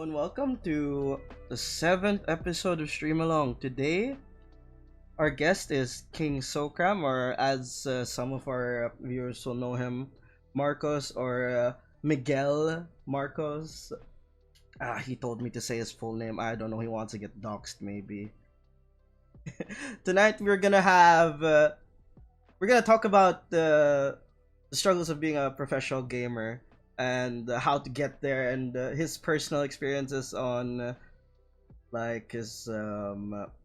and welcome to the seventh episode of Stream Along. Today, our guest is King Socram, or as some of our viewers will know him, Marcos or Miguel Marcos. He told me to say his full name. I don't know. He wants to get doxxed, maybe. Tonight, we're gonna talk about the struggles of being a professional gamer and how to get there and his personal experiences on like his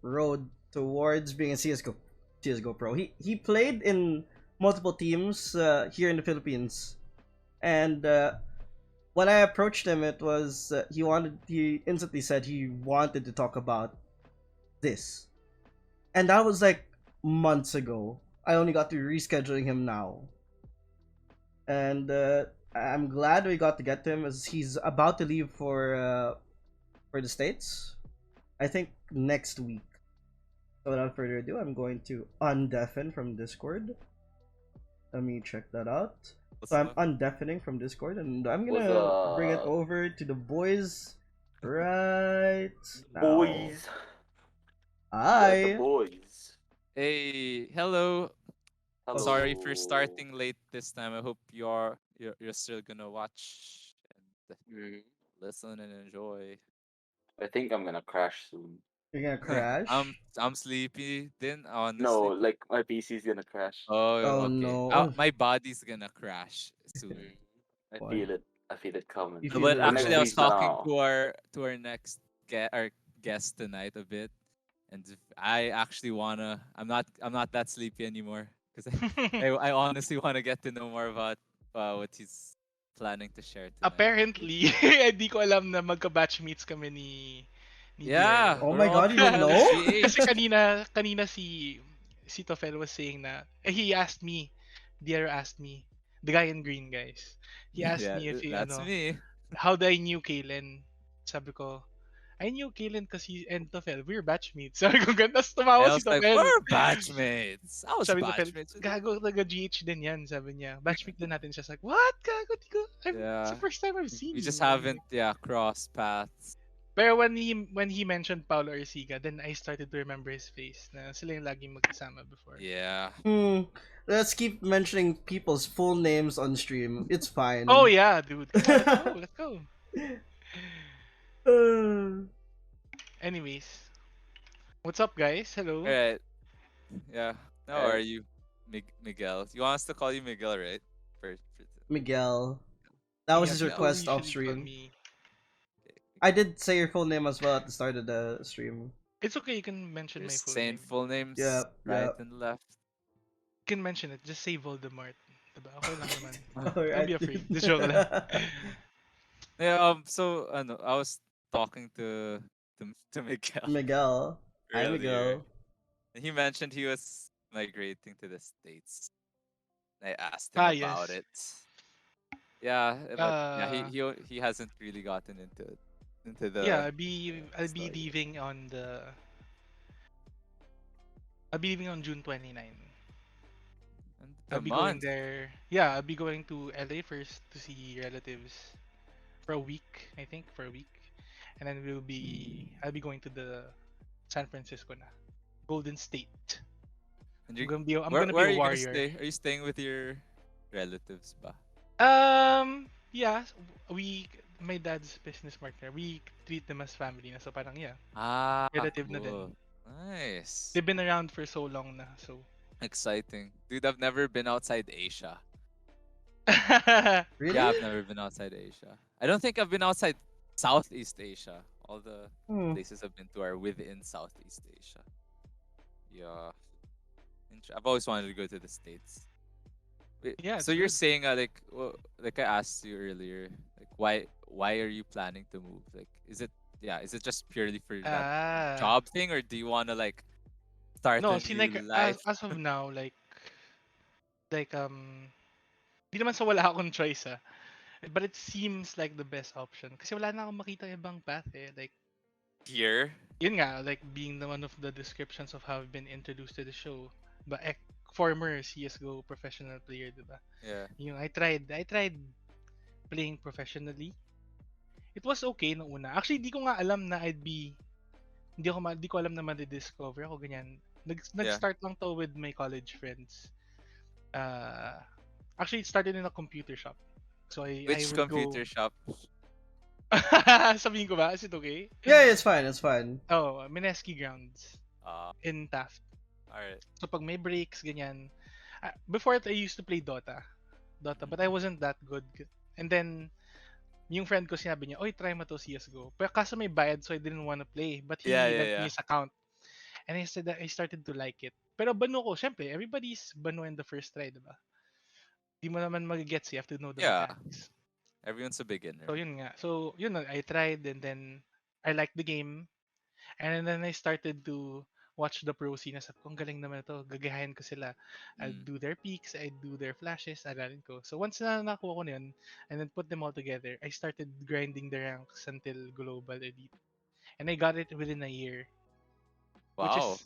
road towards being a CSGO pro. He played in multiple teams here in the Philippines, and when I approached him, it was he instantly said he wanted to talk about this, and that was like months ago. I only got to rescheduling him now, and I'm glad we got to get to him as he's about to leave for the States. I think next week. So without further ado, I'm going to undeafen from Discord. Let me check that out. So I'm undeafening from Discord, and I'm gonna bring it over to the boys right now. Boys. Hi. The boys. Hey, hello. Hello. Sorry for starting late this time. I hope you're still gonna watch and listen and enjoy. I think I'm gonna crash soon. You're gonna crash? I'm sleepy. Then honestly. No, like my PC's gonna crash. Oh, okay. no. My body's gonna crash soon. I feel it. I feel it coming. You feel But it actually, I was coming. talking to our next our guest tonight a bit, and I actually wanna. I'm not that sleepy anymore because I honestly want to get to know more about what he's planning to share tonight. Apparently, hindi ko alam na magka-batchmates kami ni Yeah. Diero. Oh my God, you didn't know? Kasi kanina si Tofel was saying na he asked me, Diero asked me, the guy in green, guys. He asked me if that's me. how I knew Kaelen. Sabi ko, I knew Kaelen kasi and Tofel, we're batchmates. Sabi ko, tapos tumawa I si was like, Tofel. we're batchmates. I was Sabi ni Tofel, batchmates. gago, taga-GH din yan, sabi niya. Batchmate din natin siya. Like, what? Gago, di ko. It's the first time I've seen We you. just haven't, crossed paths. Pero when he mentioned Paulo Arciga, then I started to remember his face. Na sila yung laging magkasama before. Yeah. Let's keep mentioning people's full names on stream. It's fine. Oh yeah, dude. Come on, let's go. Anyways, what's up, guys? Hello. Alright. Yeah. How are you, Miguel? You want us to call you Miguel, right? Miguel. That was his request off stream. I did say your full name as well at the start of the stream. It's okay, you can mention my full saying name. full names right and left. You can mention it. Just say Voldemort. Diba? Okay lang naman. Alright. Don't be afraid. Just joke lang. Yeah. So I was talking to Miguel. Miguel. Hi, earlier. Miguel. And he mentioned he was migrating to the States. I asked him about it. Yeah, but he hasn't really gotten into the. Yeah, I'll be leaving on June 29. I'll be going there. Yeah, I'll be going to LA first to see relatives for a week, I think, and then I'll be going to the San Francisco na, Golden State. And I'm gonna be a warrior. Are you staying with your relatives ba? Yeah, my dad's business partner, we treat them as family na, so parang relative cool. na din. Nice. They've been around for so long na, so exciting. Dude, I've never been outside Asia. Really? Yeah, I've never been outside Asia. I don't think I've been outside Southeast Asia. All the places I've been to are within Southeast Asia. Yeah. I've always wanted to go to the States. Yeah. So you're saying like I asked you earlier, like why are you planning to move? Like is it just purely for that job thing, or do you want to like start a new life? As of now, like di naman sa wala akong choice but it seems like the best option kasi wala na akong makita ibang path like here. Yun nga, like being one of the descriptions of how I've been introduced to the show, but former CSGO professional player, diba? Yeah. I tried playing professionally, it was okay nung una. Actually, di ko nga alam na di ko alam na ma-discover ako ganyan. Nag-start lang to with my college friends. Actually, it started in a computer shop. So I Which would computer go... shop? Sabihin ko ba? Is it okay? Yeah, it's fine. It's fine. Oh, Mineski Grounds in Taft. Alright. So pag may breaks, ganyan. Before it, I used to play Dota, but I wasn't that good. And then, yung friend ko sinabi niya, oy, try mo to CSGO. Pero kaso may bayad, so I didn't want to play. But he lent me his account. And I said that I started to like it. Pero bano ko, syempre, everybody's bano in the first try, diba? Di mo naman mag-gets, you have to know the mechanics. Everyone's a beginner. So yun nga. So yun, I tried and then I liked the game. And then I started to watch the pro scene. Sabi ko, ang galing naman ito. Gagayahin ko sila. I'll do their peaks, I'll do their flashes, aralin ko. So once na nakuha ko na yun, and then put them all together, I started grinding the ranks until global elite. And I got it within a year. Wow.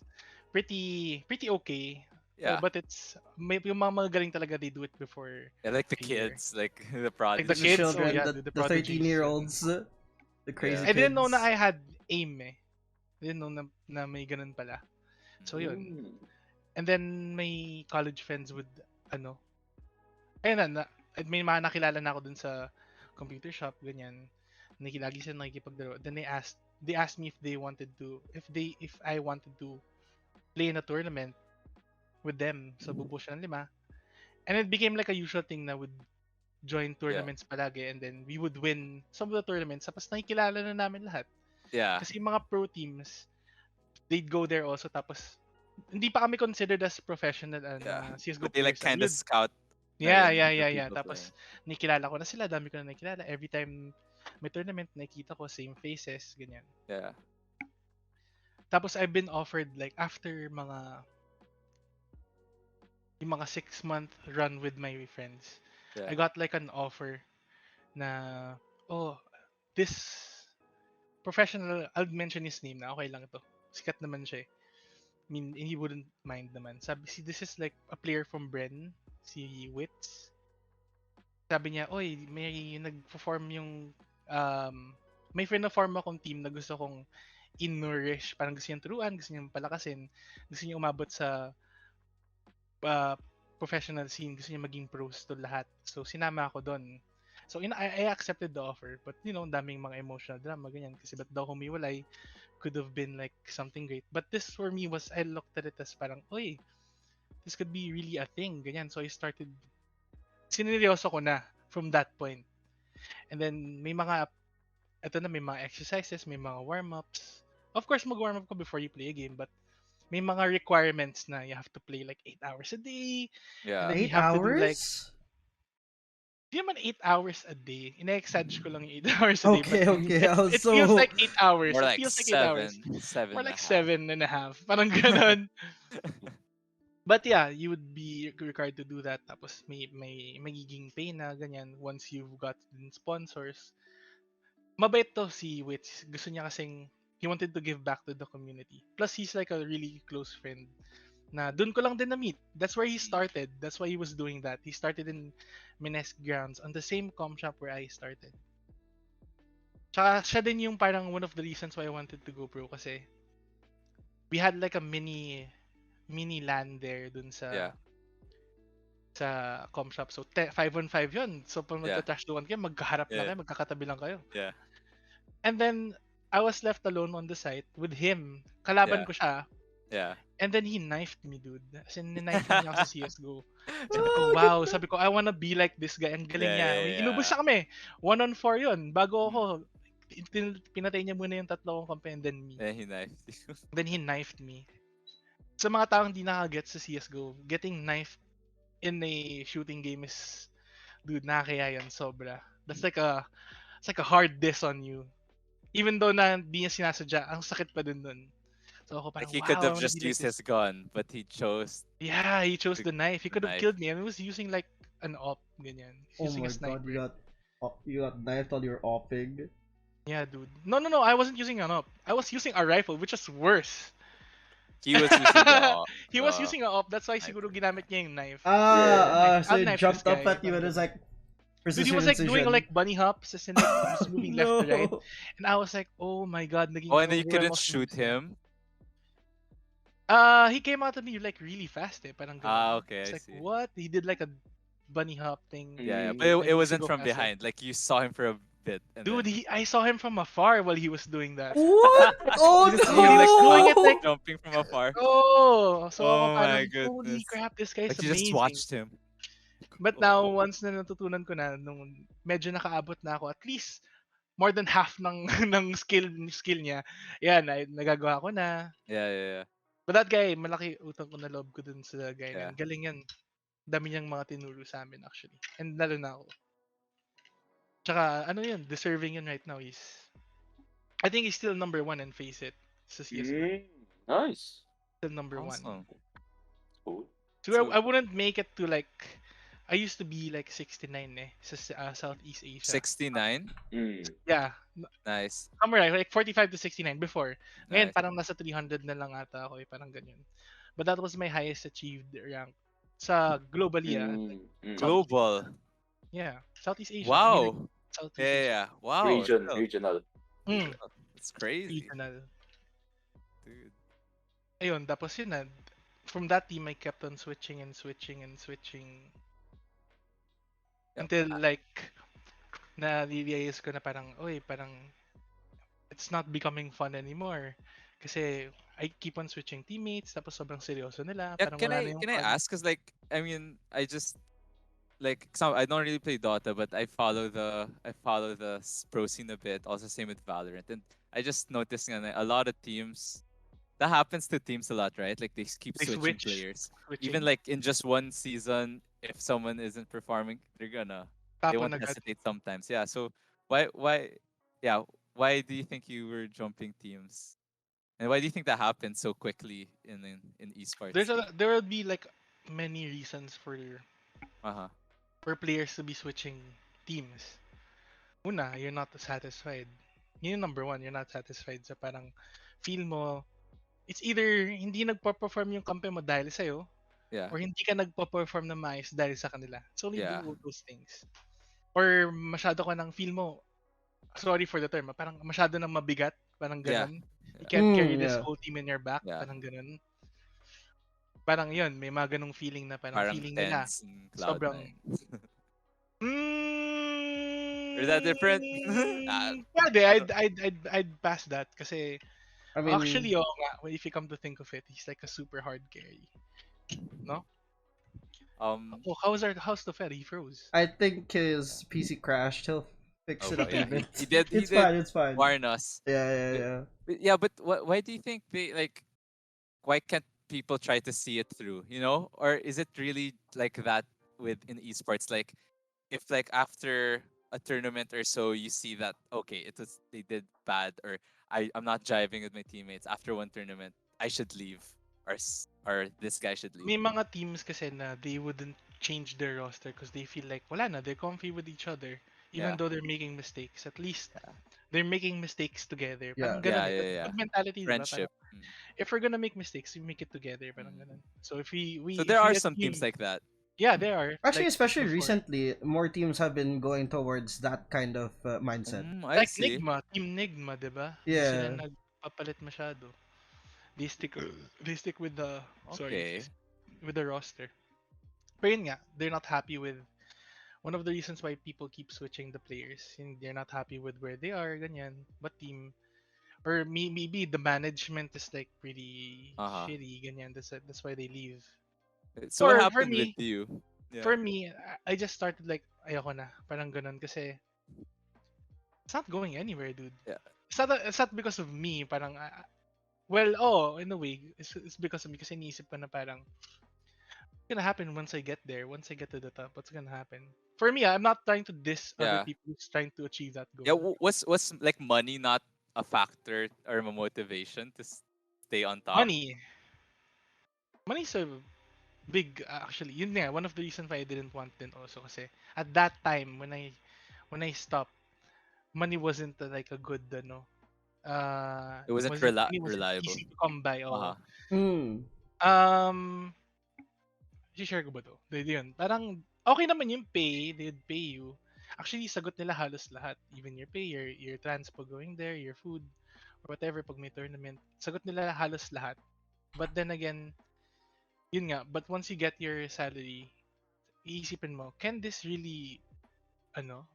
Which is pretty okay. Yeah. But it's, yung mga magaling talaga, they do it before. Yeah, like the kids, like the prodigies. Like the kids, children, the 13-year-olds, the crazy I didn't know kids. na I had aim eh. I didn't know na may ganun pala. So yun. And then may college friends with ayun na, may mga nakilala na ako dun sa computer shop, ganyan. Lagi sila nakikipaglaro. Then they asked me if I wanted to play in a tournament with them. So bubuo siya ng 5. And it became like a usual thing na would join tournaments palagi, and then we would win some of the tournaments. Tapos nakikilala na namin lahat. Yeah. Kasi mga pro teams, they'd go there also, tapos hindi pa kami considered as professional CSGO but they like players. kind of scout. Yeah. Tapos nakikilala ko na sila, dami ko na nakikilala. Every time may tournament, nakikita ko same faces, ganyan. Yeah. Tapos I've been offered like after yung mga 6-month run with my friends. Yeah. I got like an offer na this professional, I'll mention his name na, okay lang ito. Sikat naman siya eh. I mean, he wouldn't mind naman. Sabi, this is like a player from Bren, si Wits. Sabi niya, oy, may nag-form yung, may form akong team na gusto kong in-nourish. Parang gusto niyang turuan, gusto niyang palakasin, gusto niya umabot sa professional scene, gusto niya maging pros to lahat. So, sinama ako doon. So, I accepted the offer. But, daming mga emotional drama, ganyan. Kasi ba't daw humiwalay? Could have been like something great. But this for me was, I looked at it as parang, oy, this could be really a thing, ganyan. So, I started, sineryoso ko na from that point. And then, may mga exercises, may mga warm-ups. Of course, mag-warm up ko before you play a game, but may mga requirements na you have to play like 8 hours a day. Yeah. 8 hours? Di naman 8 hours a day. Ina-exage ko lang yung 8 hours a day. Okay. It feels like 8 hours. More like it feels like 8 hours. 7. More like 7.5. Parang ganun. But yeah, you would be required to do that. Tapos may magiging pay na ganyan once you've got sponsors. Mabait to si Wits. Gusto niya kasing he wanted to give back to the community. Plus, he's like a really close friend. Na dun ko lang din na-meet. That's where he started. That's why he was doing that. He started in Minesk Grounds on the same com shop where I started. Tsaka siya din yung parang one of the reasons why I wanted to go pro kasi we had like a mini LAN there dun sa sa com shop. So 5-on-5 yun. So pag magta-trash doon kayo, magkaharap na kayo, magkakatabi lang kayo. Yeah. And then I was left alone on the site with him. Kalaban ko siya. Yeah. And then he knifed me, dude. As in, knife niya ako sa CSGO. Sabi ko, wow. Sabi ko, I wanna be like this guy. Ang galing niya. Inubos na kami. 1-on-4 yun. Bago ako, pinatay niya muna yung 3 kong kampi and then me. Then he knifed you. Then he knifed me. Sa mga taong di nakagets sa CSGO, getting knifed in a shooting game is, dude, nakakaya yun. Sobra. It's like a hard diss on you. Even though na di niya sinasadya, ang sakit pa din dun. So ako parang, like he could have just used his gun, but he chose. Yeah, he chose the knife. He could have killed me. And he was using like an op, ganyan. He's using a sniper. God, you got knifed while you were opping. Yeah, dude. No. I wasn't using an op. I was using a rifle, which is worse. He was using the op. He was using an op. That's why siguro ginamit niya yung knife. So he jumped up at you and was like, Dude, he was like doing like bunny hops and like he was moving left to right. No. And I was like, oh my god, naging Oh, and then you couldn't overwhelmed ako shoot sa moves niya. him. He came out at me like really fast parang ganun. Okay, It's I like, see. what? He did like a bunny hop thing. Yeah, Mm. but it Like, needs to wasn't go from faster. behind. Like you saw him for a bit, and Dude, then I saw him from afar while he was doing that. What? Oh you just see him like Doing it like, jumping from afar. oh, so ako Oh my parang, holy goodness! crap, this guy's Like you just amazing. watched him. But now, once na natutunan ko na, nung medyo nakaabot na ako, at least more than half ng ng skill niya, yan, nagagawa ko na. Yeah. But that guy, malaki utang ko na loob ko dun sa guy na Yeah. yun. Galing yan. Dami niyang mga tinuro sa amin actually. And lalo na ako. Tsaka, ano yun, deserving yun right now is, I think he's still number 1 and face it sa CSGO. Nice. Still number 1. Awesome. Cool. So I wouldn't make it to like, I used to be like 69 sa Southeast Asia. 69. Yeah. Nice. Somewhere like 45 to 69 before. Ngayon Nice. parang nasa 300 na lang ata ako parang ganyan. But that was my highest achieved rank sa globally. Global. Yeah, Southeast Asia. Wow. I mean, like, Southeast Asia. Yeah. Wow. Regional. It's crazy. Regional. Dude. Ayun, tapos yun na. From that team, I kept on switching. Yep. Until like, na-realize ko na parang, parang, it's not becoming fun anymore. Kasi, I keep on switching teammates, tapos sobrang seryoso nila. Yeah, Parang can wala I na yung can I fun. ask? Cause like I mean I just like I don't really play Dota, but I follow the pro scene a bit. Also same with Valorant, and I just noticed a lot of teams. That happens to teams a lot, right? Like they keep They switching switch. players. Switching. Even like in just one season, if someone isn't performing, they Tapon won't agad. hesitate sometimes. Yeah. So why do you think you were jumping teams? And why do you think that happened so quickly in esports? There will be like many reasons for players to be switching teams. Una, you're not satisfied. Yun yung number 1, you're not satisfied sa parang feel mo, it's either hindi nagpo-perform yung kampe mo dahil sa'yo, or hindi ka nagpo-perform na maayos dahil sa kanila. It's only all those things. Or masyado ka ng feel mo, sorry for the term, parang masyado nang mabigat, parang ganun. You can't carry this whole team in your back, parang ganun. Parang yun, may mga ganung feeling na parang feeling nila sobrang Is that different? Pwede, I'd pass that kasi I mean, actually, if you come to think of it, he's like a super hard carry. No? How's the Fed? He froze. I think his PC crashed. He'll fix it up in a bit. He did. It's fine. Warn us. Yeah. Yeah, but why do you think they like? Why can't people try to see it through? You know, or is it really like that in esports? Like, if like after a tournament or so, you see that they did bad, or I'm not jiving with my teammates after one tournament, I should leave, or this guy should leave. May mga teams kasi na they wouldn't change their roster because they feel like wala na, they're comfy with each other. Even though they're making mistakes, at least they're making mistakes together. Parang ganun, good mentality, friendship. If we're gonna make mistakes, we make it together. Parang ganun. So if we so there are some teams like that. Yeah, there are. Actually, like, especially before. Recently, more teams have been going towards that kind of mindset. Like Nigma, Team Nigma, diba? Yeah. Sila nagpapalit masyado. They stick with the with the roster. Pero yun nga, they're not happy with one of the reasons why people keep switching the players. They're not happy with where they are, ganyan. But team or maybe the management is like pretty shitty, ganyan. That's why they leave. So what happened with you? Yeah. For me, I just started like ayoko na, parang ganun kasi it's not going anywhere, dude. Yeah. It's not because of me, parang in a way, it's because of me kasi iniisip ko na parang what's gonna happen once I get there, once I get to the top, what's gonna happen? For me, I'm not trying to diss other people who's trying to achieve that goal. Yeah, was like money not a factor or a motivation to stay on top? Money's a big actually. Yun nga, one of the reasons why I didn't want din also kasi at that time when I stopped, money wasn't like a good it wasn't reliable. Easy to come by. share ko ba to? Yun. Parang okay naman yung pay, they'd pay you. Actually, sagot nila halos lahat. Even your pay, your transpo going there, your food, or whatever pag may tournament. Sagot nila halos lahat. But then again, yun nga, but once you get your salary, iisipin mo, can this really,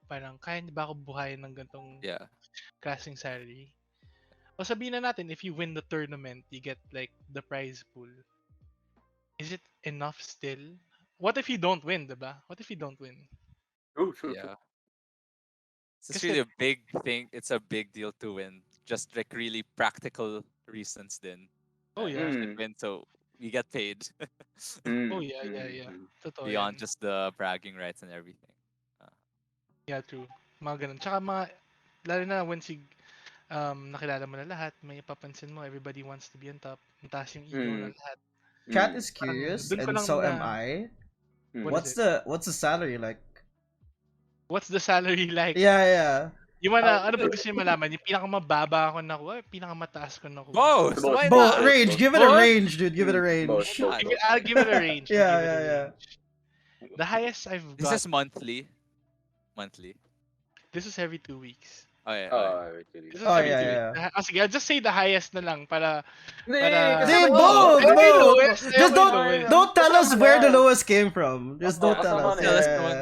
parang kaya niya ba ako buhayin ng gantong Yeah. klaseng salary? O sabihin na natin, if you win the tournament, you get like the prize pool. Is it enough still? What if you don't win, diba? What if you don't win? True. Yeah. It's Kasi, really a big thing. It's a big deal to win. Just like really practical reasons then. oh You yeah, should win so you get paid. oh yeah, yeah. Totoo Beyond yan. just the bragging rights and everything. Yeah, true. Mga ganun. Tsaka lalo na once you, nakilala mo na lahat, may papansin mo, everybody wants to be on top. Ang taas yung ego ng lahat. Cat is Parang curious, dun ko and lang so am na, I. what is it? What's the salary like? What's the salary like? Yeah. Yung ano ba gusto niyo malaman? Yung pinakamababa ko nakuha, pinakamataas ko nakuha. Both! Why Both not? range. Give it a Both? range, dude. Give it a range. Both. I'll give it a range. I'll give it a Yeah. range. The highest I've This got, is monthly. Monthly. this is every 2 weeks. Oh yeah. This is Oh, every yeah, 2 weeks. Sige, I'll just say the highest na lang para They both. both. Just lowest. don't tell us where the lowest came from. Just don't tell us. Yeah, that's the Yeah. one.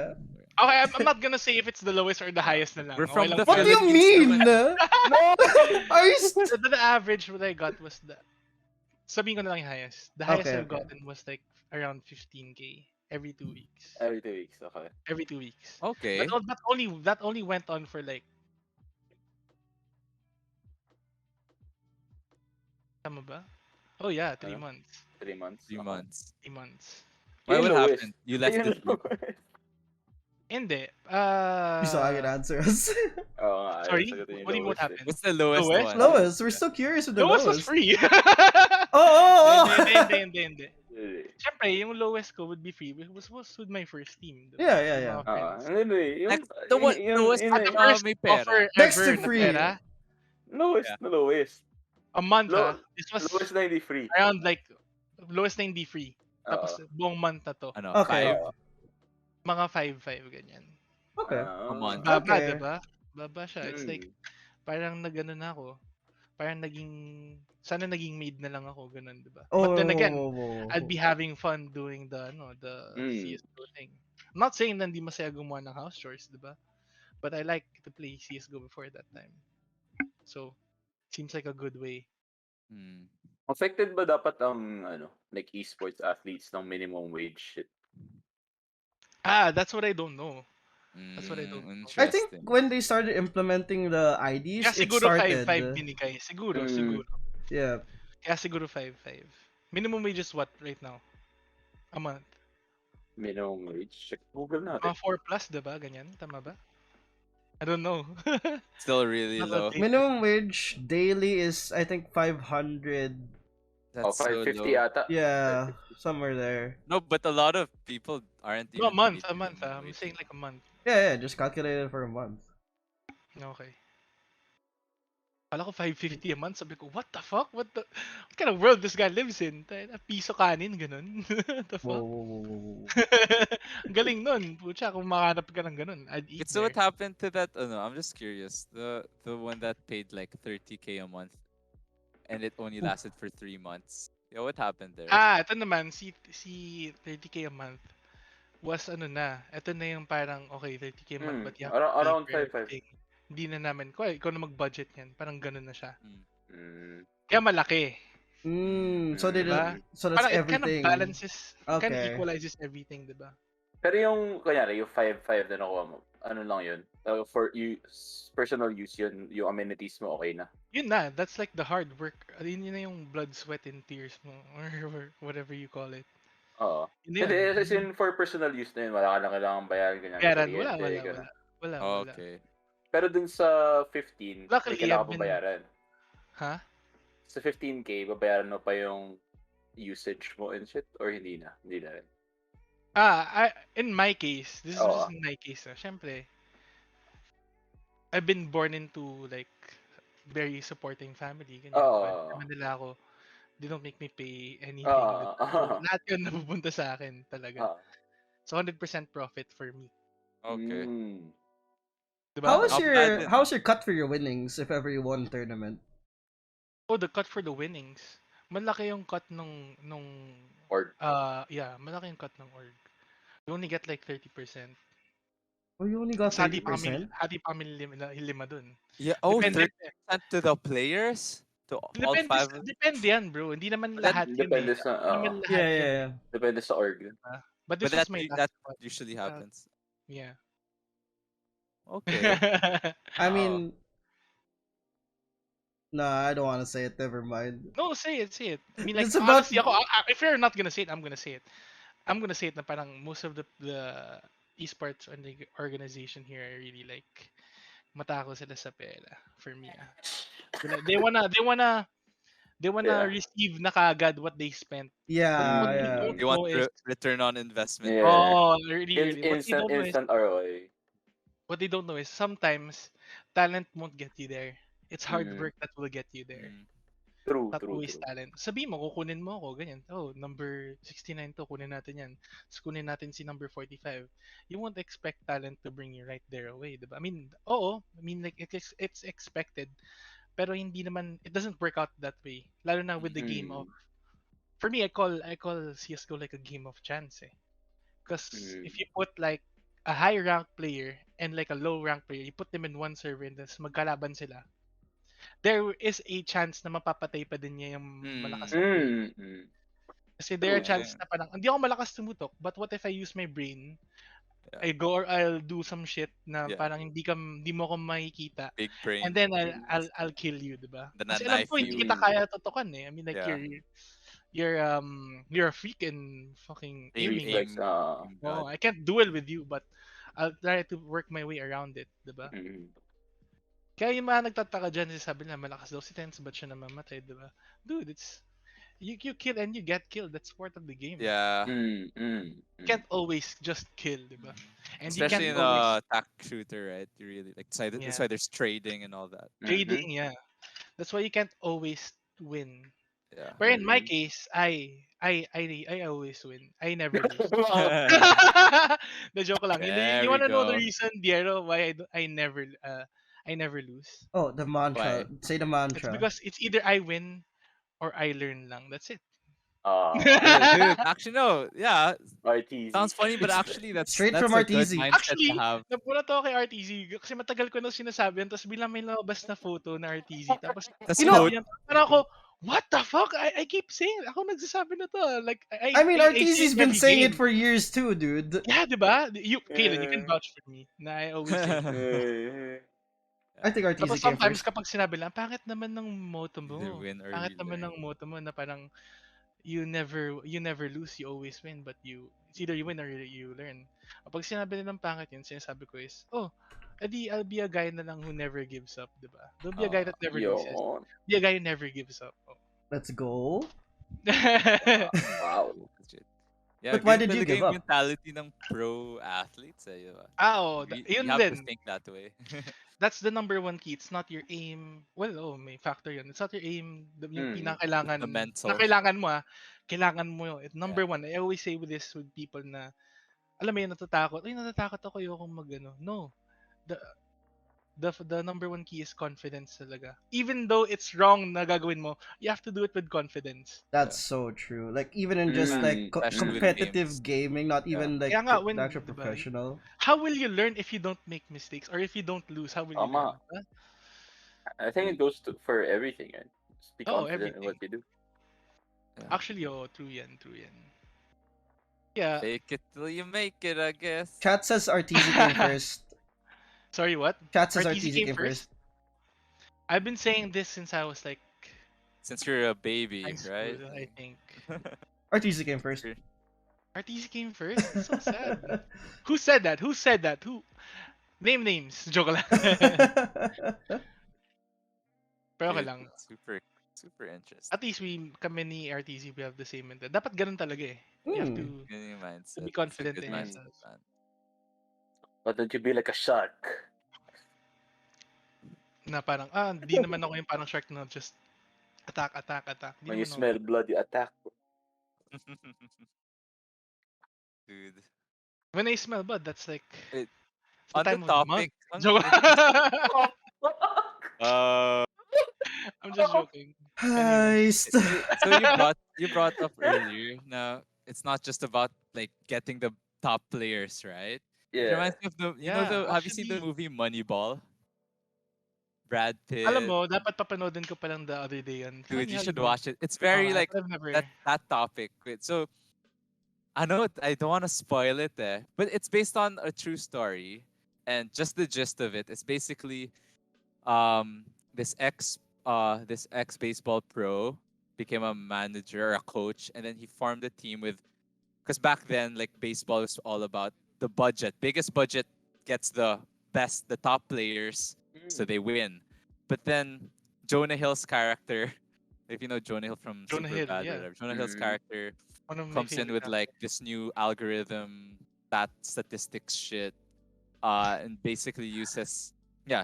Okay, I'm not gonna say if it's the lowest or the highest na lang. We're from the What do you Philippines mean? Are you? The average what I got was sabihin ko na lang yung highest. The highest Okay, I've okay. gotten was like around 15K every 2 weeks. Every 2 weeks, okay. Every 2 weeks. Okay. That only went on for like, tama ba? Oh yeah, 3 months. 3 months. 3 months. 3 months. Why Yun what lowest. happened? You left Yun it. lowest. Hindi. You saw I can answer us. Oo nga, Sorry? sagutin yung What do you mean what lowest eh. happened? What's the lowest Lowest? one? Lowest. We're still curious with the Lowest was lowest. free. Oh. Hindi. Really? Siyempre, yung lowest ko would be free. It was with my first team. Diba? Yeah. Yung mga friends. Anyway, Like, the lowest yun At the eh. first may pera. offer Next ever to na free. pera, Lowest Yeah. na lowest. a month this was Lowest na hindi free. around like, lowest na hindi free. Tapos buong month na to. Ano, Okay. 5? Mga 5-5 ganyan. Okay. A month. Baba, Okay. diba? Baba siya. It's like, parang nagano na ako. Parang sana naging maid na lang ako, ganun, diba? But then again, I'd be having fun doing the CSGO thing. I'm not saying na hindi masaya gumawa ng house chores, diba? But I like to play CSGO before that time. So, seems like a good way. Affected ba dapat ang like esports athletes ng minimum wage shit? That's what I don't know. That's what I don't know. I think when they started implementing the IDs, Kaya it siguro started. 5-5 binigay. Siguro. Yeah. Kaya siguro 5-5. Minimum wage is what right now? A month. Minimum wage? Check Google natin. Mga 4 plus, diba? Ganyan. Tama ba? I don't know. Still really low. Minimum wage daily is, I think, 500. That's so 550 low. ata. Yeah, somewhere there. No, but a lot of people aren't even No, a month. paid minimum I'm wage. saying like a month. Yeah, just calculate it for a month. Okay. Kala ko 550 a month. Sabi ko, what the fuck? What kind of world this guy lives in? A piso kanin, ganun. What the fuck? Whoa. Ang galing nun. Pucha, kung makahanap ka ng ganun, I'd eat So what there. happened to that? Oh no, I'm just curious. The one that paid like 30K a month, and it only lasted for 3 months. Yeah, what happened there? Ito naman, si 30K a month was ito na yung parang, okay, 30K a month, but you have to pay around for 5-5. everything. Hindi na namin, ikaw na mag-budget yan. Parang ganun na siya. Mm. Kaya malaki. So they Diba? so that's Parang it kind of everything. balances, kind of Okay. equalizes everything, diba? Pero yung, kunyari, yung 5-5 na nakuha mo, ano lang yun? For personal use yun, yung amenities mo, okay na? Yun na, that's like the hard work. Yun na yung blood, sweat, and tears mo. Or whatever you call it. Oo. Yun Hindi, as in for personal use na yun, wala ka lang kailangan bayaran, ganyan. Bayaran, kuryente, wala. Okay. Pero dun sa 15, Luckily, may kailangan I've pa been- bayaran. Ha? Sa 15K, babayaran mo pa yung usage mo and shit? Or hindi na? Hindi na rin. In my case, this is Oo. just in my case. Syempre, I've been born into like very supporting family. Ganyan. Oo. Naman nila ako, they don't make me pay anything. Oo. So, lahat yun napupunta sa akin talaga. Ah. So 100% profit for me. Okay. Diba? Not bad din, how's your cut for your winnings if ever you won tournament? Oh, the cut for the winnings. Malaki yung cut nung Or yeah, malaki yung cut ng org. You only get like 30%. Oh, you only got Hati pa kami 30%? hati pa kami lima dun. Yeah. Oh, Depende 30% to the players, to all depende five. depende yan, bro. Hindi naman But that lahat yun eh. depende sa Hindi naman lahat Yeah, yun. yeah, yeah. depende sa org. But but this was my that last cut. usually happens. Yeah. Okay. I Wow. mean, nah, I don't want to say it. Never mind. No, say it, say it. I mean, like, It's about honestly, if you're not gonna say it, I'm gonna say it. I'm gonna say it na parang most of the esports and the organization here are really like matako sila sa pera for me. They wanna Yeah. receive na kaagad what they spent. What yeah, they yeah. don't You want know is return on investment. Yeah. oh really really what they Instant don't know is instant ROI. sometimes talent won't get you there. It's hard Mm. work that will get you there. Mm. True, Not true, always true. talent. Sabi mo, kukunin mo ako, ganyan. Oh, number 69 to, kunin natin yan. Tapos kunin natin si number 45. You won't expect talent to bring you right there away, diba? I mean, oo. I mean, like, it's expected. Pero hindi naman, it doesn't work out that way. Lalo na with the game of, for me, I call CSGO like a game of chance, eh. Because if you put like a high ranked player and like a low ranked player, you put them in one server and tapos magkalaban sila, there is a chance na mapapatay pa din niya yung malakas na player. Kasi there are True. chances na parang, hindi ako malakas tumutok, but what if I use my brain? Yeah. I go or I'll do some shit na Yeah. parang hindi mo ako makikita. Big brain. And then I'll kill you, diba? Then Kasi a alam ko knife hindi you. kita kaya tutukan eh. I mean like Yeah. you're a freak in fucking aiming. Reflex. Oh, I can't duel with you, but I'll try to work my way around it, diba? Kaya yung mga nagtataka dyan, sabi nila malakas daw si Tense, ba't siya namamatay, diba? Dude, it's you kill and you get killed. That's part of the game. Yeah. You can't always just kill, diba? And especially you in can't always a attack shooter, right? You really like that's why there's trading and all that. trading, yeah. That's why you can't always win. Yeah. But in my case, I always win. I never lose. The joke lang. There You we wanna know the go. reason, Diero, why I never lose? Oh, the mantra. Why? Say the It's mantra. because it's either I win or I learn lang. That's it. Dude, actually no. Yeah. RTZ. Sounds funny, but actually Straight that's from a good RTZ. mindset Actually, to have. napuna to kay RTZ kasi matagal ko na sinasabi yan, tapos bilang may lumabas na photo na RTZ, tapos That's sinabi quote. niya, parang ako, what the fuck? I keep saying, ako nagsasabi na to. Like, I mean, I RTZ's say been every saying game. it for years too, dude. Yeah, diba? Kaelen, you can vouch for me na I always say I think RTZ tapos came sometimes first. kapag sinabi lang, pangit naman ng moto Either mo. win or Pangit you naman learn. ng moto mo na parang you never lose, you always win, but it's either you win or you learn. Kapag sinabi nilang pangit yun, sinasabi ko is, oh, edi I'll be a guy na lang who never gives up, diba? Don't be a guy that never loses. Be a guy who never gives up. Oh. Let's go. Wow. Yeah, But why ganun did you talaga give yung up? mentality ng pro athletes, eh, diba? Yun You have to din. think that way. That's the number one key. It's not your aim. Well, may factor yun. It's not your aim. Yung pinakailangan. The mental. Na kailangan mo kailangan mo yun. Number one, I always say with this with people na, alam mo yun, natatakot. Ay, natatakot ako yung mag-ano. No. The number one key is confidence talaga. Even though it's wrong na gagawin mo, you have to do it with confidence. That's so true. Like even in just like Especially with competitive games. gaming, not even like Kaya nga, the actual diba? professional. How will you learn if you don't make mistakes or if you don't lose? How will you learn? Huh? I think it goes for everything. Right? Just be confident in what you do. Actually, true yan. Yeah. Fake it till you make it, I guess. Chat says RTZ came first. Sorry, what? Chat says RTZ came first. I've been saying this since I was like... Since you're a baby, high school, right? I think. RTZ came first. RTZ came first? It's so sad. Who said that? Who? Name names. Joke lang. Pero okay lang. Super interesting. At least kami ni RTZ, we have the same mentality. Dapat ganun talaga eh. You have to be confident in yourself. But don't you be like a shark? Na parang, di naman ako yung parang shark na just attack. When you smell blood, you attack. Dude. When I smell blood, that's like... It's the On the time of the month. topic, on Joke. like, I'm just joking. Anyway. Heist. so you brought up earlier. Now it's not just about like getting the top players, right? It Yeah. reminds me of the Yeah, have you seen the actually, movie Moneyball? Brad alam Pitt. mo, dapat papanoodin ko pa lang the other day yan. Dude, Funny you how you should know. watch it. It's very like But I've never. that topic. Wait, so I know I don't want to spoil it, but it's based on a true story, and just the gist of it is basically um this ex this ex baseball pro became a manager or a coach, and then he formed a team with because back then like baseball was all about the budget. Biggest budget gets the top players, so they win. But then Jonah Hill's character, if you know Jonah Hill from Jonah Hill, Superbad or yeah. whatever, Jonah Hill's Mm. character One of my comes in favorite with like actors. this new algorithm, that statistics shit, and basically uses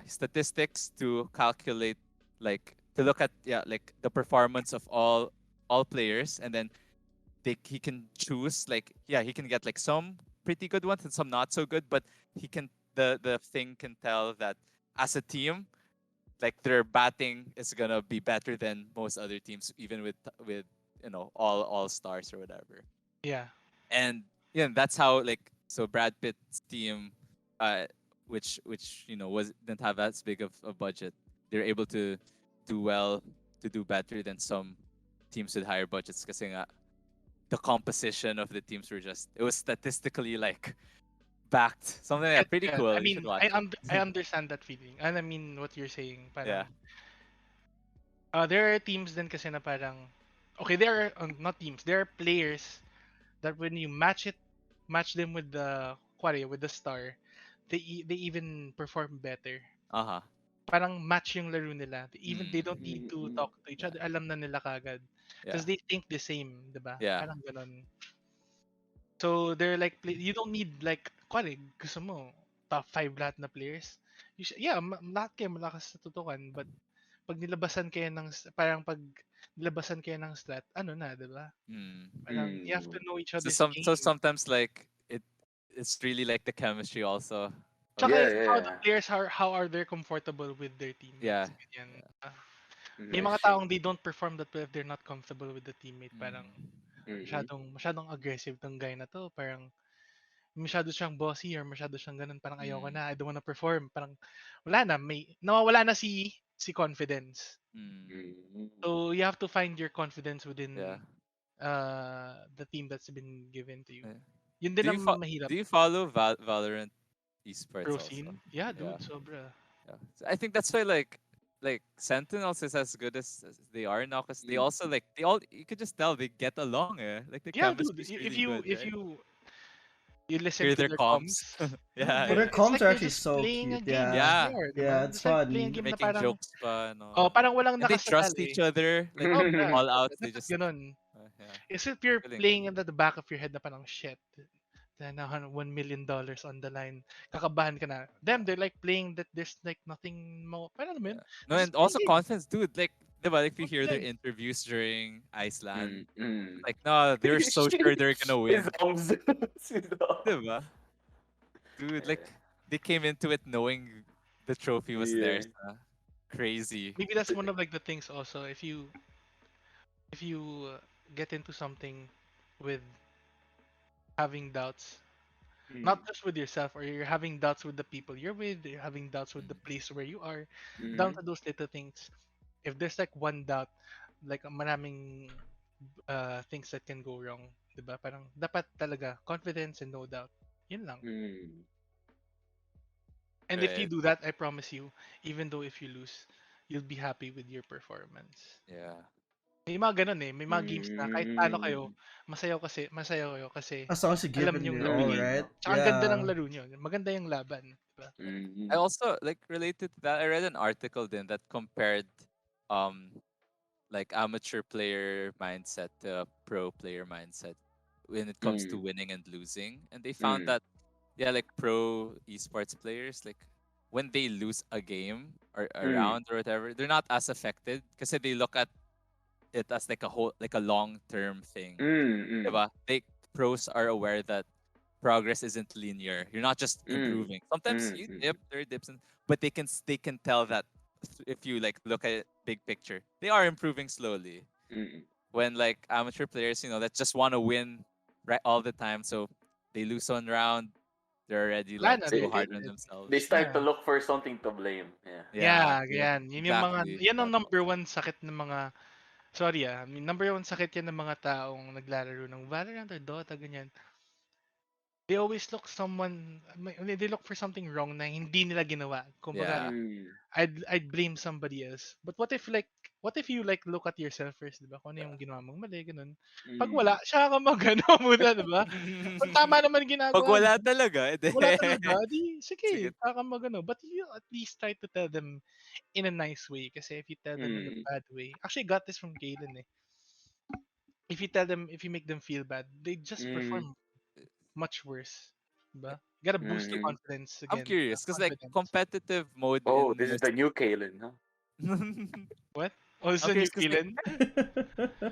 statistics to calculate like to look at like the performance of all players, and then he can choose like he can get like some pretty good ones and some not so good, but he can the thing can tell that as a team like their batting is gonna be better than most other teams even with all stars or whatever. Yeah. And yeah, that's how like so Brad Pitt's team, uh, which was didn't have as big of a budget, they're able to do well, to do better than some teams with higher budgets because the composition of the teams were just it was statistically like backed, something like that. Pretty Yeah, I cool. You should mean, watch it. I understand that feeling. And I mean what you're saying, Yeah. parang there are teams then kasi na parang okay, there are not teams, there are players that when you match them with the kuwari, with the star, they even perform better. Uh-huh. Parang match yung laro nila. Even they Mm. don't need to Mm. talk to each Yeah. other. Alam na nila kagad. Yeah. Because they think the same, 'di ba? Yeah. Parang ganun. So they're like you don't need like kuwari, gusto mo top 5 lahat na players. Yeah, lahat kayo malakas sa tutukan, but pag nilabasan kayo ng parang pag nilabasan kayo ng stat, ano na, 'di ba? Mm. Parang you have to know each So other's game. sometimes like it's really like the chemistry also of Tsaka the Yeah, team. how the yeah. players are how are they comfortable with their Yeah. teammates, ganyan. Yeah. May mga Meshing. taong they don't perform that well if they're not comfortable with the teammate. Parang Mm. Mm-hmm. masyadong aggressive tong guy na to. Parang masyado siyang bossy or masyado siyang ganun. Parang ayoko Mm. na. I don't wanna perform. Parang wala na. Nawawala na si confidence. Mm. Mm-hmm. So you have to find your confidence Yeah. within the team that's been given to you. Yeah. Yun din ang mahirap. Do you follow Valorant esports Pro also? scene. Yeah, Yeah. dude, sobra. Yeah. So I think that's why like Sentinels is as good as they are now because they also like they all you could just tell they get along. Like the Yeah, dude. chemistry is really good, If right? you listen Hear to their their comms. comms, dude, Yeah, But their yeah. it's comms like are they're actually just so playing a cute. game. I Yeah. Yeah. swear, Yeah, diba? it's It's like playing a fun. game na Making parang, jokes pa and all. oh, parang walang And they trust nakasasali. each other. Like Sobra. all out, they Dapat just ganun. yeah. Is if you're Feeling. playing at the back of your head na parang shit. Then $1 million on the line. Kakabahan ka na. Them, they're like playing that there's like nothing more. Parang ano yun? Yeah. No, Just and playing also game. confidence, dude. Like, diba, if you hear their Confidence. interviews during Iceland, Mm-hmm. like, no, they're so sure they're gonna His win. arms. His arms. Diba? Dude, like, they came into it knowing the trophy was Yeah. theirs. Crazy. Maybe that's one of like the things also. If you get into something with having doubts, not just with yourself, or you're having doubts with the people you're with, you're having doubts with the Mm. place where you are, down Mm-hmm. to those little things. If there's like one doubt, like maraming things that can go wrong, 'di ba? Parang dapat talaga confidence and no doubt. Yun lang. Mm. And if you Right. do that, I promise you, even though if you lose, you'll be happy with your performance. Yeah. May mga ganun eh. May mga games na kahit paano kayo, Mm. masaya kayo kasi As long as you give alam it niyo yung your all, nabigay Mm. right? niyo. Tsaka ang ganda ng Yeah. laro niyo. Maganda yung laban. Diba? Mm. I also like related to that. I read an article then that compared um like amateur player mindset to pro player mindset when it comes to Mm. winning and losing. And they found Mm. that like pro esports players, like when they lose a game or a Mm. round or whatever, they're not as affected because they look at it as like a whole like a long term thing. Mm. Mm. Diba? They pros are aware that progress isn't linear. You're not just improving. Sometimes you dip, there are dips, but they can tell that if you like look at it big picture, they are improving slowly. When like amateur players, that just want to win right all the time, so they lose one round, they're already Wala like na, so They, hard on they themselves. start to yeah. look for something to blame. Yeah. Yeah, yeah, Yan. Yun yung mga, exactly. yan ang number one sakit ng mga, sorry I mean, number one sakit yan ng mga taong naglalaro ng Valorant or Dota, ganyan. They always look they look for something wrong na hindi nila ginawa. Kumbaga, Yeah. I'd blame somebody else. But what if you like look at yourself first, 'di ba? Kung ano yung ginawa mong mali, ganun. Pag wala, siya ka magano muna, 'di ba? Pag tama naman Pag ginagawa wala mo, talaga, edi. wala talaga, di Sige. sige, saka magano. But you at least try to tell them in a nice way. Kasi if you tell them in a bad way, actually got this from Kaelen eh. If you make them feel bad, they just perform much worse. Diba? You gotta boost your confidence I'm again. curious because like Confidence. competitive mode Oh, in this is the new Kaelen, huh? What? Oh, is I'm the new curious because like Kaelen?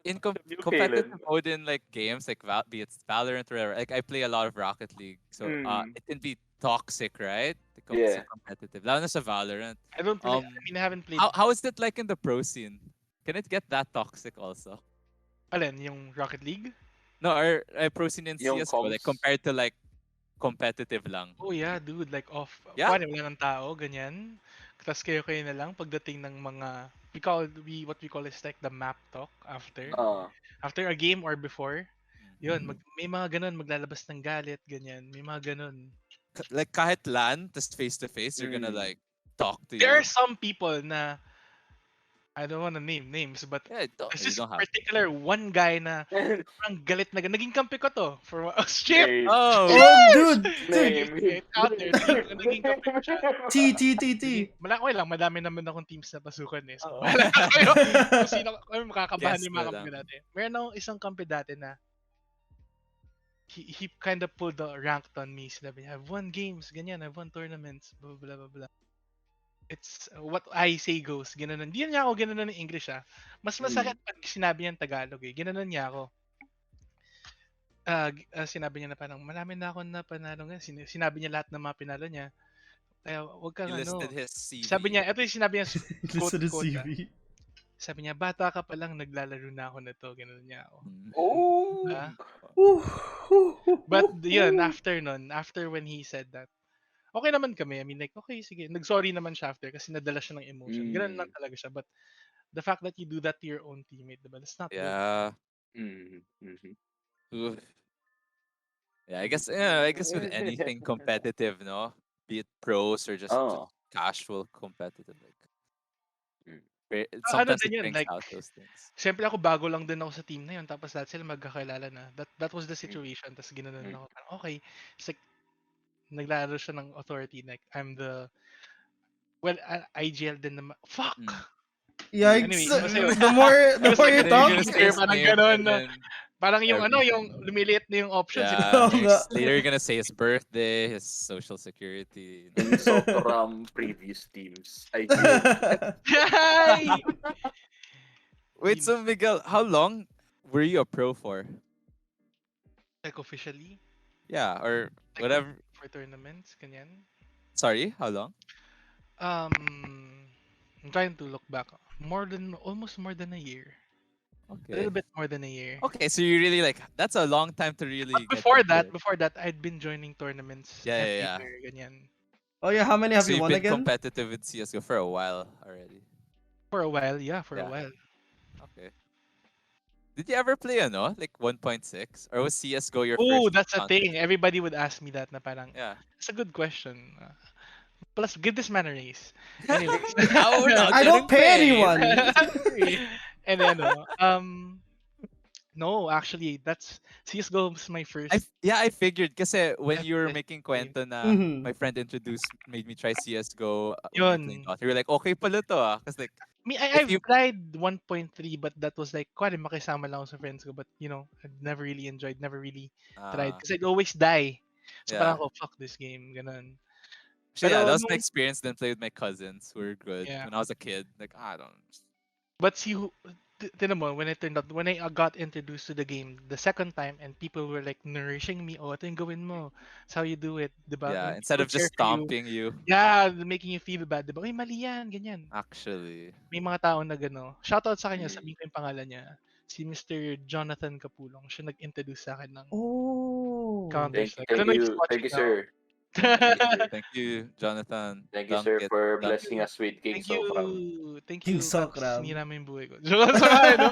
in The new competitive Kaelen. mode in like games like be it Valorant or whatever, like I play a lot of Rocket League, so it can be toxic, right? Yeah. So competitive. Lalo na sa Valorant. I don't play. I mean, I haven't played. How is it like in the pro scene? Can it get that toxic also? Alin, yung Rocket League? No, or pro scene in Yung CSGO, like comms. compared to like competitive lang. Oh yeah, dude. Like off. Yeah? Kuwari wala ng tao, ganyan. Tapos kayo na lang pagdating ng mga what we call is like the map talk after a game or before. Yun, may mga ganun maglalabas ng galit, ganyan. May mga ganun. Like kahit LAN, just face to face, you're gonna like talk to There you. are some people na I don't want to name names, but Yeah, there's you this don't have. particular one guy na parang galit na naging kampi ko to for oh shit. Name. Oh, dude, Name. It's out there. Naging kampi ko siya. T. Okay lang, madami naman akong teams na pasukan eh. So, Oo. bahala na kayo kung sino makakabahan Guess yung na mga lang. kampi natin. Meron akong isang kampi dati na he kind of pulled the ranked on me. Sabi niya, I've won games, ganyan, I've won tournaments, blah, blah, blah, blah. It's what I say goes. Ginanon. Hindi niya ako ginanon ng English ah. Mas masakit pag sinabi niya ng Tagalog eh. Ginanon niya ako. Sinabi niya na parang marami na ako na panalo nga. Sinabi niya lahat ng mga pinalo niya. Kaya wag kang He listed ano. his CV. Sabi niya, ito yung sinabi niya, Listen to quote, CV. sabi niya, bata ka pa lang, naglalaro na ako na to. Gano'n niya ako. Oh. But yun, after when he said that, okay naman kami. I mean, like, okay, sige. Nag-sorry naman siya after kasi nadala siya ng emotion. Ganun lang talaga siya. But the fact that you do that to your own teammate, diba? That's not good. Yeah. Oof. Yeah, I guess with anything competitive, no, be it pros or just casual competitive, like Ano sometimes din it yun, brings like, out those things. siyempre ako bago lang din ako sa team na yun. Tapos lahat sila magkakilala na. That was the situation. Tapos ginanon ako. Parang, okay. It's like, naglalaro siya ng authority. Like, I'm the, well, IGL din naman. Fuck! Yikes! Anyway, The more you Then talk, you're gonna say his parang name ganon. and then Parang yung everything. yung lumiliit na yung options. Yeah, Oo nga. later you're gonna say his birthday, his social security. King Socram previous teams. Yay! Wait, so Miguel, how long were you a pro for? Like officially? Yeah, or Like whatever. for tournaments, ganyan? Sorry, how long? I'm trying to look back. Almost more than a year. A Okay. little bit more than a year. Okay, so you really like that's a long time to really But get before that, I'd been joining tournaments Yeah, every yeah. year, ganyan. Oh yeah, how many have So you you've won been again? competitive with CSGO for a while already. For a while, yeah, for a Yeah. while. Okay. Did you ever play like 1.6 or was CS:GO your Oh, first that's a encounter? thing. Everybody would ask me that na parang, Yeah. it's a good question. Plus, give this man a raise. Anyways. We're not I don't getting pay paid. anyone. And then, no, actually, that's CSGO was my first. I figured kasi when you were FPS making game. kwento na Mhm. my friend made me try CS:GO when we Yun. playing Dota. You were like, okay pala to Cause like, I mean, if I've tried 1.3, but that was like, kuwari makisama lang ako sa friends ko. But, I'd never really enjoyed, never really tried. Because I'd always die. So Yeah. parang, oh, fuck this game. Ganun. So yeah, Pero that was my nung- experience. Then play with my cousins who were good Yeah. when I was a kid. Like, I don't. But see, tinan mo, when I got introduced to the game the second time and people were like nourishing me, oh, ito yung gawin mo. It's how you do it, diba? Yeah, When instead people of just care for you, stomping you, yeah, making you feel bad, diba? Uy, mali yan, ganyan. actually. May mga tao na gano. Shoutout sa kanya, Mm. sabihin ko yung pangalan niya. Si Mr. Jonathan Kapulong. Siya nag-introduce sa akin ng Oh. Counter-Strike. I don't know if he's Thank watching you, now. sir. Thank you, Jonathan. Thank you, Dunk sir, it. for Dunk blessing us with King Thank you. Socram. Thank King you. At Socram. sinira mo yung buhay ko. Joke sa no?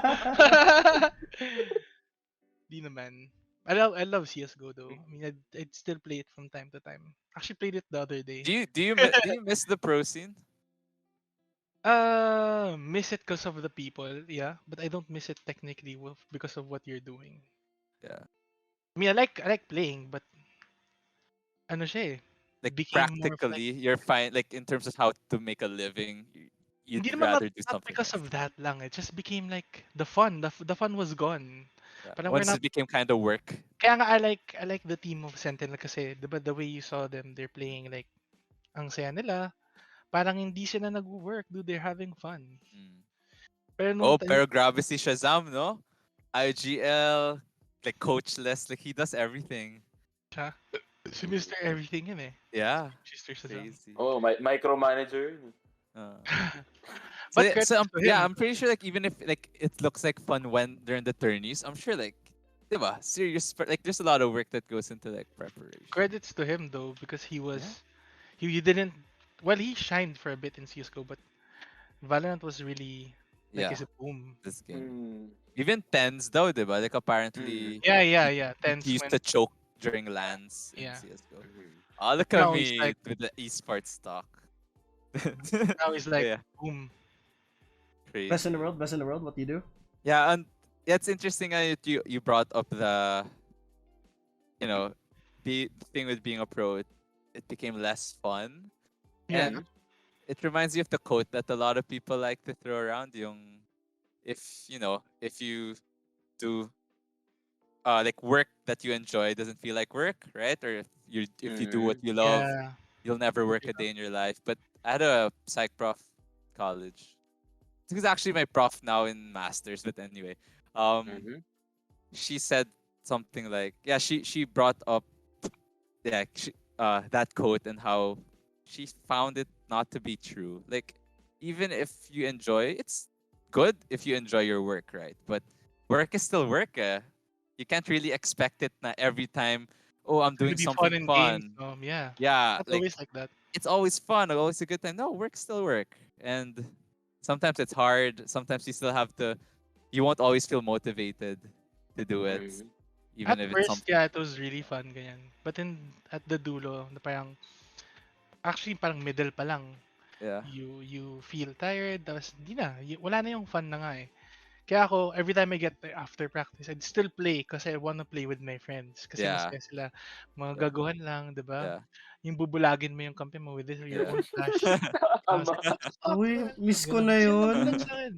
Di naman. I love CSGO though. I mean, I'd still play it from time to time. Actually played it the other day. Do you miss the pro scene? Miss it because of the people, yeah. But I don't miss it technically because of what you're doing. Yeah. I mean, I like playing, but ano siya eh. Like Became more of like, practically, you're fine. Like in terms of how to make a living, you'd hindi naman rather do not something because else. of that lang. It just became like the fun. The fun was gone. Yeah. Parang we're Once not. it became kind of work. Kaya nga I like the team of Sentinel kasi diba the way you saw them, they're playing like ang saya nila. Parang hindi sila nag-work, dude. They're having fun. Mm. Pero nung Oh, pero grabe si Shazam, no? IGL, like coachless, like he does everything. siya, si Mr. Everything yun eh. Yeah, Sister Shazam. crazy. Oh, micromanager. Uh, But credits to yeah, him. I'm pretty sure like even if like it looks like fun when during the tourneys, I'm sure like, diba, like there's a lot of work that goes into like preparation. Credits to him though because he didn't, well, he shined for a bit in CS:GO, but Valorant was really like Yeah, his boom. this game. Mm. Even tens though, diba? Like apparently Yeah. he Tense used when to choke during LANs in Yeah. CSGO. Mhm. Oh, look at Now he's me like- with the esports talk. now he's like yeah, boom. crazy. Best in the world, best in the world. What do you do? Yeah, and it's interesting you brought up the, you know, the thing with being a pro. It became less fun. Yeah. And it reminds you of the quote that a lot of people like to throw around. Yung, if you do like work that you enjoy doesn't feel like work, right? Or if you do what you love, Yeah. you'll never work a day in your life. But I had a psych prof college. This is actually my prof now in masters, but anyway. Mhm. She said something like, yeah, she brought up that quote and how she found it not to be true. Like, even if you enjoy, it's good if you enjoy your work, right? But work is still work. You can't really expect it na every time. Oh, I'm It'll doing be something in fun. games. Yeah. Yeah, Not like always like that. it's always fun, always a good time. No, work's still work, and sometimes it's hard. Sometimes you still have to. You won't always feel motivated to do it, Mhm. even At if it's first, something. yeah, it was really fun, ganyan. But then, at the dulo, na parang, actually, parang middle pa lang, Yeah, you feel tired, tapos hindi na, wala na yung fun na nga eh. Kaya ako, every time I get after practice, I'd still play kasi I wanna play with my friends. Kasi Yeah. masaya sila. Mga Yeah. gaguhan lang, di ba? yeah, Yung bubulagin mo yung kampi mo with your yeah. own flash. Tama. Uy, miss ko Ganun. na Sino yun. naman sa akin?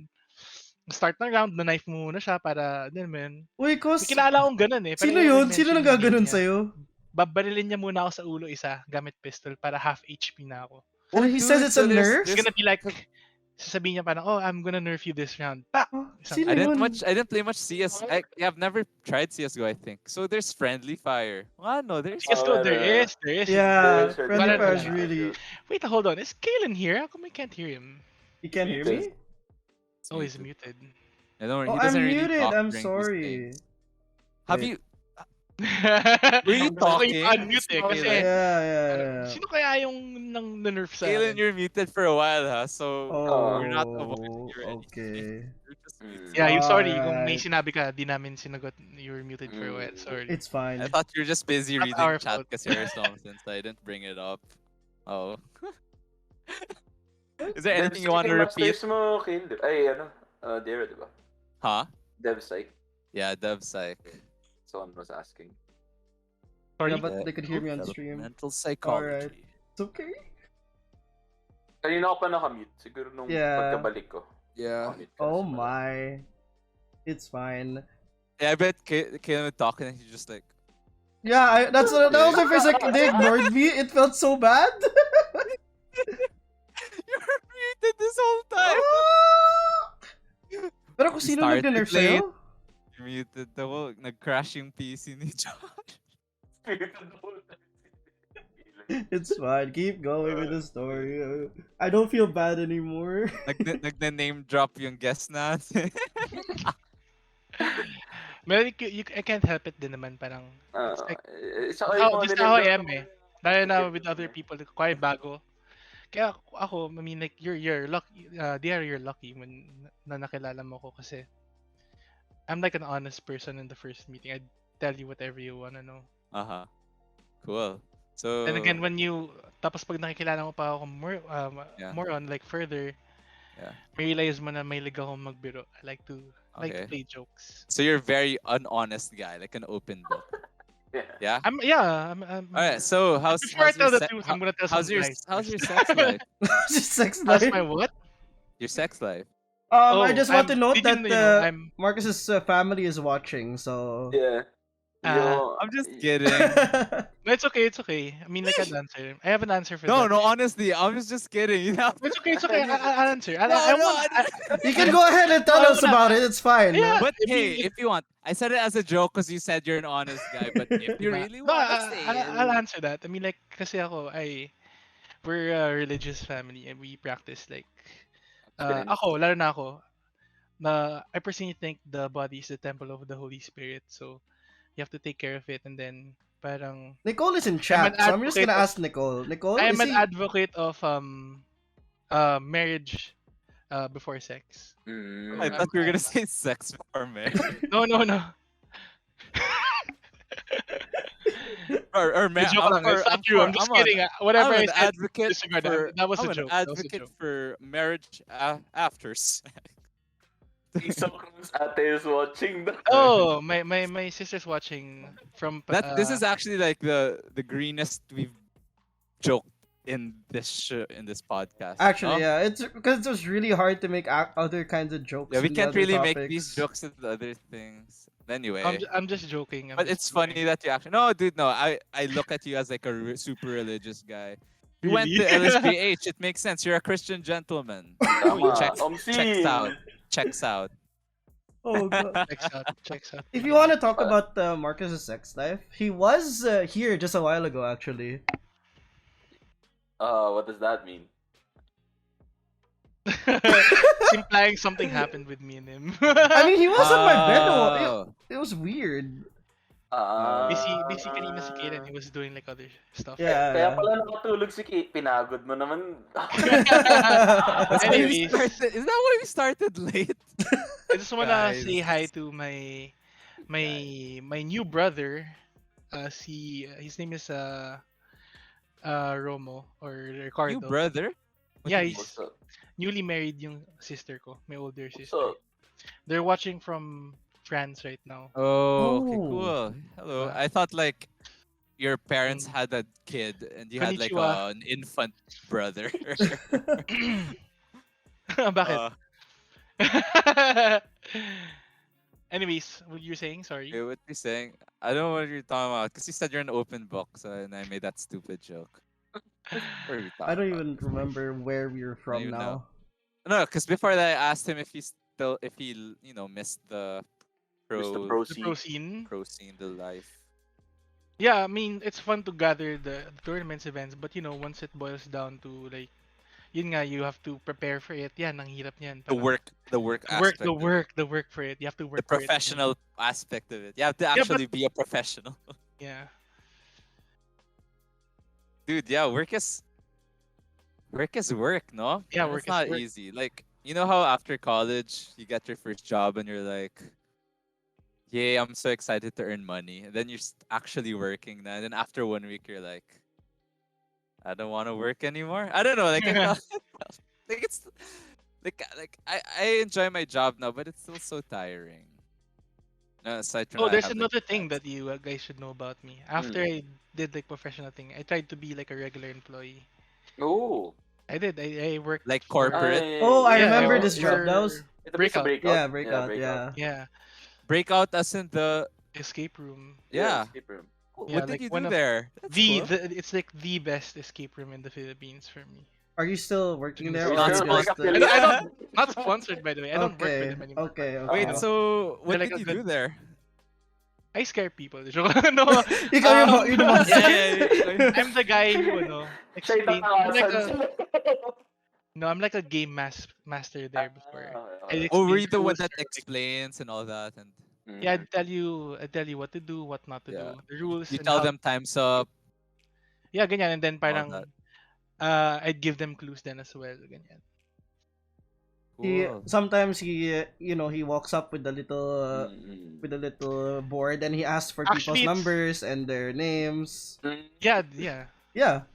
Start ng round, na-knife mo muna siya para, ano man. Uy, May cos, kilala akong ganun eh. pero sino I yun? mention Sino yung nagaganon name niya. sa'yo? Babarilin niya muna ako sa ulo isa, gamit pistol, para half HP na ako. And he says dude, it's so a nerf? It's gonna be like, sasabihin niya parang, oh, I'm gonna nerf you this round. Pa! Oh, Isang- sino yun? I didn't play much CS. I've never tried CS:GO. I think so. There's friendly fire. Oh no, there's CSGO, there meron. is. Yeah, Sure, friendly Valorant fire wala. is really... Wait, hold on. Is Kaelen here? How come I can't hear him? You can't hear me? Oh, he's muted. I don't. Oh, He I'm doesn't really muted. talk I'm during these sorry. games. Have Wait. you? Were you Gusto ko talking? i-unmute eh, kasi Yeah. sino kaya yung nang nerf sa Kaelen, akin? you're muted for a while, huh? So Oh, we're not avoiding you or anything. okay. You're just Mm. muted. Yeah, you sorry kung may Alright. sinabi ka, di namin sinagot. You were muted for a while. Sorry. It's fine. I thought you were just busy Not reading our chat fault. kasi or something, so I didn't bring it up. Oh. Is there anything you want to repeat? Masters mo, Kill. Ay, Diero, di ba? Huh? Dev Psych. Yeah, Dev Psych. Someone was asking. Sorry. Yeah, but they could hear me on stream. Mental psychology. It's okay. Kanina ako pa nakamute. Siguro nung Yeah. pagkabalik ko. Yeah. nakamute ka Oh sa pala. my. It's fine. Yeah, I bet Kaelen would talk and he's just like, Yeah, that was my first, like, they ignored me. It felt so bad. you were muted this whole time. Pero kung You sino started nag-nerf late. sa'yo? Muted ako. Nag-crash yung PC ni Josh. It's fine. Keep going with the story. I don't feel bad anymore. Nag-name drop yung guest natin. Well, I can't help it din naman. Parang, it's like, Saka yung mga this is how I dinindot am mo. eh. Lalo na with other people, quite bago. Kaya ako, I mean, like, you're lucky, Diero, you're lucky when na nakilala mo ko kasi I'm like an honest person in the first meeting. I'd tell you whatever you wanna know. Cool. So, And again, tapos pag nakikilala mo pa ako Yeah. more on like further, Yeah. realize mo na may liga akong magbiro. I like to Okay. play jokes. So you're a very unhonest guy, like an open book. Yeah. I'm Alright. So before I tell the truth, I'm gonna tell how's some your lies how's first. your sex life? Just sex How's life. my what? Your sex life. I just want to I'm- note did that you know, I'm Marcus's family is watching, so. Yeah. I'm just kidding. no, it's okay. I mean, like an answer. I have an answer for No, that. no. Honestly, I was just kidding. You know. It's okay. I'll answer. No, You can go ahead and tell No, us about it. It's fine. Yeah. But I mean, hey, if you want, I said it as a joke because you said you're an honest guy. But if you really no, want to say I'll it, answer that. I mean, like, kasi we're a religious family and we practice like, lalo na ako, I personally think the body is the temple of the Holy Spirit, so you have to take care of it, and then parang Nicole is in an chat, so I'm just gonna advocate of- ask Nicole. Nicole, I am is an he? advocate of marriage before sex. I Mm. thought you were gonna say sex before marriage. No. or Joke lang. It's not true. I'm just kidding. Whatever I'm I an said, advocate disregard for. that was I'm a an joke. That was a advocate joke. for marriage after sex. King Socram's ate is watching the. Oh, my sister's watching from. This is actually like the greenest we've joked in this podcast. Actually, no? yeah, it's because it was really hard to make other kinds of jokes. Yeah, we in the can't other really make topics. these jokes and other things. Anyway, I'm just joking. but it's funny that you actually. No, dude, no. I look at you as like a super religious guy. You went to Really? LSGH. It makes sense. You're a Christian gentleman. Tama. Checks out. Checks out. Oh god. Checks out. If you want to talk about Marcus's sex life, he was here just a while ago, actually. What does that mean? Implying something happened with me and him. I mean, he was on my bed. Oh. It was weird. busy kanina si Kaelen. He was doing like other stuff. Yeah. Kaya pala nakatulog si Kate. Pinagod mo naman. That's why we Anyways. started. Is that why we started late? I just wanna Guys. say hi to my new brother. His name is Romo or Ricardo. You brother? What Yeah, do you he's What's up? newly married yung sister ko, my older What's sister. up? They're watching from France right now. Oh, okay, Oh. cool. Hello. Uh, I thought like your parents had a kid and you had like Konnichiwa. an infant brother. Bakit? Anyways, what you saying? Sorry. Okay, what you saying? I don't know what you're talking about because you said you're an open book, so and I made that stupid joke. What are we I don't talking even remember where we were from even now. about? No, because before that I asked him if he missed the Mr. pro The pro scene. pro scene, the life. Yeah, I mean, it's fun to gather the tournaments events, but once it boils down to like, yun nga, you have to prepare for it. Yan, ang hirap niyan. The Parang- work aspect. of it. the work for it. You have to The work for it. professional aspect of it. You have to but- actually be a professional. Yeah. Dude, yeah, work is work, no? Yeah, And work it's is not work. easy. Like, you know how after college you get your first job and you're like, yay, I'm so excited to earn money. And then you're actually working now. And then after 1 week you're like, I don't want to work anymore. I don't know, like I felt, like it's like I enjoy my job now, but it's still so tiring. No, aside from Oh, that, I there's have, like, another thing plans. that you guys should know about me. After I did like professional thing, I tried to be like a regular employee. Oh. I did. I worked Like for- corporate. Oh, I Yeah, remember I this worked job. That for was Ito ba sa Breakout. yeah, breakout. Yeah. Yeah, Breakout as in the escape room. yeah. Escape room. What Yeah, did like you one do of there? That's cool. It's like the best escape room in the Philippines for me. Are you still working there, Are you or sure you like just? affiliate? I don't, not sponsored by the way. I don't work with Okay, them anymore. okay, But okay. Wait, so what They're like did a you do good- there? I scare people. No, Ikaw yung monster. Yeah. I'm the guy who Siya yung explain. I'm like tatawasan. I'm like a game master there before. I Oh, were explain you the one rules that or, like, explains and all that? And yeah, I tell you what to do, what not to yeah, do, the rules you and tell how. them time's up, Yeah, ganyan, and then all that. parang I'd give them clues then as well, ganyan. He Cool. sometimes he walks up with a little board and he asks for people's Actually, it's numbers and their names. yeah. Yeah,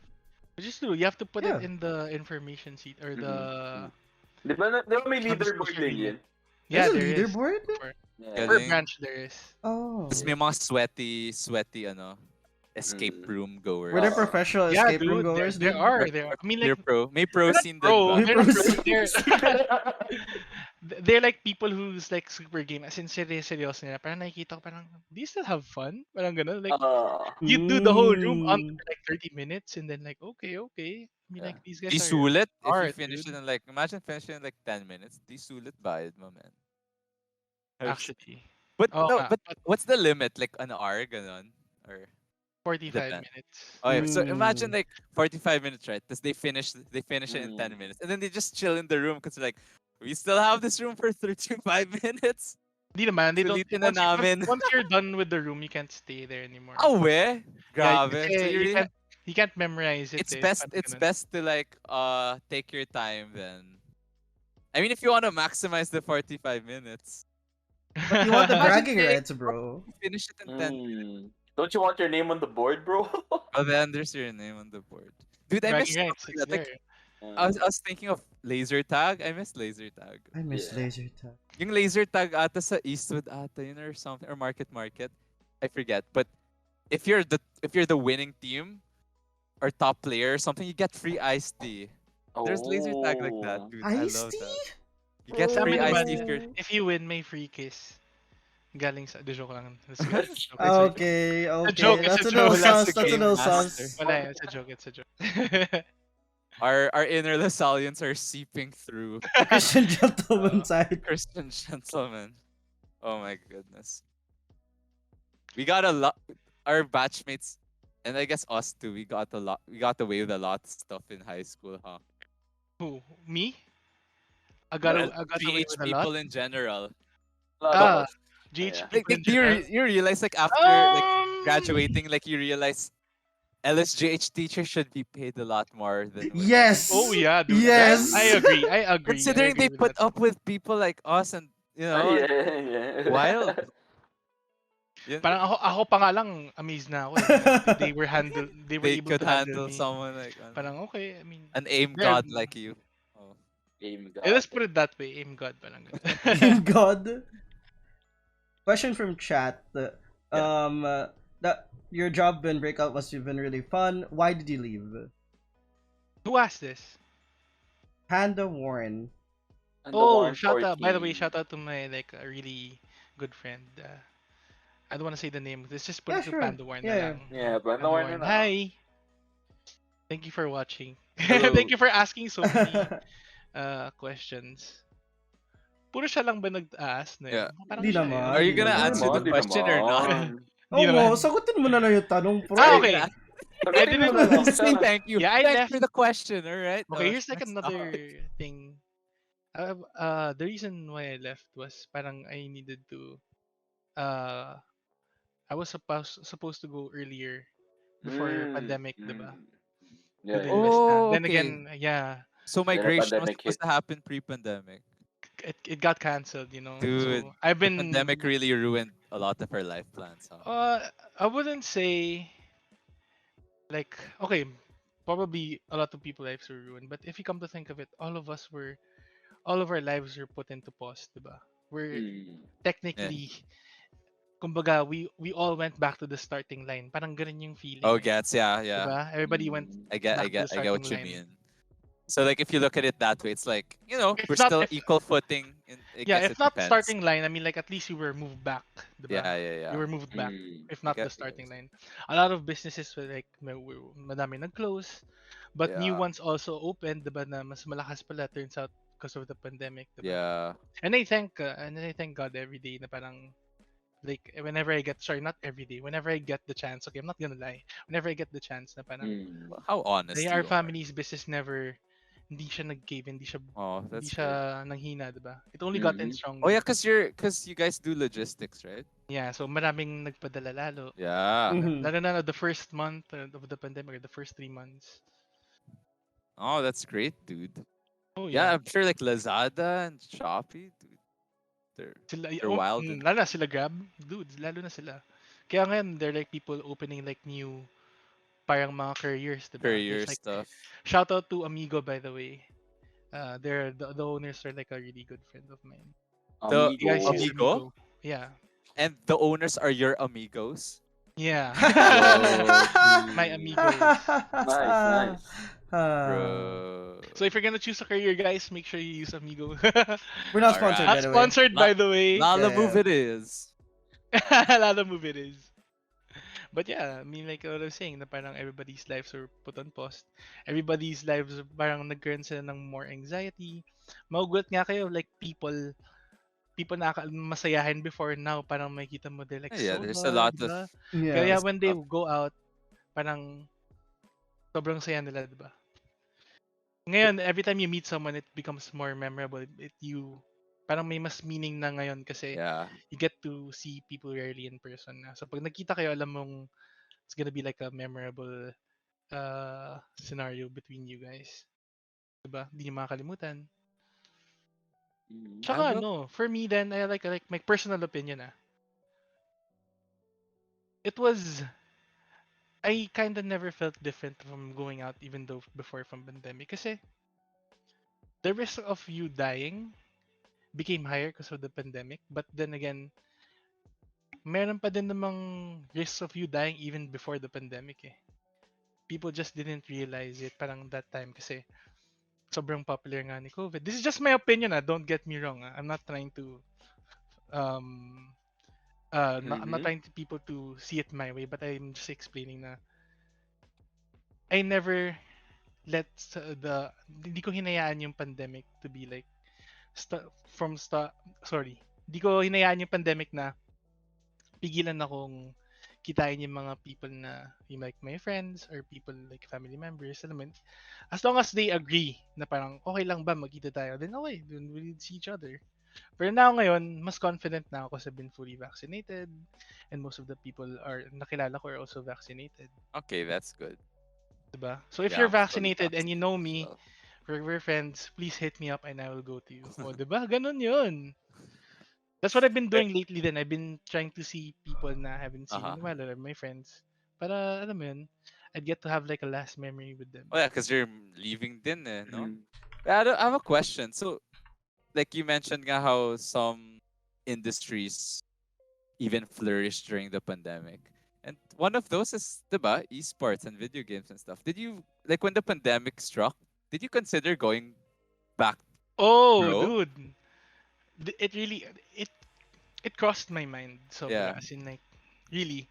Which is true. You have to put it yeah. in the information sheet or the Di ba may on the leaderboard social din media. yun? Yeah, There's a there is. leaderboard. Yeah. Per Galing. branch there is. Oh, Tapos may mga sweaty escape Mm. room goers. were there professional Yeah, escape room dude. goers? There Dude? are. There are. I mean, like They're pro. May pro they're not scene din pro. ba? May They're not pro pro. scenes. They're like people who's like super game. As in seryoso nila. Parang nakikita ko parang, do you still have fun? Parang ganun. Like, you do the whole room on Mm. like 30 minutes and then like, okay. I mean, like, these guys Di are sulit if you smart, finish it dude. in like, imagine finishing in like 10 minutes. Di sulit bayad mo, man. Actually. But Oh, no, nga. but But what's the limit? Like an hour, ganon? Or 45 depends. minutes. Okay, so imagine Mm. like 45 minutes, right? Because they finish it in 10 minutes. And then they just chill in the room because like, we still have this room for 35 minutes. Di naman, they don't. Sulitin na namin. Once you're done with the room, you can't stay there anymore. Oh, we? Yeah, Grabe. kasi So you really, you can't memorize it. it's Eh. best Parang it's ganun. best to like take your time then. I mean, if you want to maximize the 45 minutes, You want the Imagine bragging they- rights, bro. you finish it in 10. Don't you want your name on the board, bro? Oh, then there's your name on the board. Dude, I miss Bragging rights, stuff it's like that. Like, there. I was thinking of laser tag. I miss laser tag. I miss Yeah. laser tag. Yung laser tag ata sa Eastwood ata yun or something or Market. I forget. But if you're the winning team or top player or something, you get free iced tea. There's laser tag like that, dude. I Iced love tea? that. You get Sa free amin iced naman, tea if you're if you win, may free kiss. Galing sa... Di, joke lang. Let's go. Okay, okay. joke, it's That's a a no joke. sauce. That's a That's a game no master. sauce. Wala, it's a joke. It's a joke. our inner Lasallians are seeping through. Christian gentleman side. Christian gentlemen. Oh my goodness. We got a lot. Our batchmates, and I guess us too. We got away with a lot of stuff in high school, huh? Who? Me? I got away PH with a people lot. in general. Ah, GH Yeah. Like, people in general. you realize like after like Um, graduating, like you realize LSGH teachers should be paid a lot more than women. Yes. Oh yeah, dude. Yes. I agree. I agree. Considering they with put that. up with people like us and you know yeah. wild. Yun- Parang ako pa nga lang amazed na ako. They were they able could to handle handle me. someone like Parang okay, I mean, an aim yeah, god like you. Oh. Game let's put it that way. Aim God, parang Team God. Question from chat. That your job in Breakout must have been really fun. Why did you leave? Who asked this? Panda Warren. Oh, shout out! By the way, shout out to my like a really good friend. I don't want to say the name. Let's just put Yeah, it to sure. Pandawarn. Yeah, Yeah, Pandawarn. Pandawarn na. Hi. Thank you for watching. Hello. Thank you for asking so many questions. Puro siya lang ba nag-ask na yun? Yeah. Parang Di siya naman. yun. Are you gonna Di answer the naman, di question or not? Di Oo, naman. sagutin mo na lang yung tanong, bro. Ah, okay. I didn't know. Say thank you. Yeah, I Thanks left- for the question. All right. Okay, here's like next another topic. thing. The reason why I left was parang I needed to. I was supposed to go earlier before pandemic, diba? To the Yeah. US na. Oh, Then okay. again, yeah, So Then the migration was pandemic supposed to happen pre-pandemic. it got canceled, you know. Dude, so I've The been. pandemic really ruined a lot of our life plans. Huh? I wouldn't say. Like okay, probably a lot of people lives were ruined, but if you come to think of it, all of our lives were put into pause, diba? We're technically, kumbaga, we all went back to the starting line. Parang ganun yung feeling. Oh, eh, gets yeah. Diba? Everybody went. I get back to the I get what starting you line. mean. So like if you look at it that way, it's like If we're not- still if- equal footing. Yeah, guess if it not depends. starting line, I mean like at least you were moved back, diba? Yeah. You were moved back. If not get the it. starting line. A lot of businesses were like madami nag-close, But new Yeah. ones also opened, diba, na mas malakas pala turns out because of the pandemic, diba? Yeah. And I thank God every day na parang like whenever I get, sorry, not every day, whenever I get the chance, okay, I'm not gonna lie, whenever I get the chance na parang Mm. How honest our you are. family's business never, hindi siya nag-give, Oh, hindi that's good. siya nanghina, diba? It only gotten Mhm. Oh yeah, stronger. cause you guys do logistics, right? Yeah, so maraming nagpadala lalo. Yeah. Mhm. Lalo na the first month of the pandemic, or the first 3 months. Oh, that's great, dude. Oh Yeah, yeah. I'm sure like Lazada and Shopee, dude, they're Sila, they're wild and lalo na sila Grab. Dudes, lalo na sila. Kaya ngayon, they're like people opening like new, parang mga careers, diba? courier There's like, stuff. shout out to Amigo, by the way. The owners are like a really good friend of mine. The You guys use Amigo. Amigo Amigo? Yeah. and the owners are your amigos. Yeah. Bro, My dude, amigos. Nice, nice. bro. So if you're gonna choose a career, guys, make sure you use Amigo. We're not All sponsored, right, by Not the way. sponsored, by the way. Lala Yeah, move yeah. it is. A lot of move it is. But yeah, I mean, like what I was saying, na parang everybody's lives are put on pause. Everybody's lives are parang nagkaroon sila ng more anxiety. Magugulat nga kayo, like people na masayahin before, now parang makikita mo they're like Yeah, there's a soba, lot di of ba? Yeah. Kaya when they stuff. go out, parang sobrang saya nila, di ba? Ngayon, every time you meet someone, it becomes more memorable. Parang may mas meaning na ngayon kasi Yeah. you get to see people rarely in person na. So pag nagkita kayo, alam mong it's gonna be like a memorable scenario between you guys. Diba? Hindi niyo makakalimutan. Mhm. I Tsaka will. for me then, I like my personal opinion it was, I kind of never felt different from going out even though before from pandemic. Kasi the risk of you dying became higher because of the pandemic. But then again, meron pa din namang risk of you dying even before the pandemic eh. People just didn't realize it parang that time kasi sobrang popular nga ni COVID. This is just my opinion, don't get me wrong. I'm not trying to um I'm not Mhm. trying to people to see it my way, but I'm just explaining na I never let hindi ko hinayaan yung pandemic to be like from start, sorry. Hindi ko hinayaan yung pandemic na pigilan akong kitain yung mga people na yung like my friends or people like family members, alam mo yun? As long as they agree na parang okay lang ba magkita tayo, then okay, then we'll see each other. Pero now ngayon, mas confident na ako kasi I've been fully vaccinated and most of the people are nakilala ko are also vaccinated. Okay, that's good. Diba? So if Yeah, you're I'm fully vaccinated and you know vaccinated as me, well. we're friends, please hit me up and I will go to you. O, diba? Ganun yun. That's what I've been Eh, doing lately then. I've been trying to see people na I haven't seen in uh-huh. a while, or my friends. Para, alam mo yun, I'd get to have like a last memory with them. Oh yeah, because you're leaving din eh, no? Mhm. I have a question. So, like you mentioned nga how some industries even flourished during the pandemic. And one of those is, diba, esports and video games and stuff. Did you, like when the pandemic struck, did you consider going back Oh, pro? dude. It really, it it crossed my mind Yeah. sobra. As in like, really,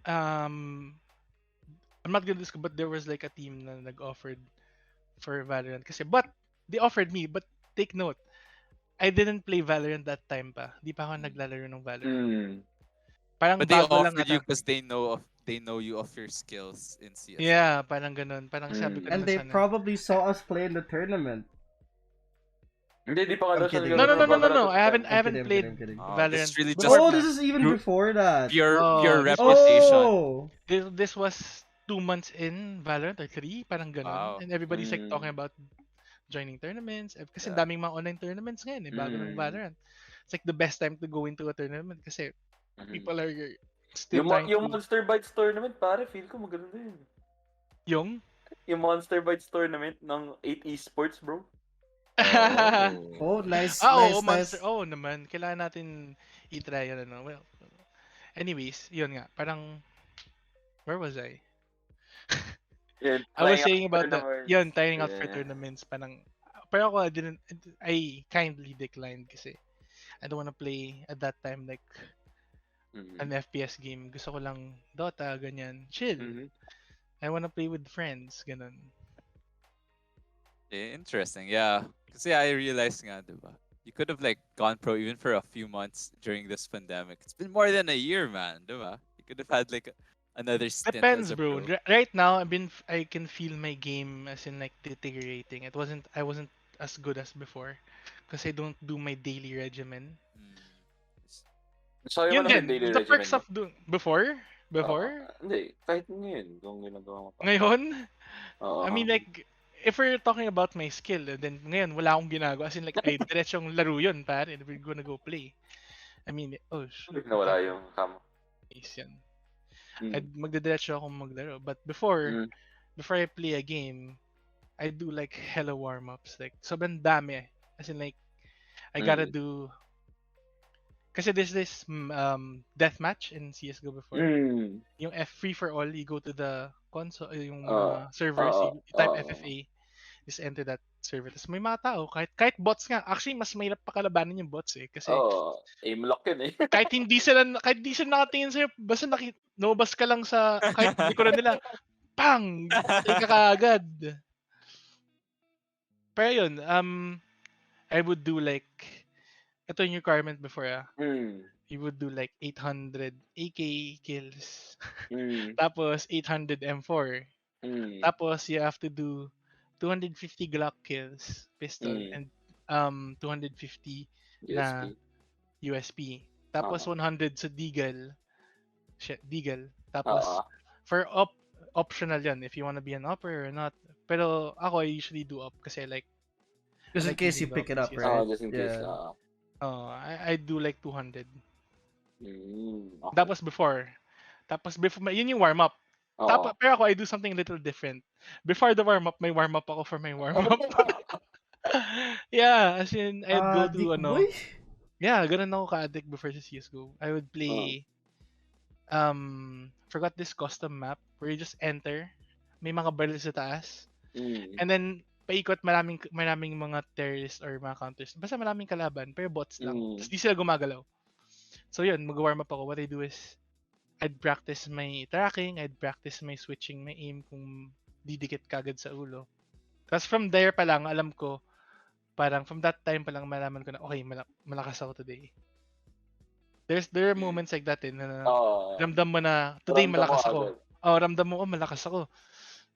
um, I'm not gonna discuss, but there was like a team na nag-offered for Valorant. Kasi, but, they offered me, but take note, I didn't play Valorant that time pa. Di pa ako naglalaro ng Valorant. Mm. Parang But they bago lang offered you ata. because they know you of your skills in CSGO. Yeah, parang ganun. Parang sabi ko Mm. And naman they sana. probably saw us play in the tournament. Hindi, di pa ka I'm daw siya kidding. No, no, naglalaro no, ng no, no, Valorant no. at I the haven't time. I haven't I'm played kidding, I'm kidding. This Valorant is really just before Oh, pa. this is even Ru- before that. your Oh, reputation. Oh! this was 2 months in Valorant or 3, parang ganun. Wow. And everybody's like talking Mm. about joining tournaments. Kasi Yeah. daming mga online tournaments ngayon eh, bago ng Mm. Valorant. It's like the best time to go into a tournament kasi Mhm. people are still trying Yung to... Monster Bites tournament, pare, feel ko maganda yun. Yung? Yung Monster Bites tournament ng 8 Esports, bro. Oh. Oh, nice, Oo, nice, Monster. nice. Oo naman. Kailangan natin i-try yun, ano. Well, anyways, yun nga. Parang, where was I? Yeah, I was trying out saying about tournaments. trying out for Yeah. tournaments. Pero ako, I kindly declined kasi I don't wanna play at that time like an Mhm. FPS game. Gusto ko lang Dota, ganyan. Chill. Mhm. I wanna play with friends, ganun. Interesting, yeah. Kasi I realized nga, diba? You could have like gone pro even for a few months during this pandemic. It's been more than a year, man, diba? You could have had like another stint as Depends, a bro. pro. Right now, I can feel my game as in like deteriorating. I wasn't as good as before, because I don't do my daily regimen. Mm. Sabi mo Yun na din, mag-daily the regimen perks mo? of doing before, Hindi, kahit ngayon, kung ginagawa mo pa. ngayon, Oo. I mean like if we're talking about my skill, then ngayon wala akong ginagawa. As in like ay diretsong laro yun, pare. We're gonna go play. I mean, Hindi okay, nawala yung cam. nice yan. Mm. Magdidiretso akong maglaro. But before, Mm. before I play a game, I do like hella warm-ups. Like, sobrang dami. As in like, I gotta Mm. do... Kasi there's this deathmatch in CSGO before. Mm. Yung free for all, you go to the console, yung Oo. mga servers, Oo. you type Oo. FFA, just enter that server. Tapos may mga tao, kahit bots nga. Actually, mas mahirap pa kalabanin yung bots eh. Kasi Oo. Aim lock yun eh. kahit hindi sila nakatingin sa'yo, basta nobas ka lang sa, kahit likuran nila, pang! Patay ka kaagad. Pero yun, I would do like, ito yung requirement before Mm. you would do like 800 AK kills. Mm. Tapos 800 M4. Mm. Tapos you have to do 250 Glock kills, pistol, Mm. and 250 na USB. USP. Tapos 100 sa Deagle. Deagle. Tapos Oo. for optional yan if you wanna be an opper or not. Pero ako I usually do op kasi I Just in like case you using the pick it op up, in CS:GO. right? Just in case. Yeah. I do like 200. Okay. Tapos before, yun yung warm up. Oo. Pero ako I do something a little different. Before the warm up, may warm up ako for my warm up. Yeah, as in I'd go Dick to boy? yeah, ganun ako ka-addict before sa CS:GO. I would play forgot this custom map where you just enter, may mga barrel sa taas, Mm. and then paikot maraming mga terrorists or mga counters. Basta maraming kalaban, pero bots lang. Tapos di sila gumagalaw. So yun, mag-warm up ako. What I do is I'd practice my tracking, I'd practice my switching, my aim kung didikit kagad sa ulo. Tapos from there pa lang, alam ko, parang from that time pa lang malaman ko na, okay, malakas ako today. There are moments like that na ramdam mo na, today Ramdam mo malakas ako. agad. Ramdam mo, malakas ako.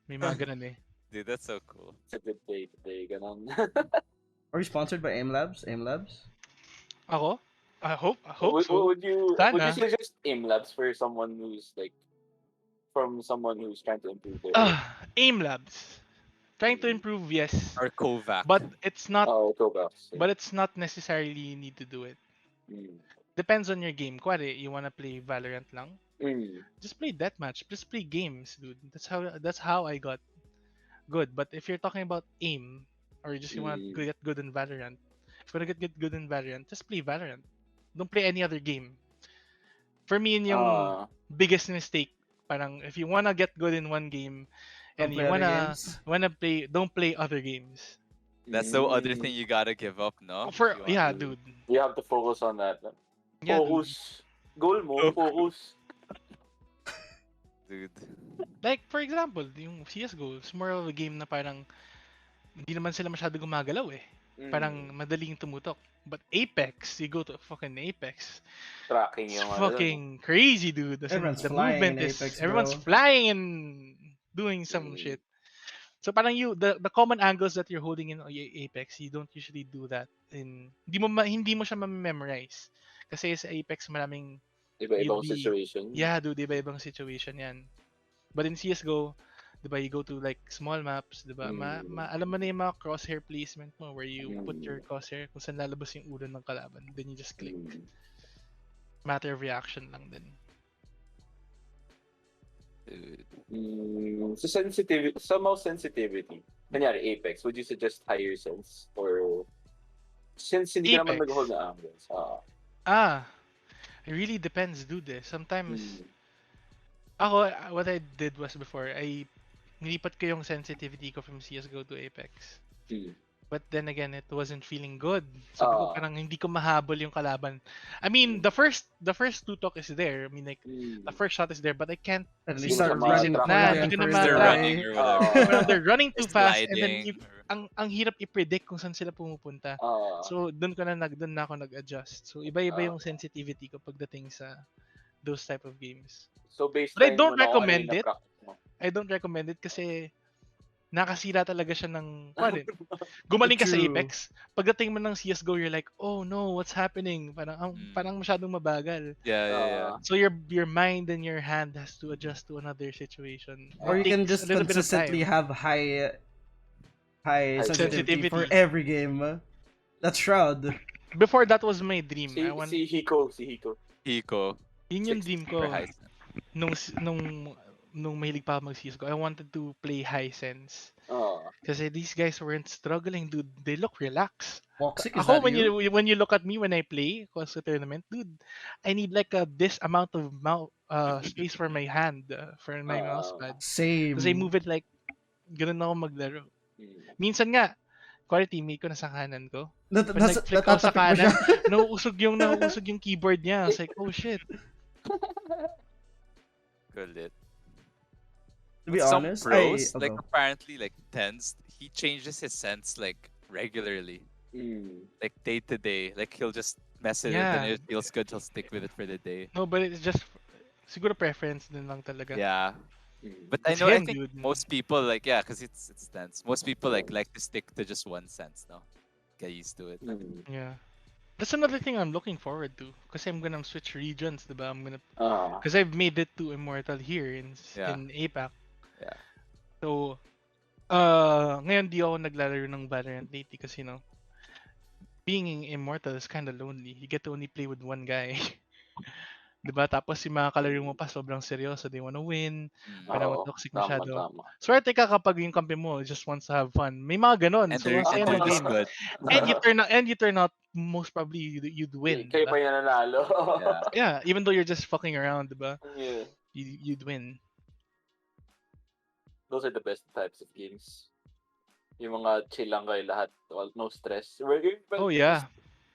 May mga ganun eh. Dude, that's so cool. It's a good day today. Ganun. Are we sponsored by AIM Labs? AIM Labs? Ako? I hope so. Would you Sana. suggest aim labs for someone who's like someone who's trying to improve their AIM Labs. Trying to improve, yes. Or Kovac. But it's not Kovacs. but it's not necessarily you need to do it. Mm. Depends on your game. Kuwari, you wanna play Valorant lang? Mm. Just play deathmatch. Just play games, dude. That's how I got good. But if you're talking about aim, or just you wanna get good in Valorant, if you wanna get good in Valorant, just play Valorant. Don't play any other game. For me, yun yung biggest mistake. Parang if you wanna get good in one game, and you wanna play, don't play other games. That's the other thing you gotta give up, no? Dude. You have to focus on that. Yeah, focus. Goal mo, focus. Dude. Like, for example, yung CSGO, it's more of a game na parang hindi naman sila masyado gumagalaw eh. Parang madaling tumutok. But Apex, you go to fucking Apex. Tracking It's yung fucking crazy, dude. Everyone's the flying movement in is Apex, everyone's bro. flying and doing some shit. So parang the common angles that you're holding in Apex, you don't usually do that in hindi mo siya ma-memorize. Kasi sa Apex maraming iba-ibang situation. Yeah, dude, iba-ibang situation 'yan. But in CS:GO, 'di ba, you go to like small maps, 'di ba? Alam mo na yung mga crosshair placement mo where you put your crosshair kung saan lalabas yung ulo ng kalaban. Then you just click. Matter of reaction lang din. So sensitivity, somehow sensitivity. Kanyari Apex, would you suggest higher sense or since hindi ka naman nag-hold na angles? It really depends, dude. Sometimes ako, what I did was before, nilipat ko yung sensitivity ko from CSGO to Apex. But then again, it wasn't feeling good. Sabi ko parang hindi ko mahabol yung kalaban. I mean, the first tutok is there. I mean, like the first shot is there, but I can't And Hindi they mo start siya running ma-attract. na, further hindi and ko na They're further ma-attract. running away. or whatever. Well, they're running too They're fast, and then sliding. ang hirap i-predict kung saan sila pumupunta. So doon na ako nag-adjust. So iba-iba yung sensitivity ko pagdating sa those type of games. So But I baseline mo don't na kung ano recommend yung it. na-practice mo. I don't recommend it kasi nakasira talaga siya ng gumaling ka sa True. Apex. Pagdating mo ng CSGO, you're like, oh no, what's happening? Parang masyadong mabagal. Yeah. So your mind and your hand has to adjust to another situation. Or It you can takes just a little bit of consistently time. have high sensitivity for sensitivity. every game. That's Shroud. Before that was my dream. Si, I want si Hiko. Hiko. yun yung dream For ko high nung mahilig pa ako mag CSGO. I wanted to play Hisense. Oo. Kasi these guys weren't struggling, dude. They look relaxed. Woxic, is Ako, that when you look at me when I play sa tournament, dude, I need like this amount of space for my hand, for my mouse pad. Same. Kasi I move it like, ganun ako maglaro. Minsan nga, quality teammate ko nasa kanan ko. Pag nag-flick ako sa kanan, nauusog yung keyboard niya. I was like, oh shit. Good. To be Some honest, pros, I like apparently like Tens, he changes his sense like regularly. Like day to day. Like he'll just mess it Yeah. and if it feels good, he'll stick with it for the day. No, but it's just, siguro preference din lang talaga. Yeah. But It's I him, think dude. most people like because it's Tens. Most people like to stick to just one sense now. Get used to it. Yeah. That's another thing I'm looking forward to. Kasi I'm gonna switch regions, diba? Because I've made it to Immortal here in APAC. Yeah. So, ngayon di ako naglalaro ng Valorant lately kasi, being Immortal is kind of lonely. You get to only play with one guy. Diba? Tapos yung mga kalaro mo pa sobrang seryoso. They wanna win. Parang toxic masyado. Tama. Swerte ka kapag yung kampi mo just wants to have fun. May mga ganon. And So, they're, ang saya and ng they're just game. good. And you turn out, most probably, you'd win. Kayo diba? pa yung nanalo. Yeah, even though you're just fucking around, diba? Yeah. You'd win. Those are the best types of games. Yung mga chill lang kayo lahat. No stress. Oh, yeah.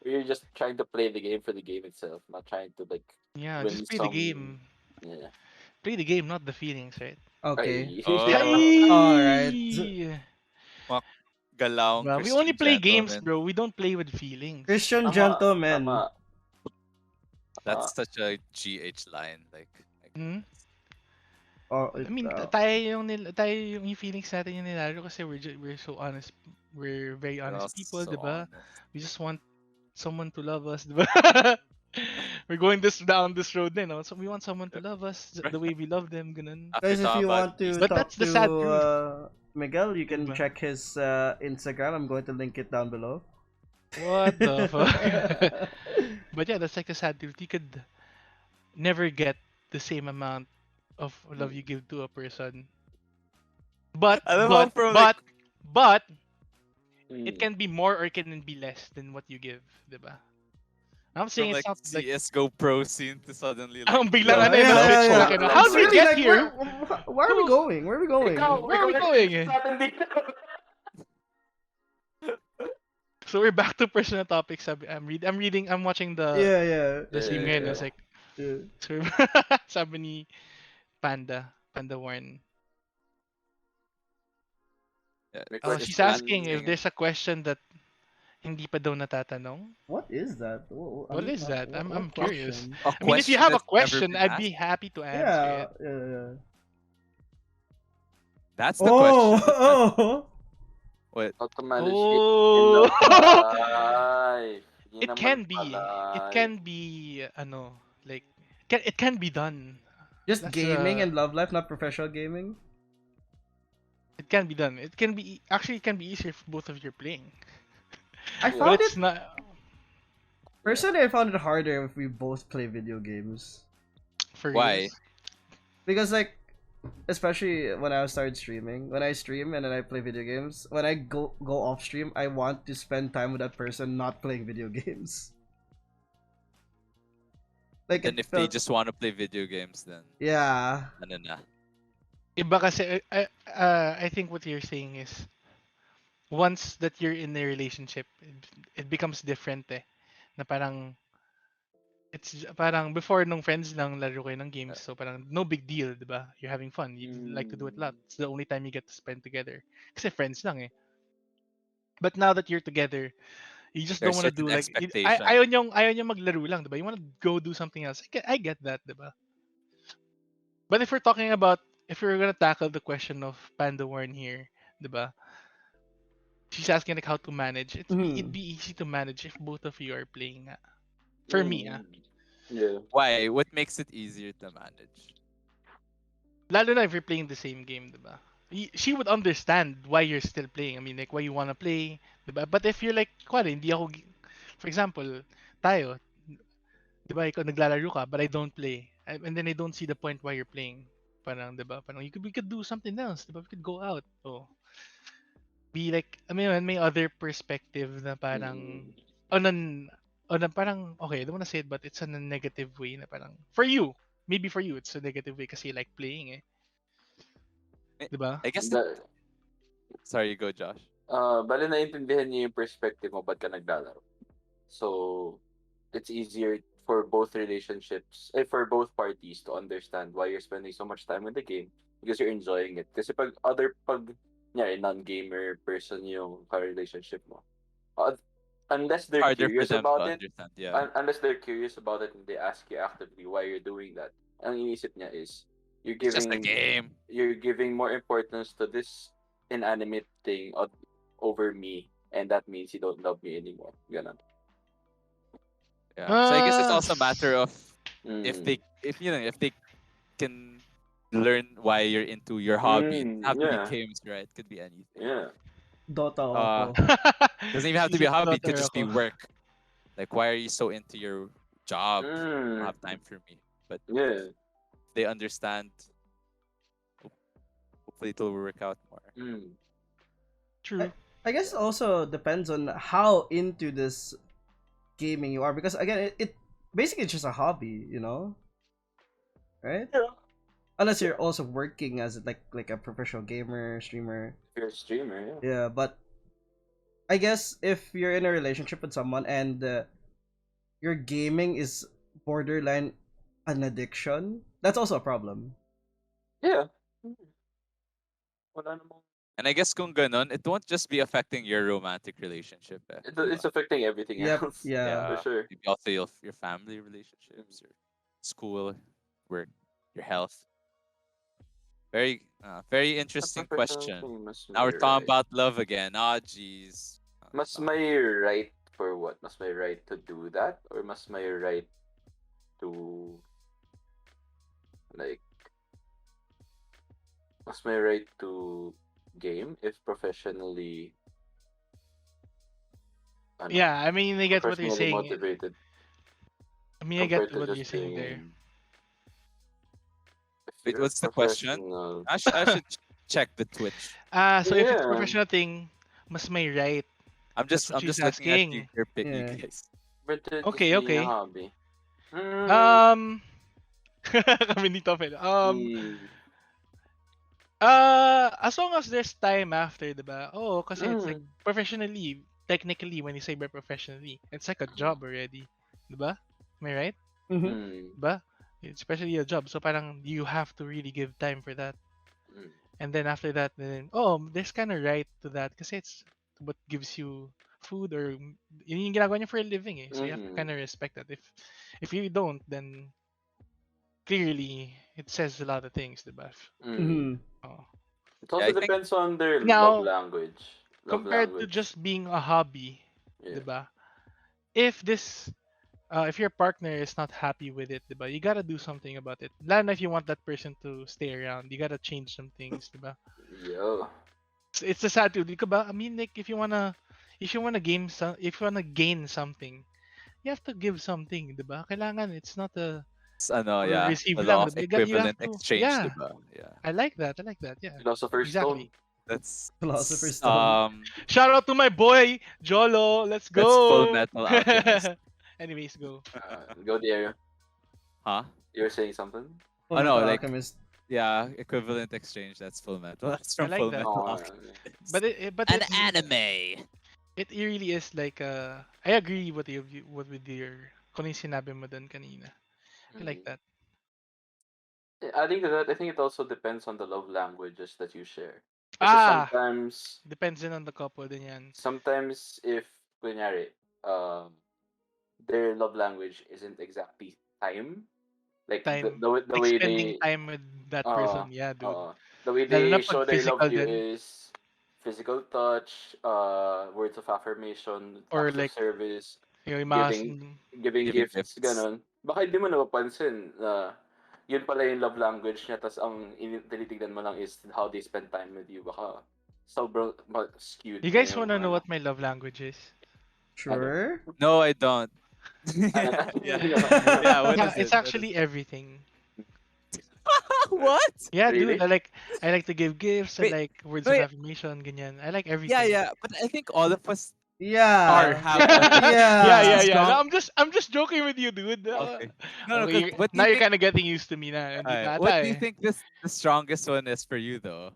Where you're just trying to play the game for the game itself. Not trying to Yeah, win just play the game. Yeah. Play the game, not the feelings, right? Okay. Alright. Galaong We Christian only play games, gentleman. bro. We don't play with feelings. Christian gentleman. That's such a GH line. Like I mean, tayo yung feelings natin yung nilalaro kasi we're so honest. We're very honest people, so diba? honest. We just want someone to love us, diba? We're going down this road din, so we want someone to love us the way we love them, ganun. Guys, if you want to But talk that's the sad to Miguel, you can Diba? check his Instagram. I'm going to link it down below. What the fuck? But yeah, that's like the sad truth. You could never get the same amount of love you give to a person. But it can be more or it can be less than what you give, diba? I'm saying it's not like CSGO pro scene to suddenly ang like biglang Yeah. How did we Really, get like, here? Where are we going? Where are we going? Where are we going? So we're back to personal topics. I'm watching the stream ngayon. It's like so, sabi ni Panda Warren. She's asking if there's a question that hindi pa daw natatanong. What is that? What is that? I'm curious. question? I mean, if you have a question, I'd be happy to answer it. Yeah. That's the question. Oh. Wait. Oh. It can be like it can be done. Just That's, gaming and love life, not professional gaming. It can be done. It can be easier if both of you are playing. I But found it's it not. personally. I found it harder if we both play video games. Why? Because like, especially when I started streaming, when I stream and then I play video games, when I go off stream, I want to spend time with that person, not playing video games. Like, And if they just want to play video games, then yeah, na. Iba kasi I think what you're saying is once that you're in a relationship, it becomes different eh. Na parang parang before nung friends lang laro kayo ng games, so parang no big deal, 'di ba? You're having fun. You like to do it a lot. It's the only time you get to spend together. Kasi friends lang eh. But now that you're together, you just don't There's want to certain do like expectation. ayaw nyo maglaro lang, 'di ba? You want to go do something else. I get that, 'di ba? But if we're talking about if we're gonna tackle the question of Panda Warn here, 'di ba? She's asking like how to manage. It'd be easy to manage if both of you are playing. For me, Yeah. Why? What makes it easier to manage? lalo na if you're playing the same game, 'di ba? She would understand why you're still playing. I mean, like why you wanna play, 'di ba? But if you're like, kuwari, hindi ako, for example, tayo, 'di ba, ikaw naglalaro ka, but I don't play. And then I don't see the point why you're playing. Parang, 'di ba? Parang we could do something else, 'di ba? We could go out. Oh. Be like, I mean, may other perspective na parang on on a parang okay, I don't wanna say it, but it's on a negative way na parang for you. Maybe for you it's a negative way kasi you like playing eh. Eh, 'Di ba? I guess. Sorry, go, Josh. Bale naintindihan niya yung perspective mo ba't ka naglalaro. So, it's easier for both relationships, for both parties to understand why you're spending so much time in the game because you're enjoying it. Kasi pag non-gamer person yung ka-relationship mo, unless they're Harder for curious them to about it, understand. Yeah. unless they're curious about it and they ask you actively why you're doing that, ang inisip niya is, It's just a game. you're giving more importance to this inanimate thing over me, and that means you don't love me anymore. Ganon. Yeah. So I guess it's Ah, also a matter of if Mm. if they can learn why you're into your hobby. It doesn't have to be Yeah. games, right? It could be anything. Yeah. Dota Uh, ako. doesn't even have to be Isip a hobby. It could daughter just be ako. work. Like, why are you so into your job? You don't Mm. have time for me. But Yeah. they understand. Hopefully, it'll work out more. Mm. True. I guess also depends on how into this gaming you are, because again, it basically it's just a hobby, you know, right? Yeah. Unless you're also working as like a professional gamer, streamer. If you're a streamer, yeah. Yeah, but I guess if you're in a relationship with someone and your gaming is borderline an addiction, that's also a problem. Yeah. Wala namang... And I guess kung ganon, it won't just be affecting your romantic relationship. It's affecting everything Yep, else. yeah. For sure. Maybe also your family relationships, your school, work, your health. Very interesting question. Now we're talking about love again. Ah, jeez. Mas may right for what? Mas may right to do that? Or mas may right to... Like... Mas may right to game if professionally... Yeah, I mean, I get what you're professionally saying. motivated. I mean, I get compared to what just you're saying there. being- if Wait, you're a what's the question? professional- I should check the Twitch. So if it's Yeah. professional thing, mas may right. I'm just what she's looking at asking. your pick, you Yeah. guys. But just Okay, being okay. a hobby. Kami dito, Fel. Mm. As long as there's time after, diba? Oh, kasi it's like Mm. professionally, technically, when you say by professionally, it's like a job already, diba? Am I right? Mm-hmm. Mm. Diba? Especially a job. So parang you have to really give time for that. Mm. And then after that, then there's kind of right to that kasi it's what gives you food or yun yung ginagawa niyo for a living eh. So you have to kind of respect that. If you don't, then clearly it says a lot of things, diba? Mm-hmm. Oh. It also Yeah, I think- depends on their Now, love language. Compared to just being a hobby, Yeah. diba? If your partner is not happy with it, diba? You gotta do something about it. Lalo na if you want that person to stay around, you gotta change some things, diba? Yeah. It's a sad truth, diba? I mean, like if you wanna gain something, you have to give something, diba? Kailangan it's not a It's, receive a lang, law of diba? You have equivalent to- exchange, yeah. diba? Yeah. I like that. Yeah. Philosopher's Exactly. Stone. That's Philosopher's Stone. Shout out to my boy Jolo. Let's go. That's Full Metal Alchemist. Anyways, go. Go Diero. Huh? You're saying something? Full no, Metal like- Alchemist. yeah, equivalent exchange. That's Full Metal. That's I from like Full that. Metal Oh, Alchemist. But An it's anime. it really is like I agree what with your kung yung sinabi mo dun kanina. I like mm. that. Adding to that, I think it also depends on the love languages that you share. Kasi Ah, sometimes, depends din on the couple din yan. if kunyari, um, their love language isn't exactly time, like Time. the Like way spending they time with that uh person. Yeah, dude. uh the way Lalo na they pag show their love physical to you din. is physical touch, words of affirmation, Or acts of like, service, yung mga... giving giving Giving gifts, gifts. ganon. Baka hindi mo napapansin na yun pala yung love language niya, tas ang tinitignan mo lang is how they spend time with you. Baka sobrang skewed You na guys yung wanna know ano. what my love language is? Ano? Sure. No, I don't. Ano? Yeah. Ano? Yeah, what Yeah, is it's it? What is actually everything. what? Yeah, dude. Really? I like to give gifts. I Wait, like words of wait. affirmation. Ganyan. I like Yeah, everything. yeah. But I think all of us Yeah. have like Yeah, Yeah. yeah. No, strong. I'm just joking with you, dude. Okay. No, no. Okay, Because what do now you you're think? kind of getting used to me na. Hindi pa What ata do you eh. think the strongest one is for you though?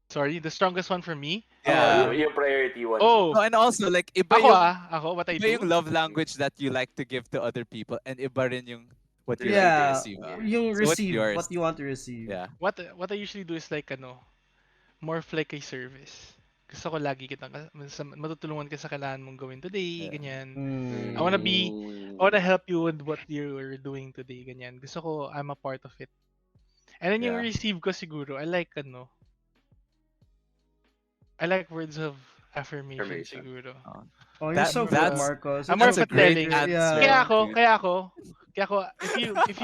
Sorry, the strongest one for me? Yeah. Yung priority one mo. No, Oh, and also like ako, what I iba yung do? love language that you like to give to other people, and iba rin yung what you like to Receiving. Yeah. receive. Yeah. Yung So what's receive yours? what you want to receive. Yeah. What I usually do is like, more of like a service. Gusto ko lagi kitang, matutulungan ka sa kailangan mong gawin today, Yeah. ganyan. Mm. I wanna help you with what you're doing today, ganyan. Gusto ko, I'm a part of it. And then yung Yeah. receive ko siguro, I like words of affirmation Affirmation. siguro. Oh, you're That so More of good, that's Marcos. I'm You're more that's of so a a great telling. good. answer, Yeah. dude. Kaya ako, if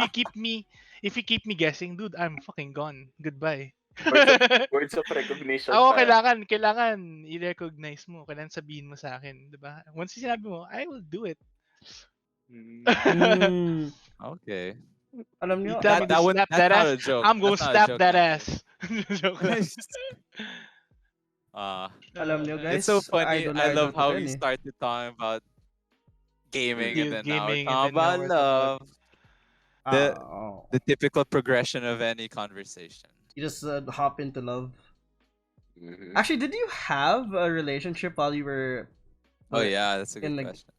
you keep me guessing, dude, I'm fucking gone. Goodbye. Words of, words of recognition Ako, pa. kailangan i-recognize mo. Kailangan sabihin mo sa akin, di ba? Once sinabi mo, I will do it. Mm. Mm. Okay. Alam You nyo, tell me to slap That's that not ass, a joke. I'm gonna That's not a slap joke, that actually. ass. Joke lang. alam nyo guys, It's so funny. idol na I idol love ko how din we eh. started talking about gaming, and then now we're Gaming, and talking then now about we're talking about... love. The Oh. the typical progression of any conversation. You just hop into love. Mhm. Actually, did you have a relationship while you were Oh yeah, that's a in good the question.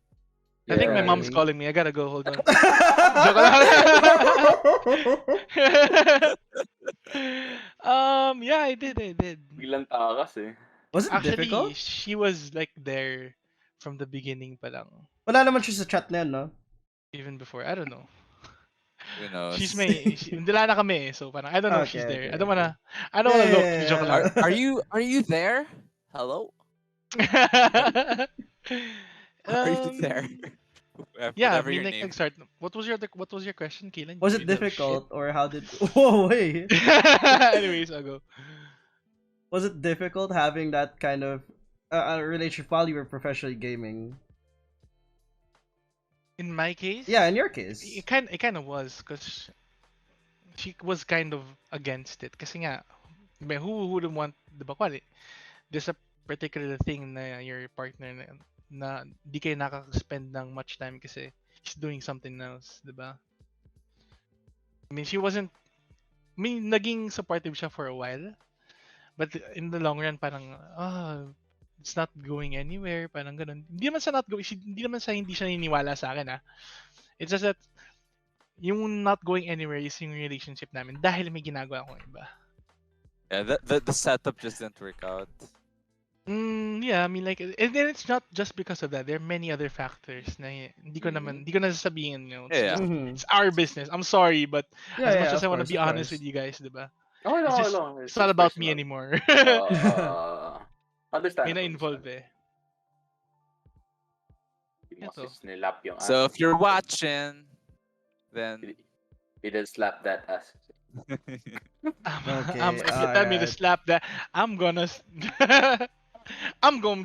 I think my Yeah. mom's calling me. I gotta go. Hold on. Joke lang. Yeah, I did. Biglang takas eh. Was it Actually, difficult? she was like there from the beginning pa lang. Wala naman siya sa chat na yun, no? Even before, I don't know. Who knows? Nandila na kami, so parang I don't know if she's Okay, there. okay, I don't wanna look. Joke lang. Are you there? Hello? Are you there? Yeah, I Whatever mean, your like name. start. What was your question, Kaelen? Was You it little shit. difficult or how did? Whoa, wait. Anyways, I'll go. Was it difficult having that kind of a relationship while you were professionally gaming? In my case, Yeah, in your case. it kind of was, because she was kind of against it. Kasi nga, who wouldn't want, di ba, kwali, there's a particular thing na your partner na di kayo nakaka-spend ng much time kasi she's doing something else, di ba? I mean, naging supportive siya for a while, but in the long run, parang, it's not going anywhere, parang ganun. Hindi naman sa hindi siya naniniwala sa akin, It's just that, yung not going anywhere is yung relationship namin dahil may ginagawa akong iba. Yeah, the setup just didn't work out. Yeah, I mean, like, and then it's not just because of that. There are many other factors na hindi ko na sasabihin, Yeah. It's our business. I'm sorry, but Yeah, as much yeah, as I want to of be honest course. with you guys, diba? Okay lang, It's okay just, lang. it's not about me personal. anymore. May Understandable. na-involve eh. Hindi mo Ito. kasi snilap yung So ass. if you're watching, then You didn't slap that ass. Okay, If you tell me to alright. slap that, I'm gonna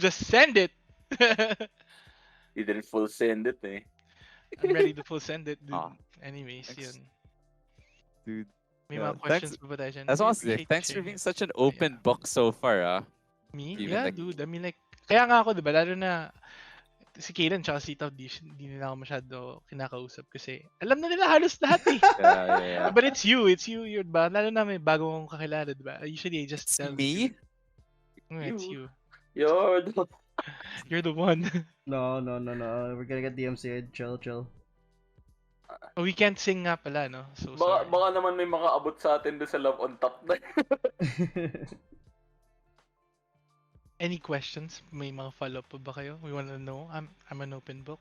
just send it. You didn't full send it eh. I'm ready to full send it, dude. Ah, Anyways, thanks. yun. dude. May Yeah, mga questions pa ba tayo dyan? That's We awesome. appreciate Thanks for sharing being it. such an open book so far, Me? Even Yeah, like- dude. I mean, like, kaya nga ako, diba? Lalo na, si Kaelen tsaka si Taw, di nila ako masyado kinakausap kasi alam na nila halos lahat eh. Yeah. But it's you, yun ba? Lalo na may bago akong kakilala, di ba? Usually I just It's tell me? It's You. you. You're the... You're the one. No. We're gonna get DMCA. Chill. We can't sing nga pala, no? So Baka, sorry. baka naman may makaabot sa atin doon sa Love on Top na. Any questions? May mga follow-up pa ba kayo? We wanna know. I'm an open book.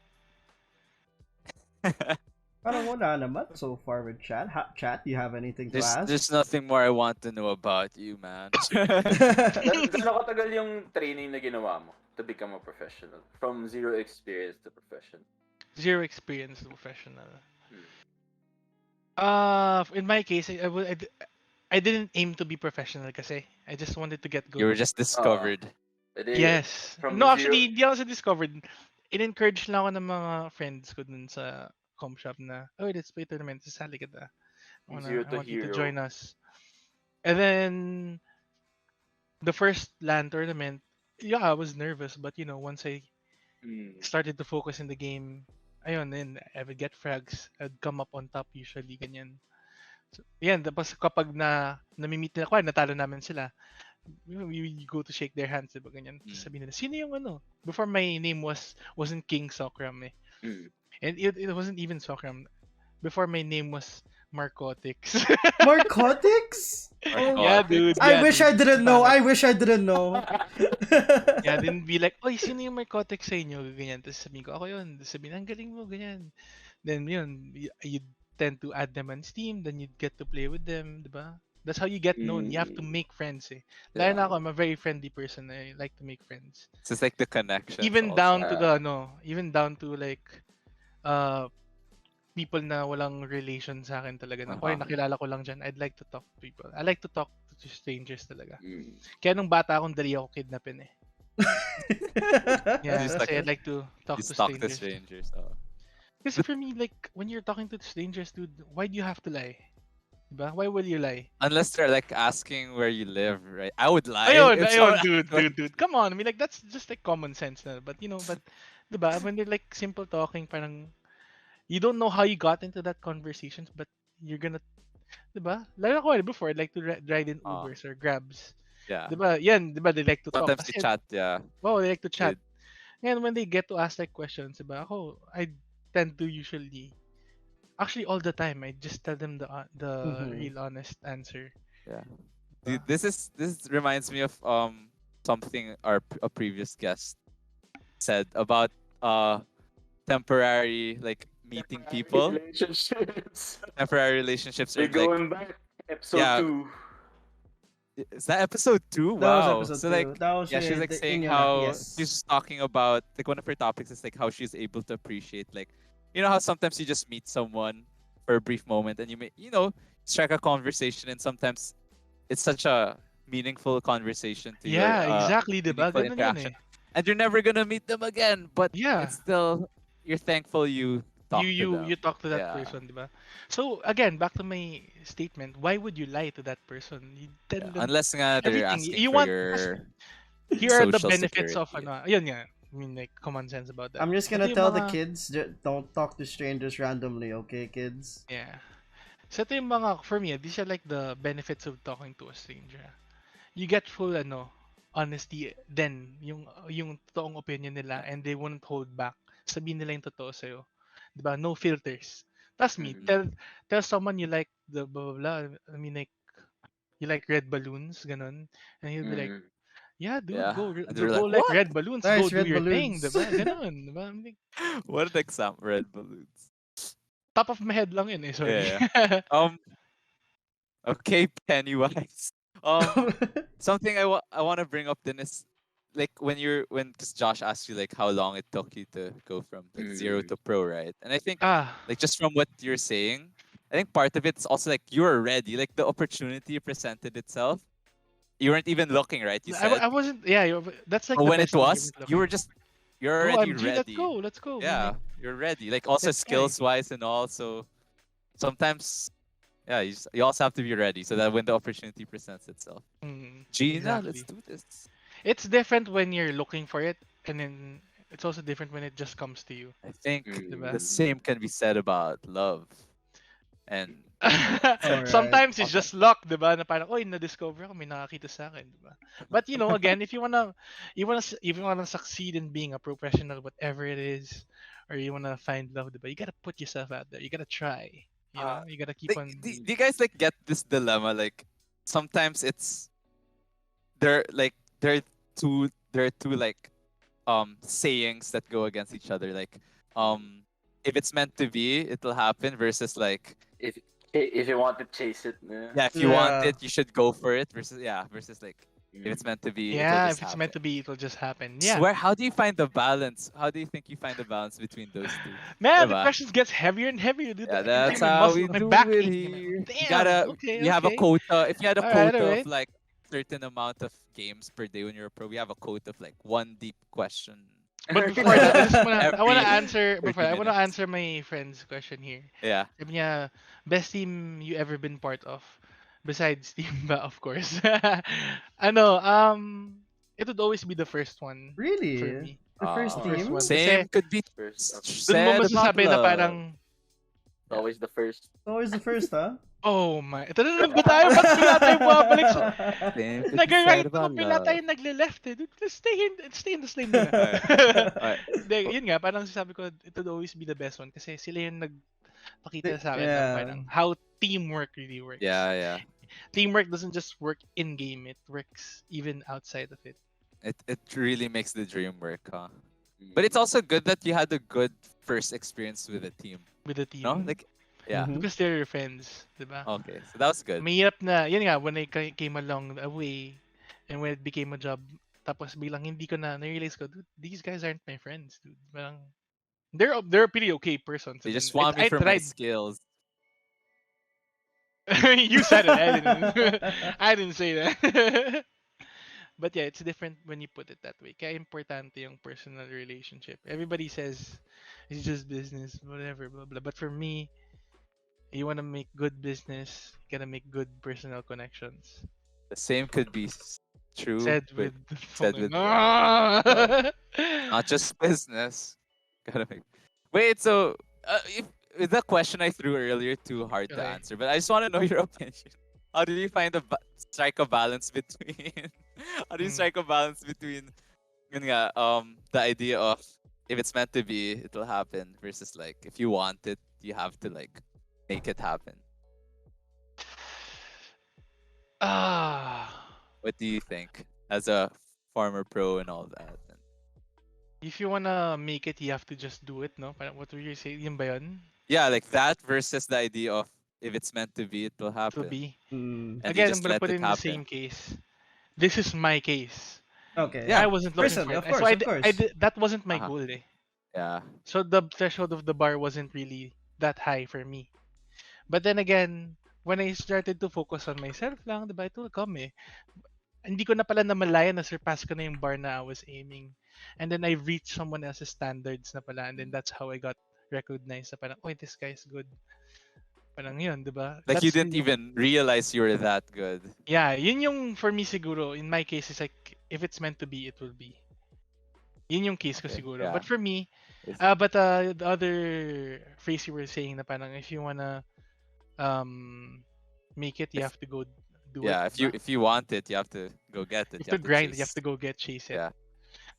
Parang wala naman so far with chat. Chat, do you have anything to ask? There's nothing more I want to know about you, man. Gano'ng katagal yung training na ginawa mo to become a professional? From zero experience to professional. Zero experience professional. In my case, I didn't aim to be professional kasi I just wanted to get good. You were just discovered. Yes. From No, zero- actually, hindi ako sa discovered. In-encourage lang ako ng mga friends ko dun sa com shop na, oh, let's play tournament. Sasali kita. Zero I to want you to hero. join us. And then, the first LAN tournament, yeah, I was nervous. But, once I started to focus in the game, ayun, then I would get frags. I'd come up on top usually, ganyan. So, yan, tapos kapag nami-meet nila, kuya, natalo namin sila. We go to shake their hands, diba, ganyan. Sabi nila, sino yung ano? Before my name wasn't King Socram eh. And it wasn't even Socram. Before my name was Narcotics. Narcotics? Oh, yeah, dude. I yeah, wish dude. I didn't know. I wish I didn't know. Yeah, then be like, oy, sino yung Narcotics sa inyo? Ganyan. Tapos sabihin ko, ako yun. Tapos sabihin, ang galing mo, ganyan. Then yun, you tend to add them on Steam, then you'd get to play with them, diba? That's how you get known. You have to make friends eh. Lalo na ako, I'm a very friendly person. I like to make friends. So it's like the connection. Even down to even down to like, people na walang relation sa akin talaga. Na, oy, nakilala ko lang dyan. I'd like to talk to people. I like to talk to strangers talaga. Kaya nung bata akong dali ako kidnapin eh. Yeah, kasi I'd like to talk to strangers. Kasi for me, like, when you're talking to strangers, dude, why do you have to lie? Diba? Why will you lie? Unless they're like asking where you live, right? I would lie. Ayun, dude. Come on. I mean, like, that's just like common sense na. But, diba? When they're like simple talking, parang, you don't know how you got into that conversation, but you're gonna, diba? Like ako before, I'd like to ride in Ubers or Grabs. Yeah. Diba? Yan, diba? They like to talk. Sometimes they chat, yeah. Oh, they like to chat. And when they get to ask like questions, diba? I tend to usually, actually all the time, I just tell them the real honest answer. Yeah. Dude, this reminds me of something a previous guest said about temporary like meeting people. Temporary relationships. They're going back. Episode 2. Is that episode 2? That was wow. episode So like, 2. That was she's like saying how she's talking about like one of her topics is like how she's able to appreciate like, how sometimes you just meet someone for a brief moment and you may strike a conversation and sometimes it's such a meaningful conversation to your exactly, diba? meaningful interaction. And you're never gonna meet them again, but it's still you're thankful you talk to them. You talk to that person, diba? So again, back to my statement, why would you lie to that person? You tell them unless nga they're asking you for want your here are the social benefits security. of yun nga. I mean, like, common sense about that. I'm just gonna tell the kids, don't talk to strangers randomly, okay, kids? Yeah. So ito yung mga, for me, these are like the benefits of talking to a stranger. You get full, honesty, then, yung totoong opinion nila, and they won't hold back. Sabihin nila yung totoo sa'yo. Diba? No filters. Trust me, tell someone you like the blah, blah, blah. I mean, like, you like red balloons, ganun. And he'll be like, yeah, dude, go like red balloons. Nice, go do your balloons. thing, diba? Ganun, diba? Like, what an example, red balloons. Top of my head lang yun eh, sorry. Yeah. Okay, Pennywise. Something I want to bring up then is like because Josh asked you like how long it took you to go from like zero to pro, right? And I think like just from what you're saying, I think part of it's also like you were ready, like the opportunity presented itself. You weren't even looking, right? You said I wasn't. Yeah, that's like. But the when it best thing, was, you're already OMG, ready. Let's go. Yeah, you're ready. Like also skills wise and all. So sometimes, yeah, you also have to be ready so that when the opportunity presents itself. Gina, exactly. let's do this. It's different when you're looking for it, and then it's also different when it just comes to you. I think Diba? the same can be said about love. And Alright. Sometimes it's okay. just luck, 'di ba? Na parang, oy, na-discover ako, may nakakita sa akin, 'di ba? But again, if you wanna succeed in being a professional, whatever it is, or you wanna find love, 'di ba? You gotta put yourself out there. You gotta try. You gotta keep Like, on. do you guys like get this dilemma? Like sometimes it's there like there are two like sayings that go against each other. Like if it's meant to be, it'll happen versus like If you want to chase it, yeah, if you want Yeah. it, you should go for it versus like if it's meant to be, it'll Yeah, just if it's happen. meant to be, it'll just happen. Yeah. Swear, how do you find the balance? How do you think you find the balance between those two? Man, the Diba? questions gets heavier and heavier, dude. Yeah, I can feel that's my how we muscle, my do back it aching. Man. here. Damn. Okay, You have a okay. quota. If you had a All right, all quota of right. like certain amount of games per day when you're a pro, we have a quota of like one deep question But before that, I wanna every answer 30 before I wanna minutes. answer my friend's question here. Yeah. Sabi niya, best team you ever been part of, besides Team Ba, of course. Ano, it would always be the first one for Really? me. The first The first team? one, kasi Same could be first, dun mo said about masasabi na love. parang, Yeah. always the first. Always the first, huh? oh my, ito na naman ba tayo? Ba't bigla tayo bumabalik sa, Same could be said nag-right ako, about bigla tayo love. nagle-left eh. Dude, let's stay in the lane muna. Alright. Alright. Hindi, yun nga, parang sabi ko, it would always be the best one kasi sila yung nagpakita sa akin ng Yeah. parang how teamwork really works. Yeah, yeah. Teamwork doesn't just work in game, it works even outside of it. It really makes the dream work, huh? But it's also good that you had a good first experience with a team. With the team. No? Like yeah. Mhm. Because they're your friends, diba? Okay. So that was good. Mahirap na, yun nga, when I came along the way, and when it became a job, tapos bilang hindi ko na-realize ko, dude, these guys aren't my friends, dude. Parang, they're a pretty okay persons. They And just then want me I for my tried. skills. You said it. I didn't. I didn't say that. But yeah, it's different when you put it that way. Kaya importante yung personal relationship. Everybody says it's just business, whatever, blah blah. But for me, you wanna make good business, you gotta make good personal connections. The same could be true Said with with the said phone. with love. Not just business. Gotta make. Wait, so if with the question I threw earlier, too hard to Okay. answer, but I just want to know your opinion. How do you find strike a balance between? How do you Mm. strike a balance between yun nga, the idea of if it's meant to be, it'll happen versus like if you want it, you have to like make it happen. Ah, What do you think as a former pro and all that? if you wanna make it, you have to just do it, no? Parang what were you saying? Yun ba yun? Yeah, like that versus the idea of if it's meant to be, it will To happen. be. Mm. And you Again, I'm just gonna let put it it in the happen. same case. This is my case. Okay. Yeah. I wasn't looking Personally, for of it. course, So of course. that wasn't my Uh-huh. goal eh. Yeah. So the threshold of the bar wasn't really that high for me. But then again, when I started to focus on myself lang, diba, it will come eh. Hindi ko na pala namalayan na surpass ko na yung bar na I was aiming. And then I reached someone else's standards na pala. And then that's how I got recognized na parang, oh, this guy's good. Parang yun, diba? Like you That's didn't even realize you were that good. Yeah, yun yung for me siguro, in my case, is like, if it's meant to be, it will be. Yun yung case ko Okay, siguro. yeah. But for me, It's- the other phrase you were saying na parang if you wanna make it, you have to go do yeah, it. if you want it, you have to go get it. You have to grind, you chase. have to go chase it. Yeah.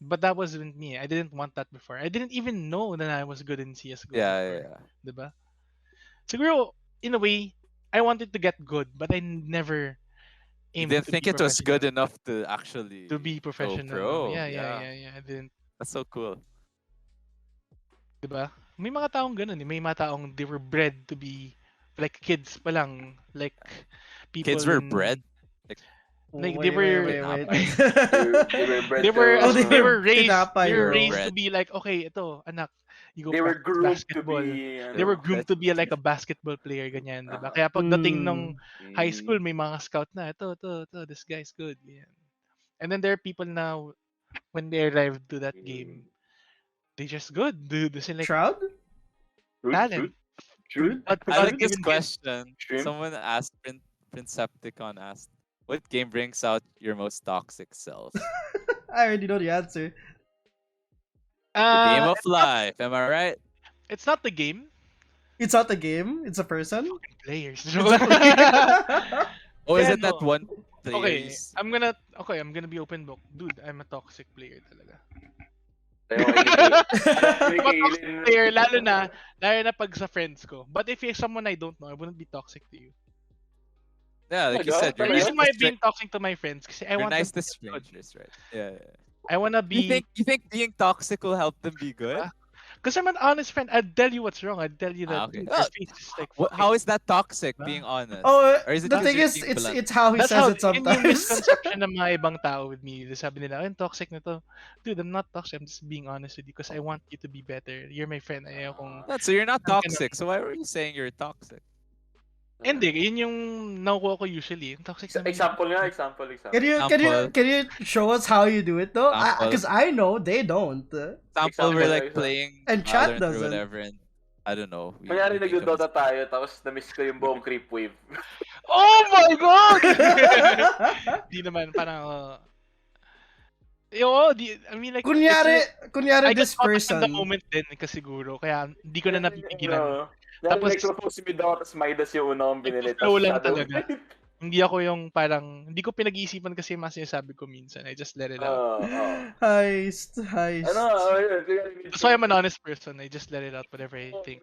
But that wasn't me. I didn't want that before. I didn't even know that I was good in CSGO Yeah, before. yeah. Diba? Siguro, in a way, I wanted to get good, but I never You aimed didn't to think be it was good professional. enough to actually To be go professional. pro. Yeah. I didn't. That's so cool. Diba? May mga taong ganun eh. May mga taong they were bred to be like kids pa lang. Like people Kids were in, bred. Like, Wait, wait, wait, Nah, wait. They were bred they were Oh, they they were were raised tinapay, they were bro. raised to Bred. be like, okay, ito, anak, you go They were practice groomed to basketball. be. They were groomed to be like a basketball player, ganyan, diba? Kaya pagdating nung high school, may mga scout na, ito, this guy's good. Ganyan. And then there are people now, when they arrived to that game, they just good, dude. They like Shroud? talent. Trude? But I like God this given question. Shrimp? Someone asked, Prinsepticon asked, what game brings out your most toxic self? I already know the answer. The game of It's not, life. Am I right? it's not the game. It's not a game. It's a It's the person. fucking players. It's a player. Oh, is Kaya it that no. one player you Okay, I'm gonna be open book. Dude, I'm a toxic player talaga. Ayaw kay ni Kay- ayaw kay ni I'm a toxic Kaylin. player, lalo na pag sa friends ko. But if you're someone I don't know, I wouldn't be toxic to you. Yeah, like you Talaga? said, The you're nice reason to why I'm being toxic to my friends, kasi I you're want them nice to to get good. strangers, right? Yeah, yeah. I wanna be, You think being toxic will help them be good? because I'm an honest friend. I'd tell you what's wrong. I'd tell you that, Okay. dude, your face is like How fucking. is that toxic? Diba? Being honest, Oh, or is it the because thing you're is, being blunt? it's how he That's says how, it yun yung sometimes. misconception ng mga ibang tao with me. Sabi nila, I'm toxic na to. Dude, I'm not toxic. I'm just being honest with you because I want you to be better. You're my friend. Ayaw kong, So you're not saan ka toxic. So why were you saying you're toxic? Hindi, yun yung nakukuha ko usually. Yung toxic naman Example nga, example. Example. Can you show us how you do it though? Example. Because I know they don't. Example, we're like Example. playing And chat Valorant or doesn't. whatever, and I don't know. Kunyari think of nag-Dota tayo, tapos na-miss ko yung buong creep wave. Oh my God! Di naman, parang, I mean like, kunyari I got this caught up in person. the moment din kasi siguro, kaya hindi ko na napipigilan. No. Tapos, Nag-propose si Midao, tapos Midas yung una kong binili. nag-flow Tapos lang Shadow talaga. Blade. Hindi ako yung parang, hindi ko pinag-iisipan kasi yung mga sinasabi ko minsan. I just let it out. Heist. Ano, yun. That's why I'm an honest person. I just let it out, whatever I think.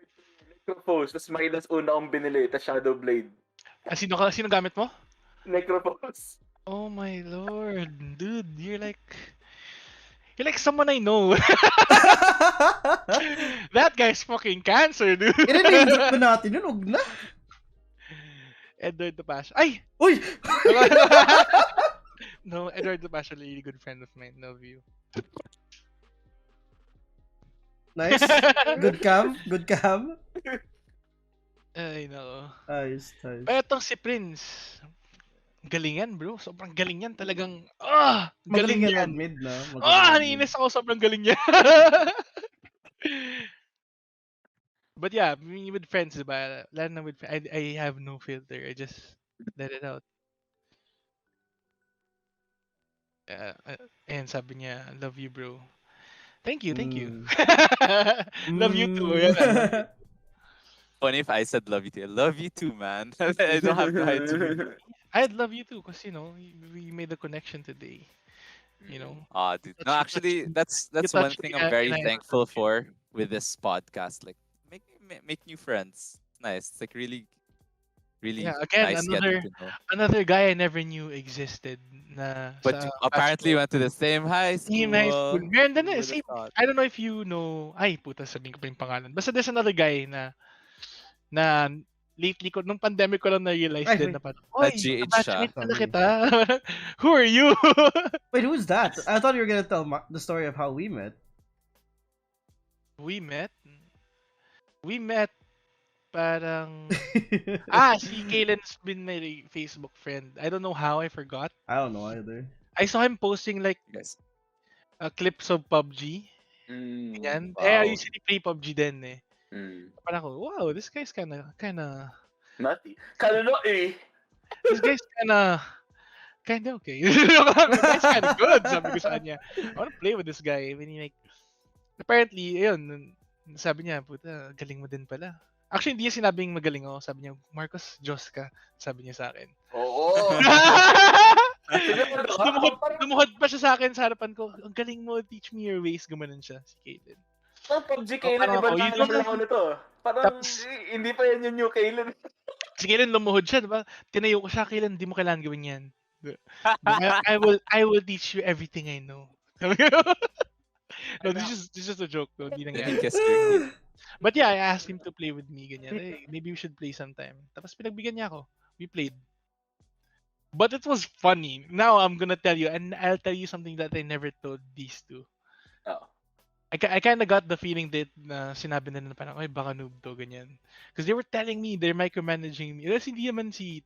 Necropose, tapos Midas una kong binili, tapos Shadow Blade. Sino gamit mo? Necropose. Oh my lord. Dude, you're like someone I know. That guy's fucking cancer, dude. Iniinggit ba natin yun? Huwag na. Edward the Bash. Ay! Uy! No, Edward the Bash, a really good friend of mine. Love you. Nice. Good cam. Good cam. Ay, no. Heist. Pero itong si Prince, galing yan, bro. Sobrang galing yan. Talagang, Magaling galing yan yan. mid, no? Nainis ako. Sobrang galing yan. But yeah, with friends, diba? Lalo na with I have no filter. I just let it out. And sabi niya, love you, bro. Thank you. Love you too. Yan, I love you. Funny if I said love you too. I love you too, man. I don't have to hide to me. I'd love you too, because we made a connection today. Dude. No, actually, that's one thing I'm very thankful for with this podcast. Like, make new friends. It's nice. It's like really again, nice getting to know. another guy I never knew existed. But you apparently went to the same high school. Same high school. Meron din Who eh. would've thought? I don't know if you know. Ay, puta, sabihin ko pa yung pangalan. Basta there's another guy na lately ko, nung pandemic ko lang na-realize din na parang, oy, GH batchmate siya. pala kita. Who are you? Wait, who's that? I thought you were gonna tell the story of how we met. We met parang si Kaelen's been my Facebook friend. I don't know how, I forgot. I don't know either. I saw him posting like Guys. clips of PUBG. Ganyan. I usually play PUBG din eh. Parang ako, wow, this guy's kinda Nati. Kalalo eh. this guy's kinda okay. This guy's kinda good, sabi ko sa kanya. I wanna play with this guy. When he apparently, ayun, sabi niya, puta, galing mo din pala. Actually, hindi niya sinabing magaling ako. Sabi niya, Marcos, Diyos ka. Sabi niya sa akin. Oo. Lumuhod pa siya sa akin sa harapan ko. Ang galing mo, teach me your ways. Gumanon siya, si Kaelen. PUBG Kaelen, iba lang ako nito. Parang hindi pa yan yung new Kaelen. Si Kaelen lumuhod siya, diba? Tinayo ko siya, Kaelen, hindi mo kailangan gawin yan. I will teach you everything I know. No, this is a joke though. But yeah, I asked him to play with me. Ganyan. Hey, maybe we should play sometime. Tapos pinagbigyan niya ako. We played. But it was funny. Now I'm gonna tell you, and I'll tell you something that I never told these two. Oh. I kind of got the feeling that sinabi nila na parang, ay, baka noob to, ganyan. Because they were telling me they're micromanaging me. Kasi hindi naman si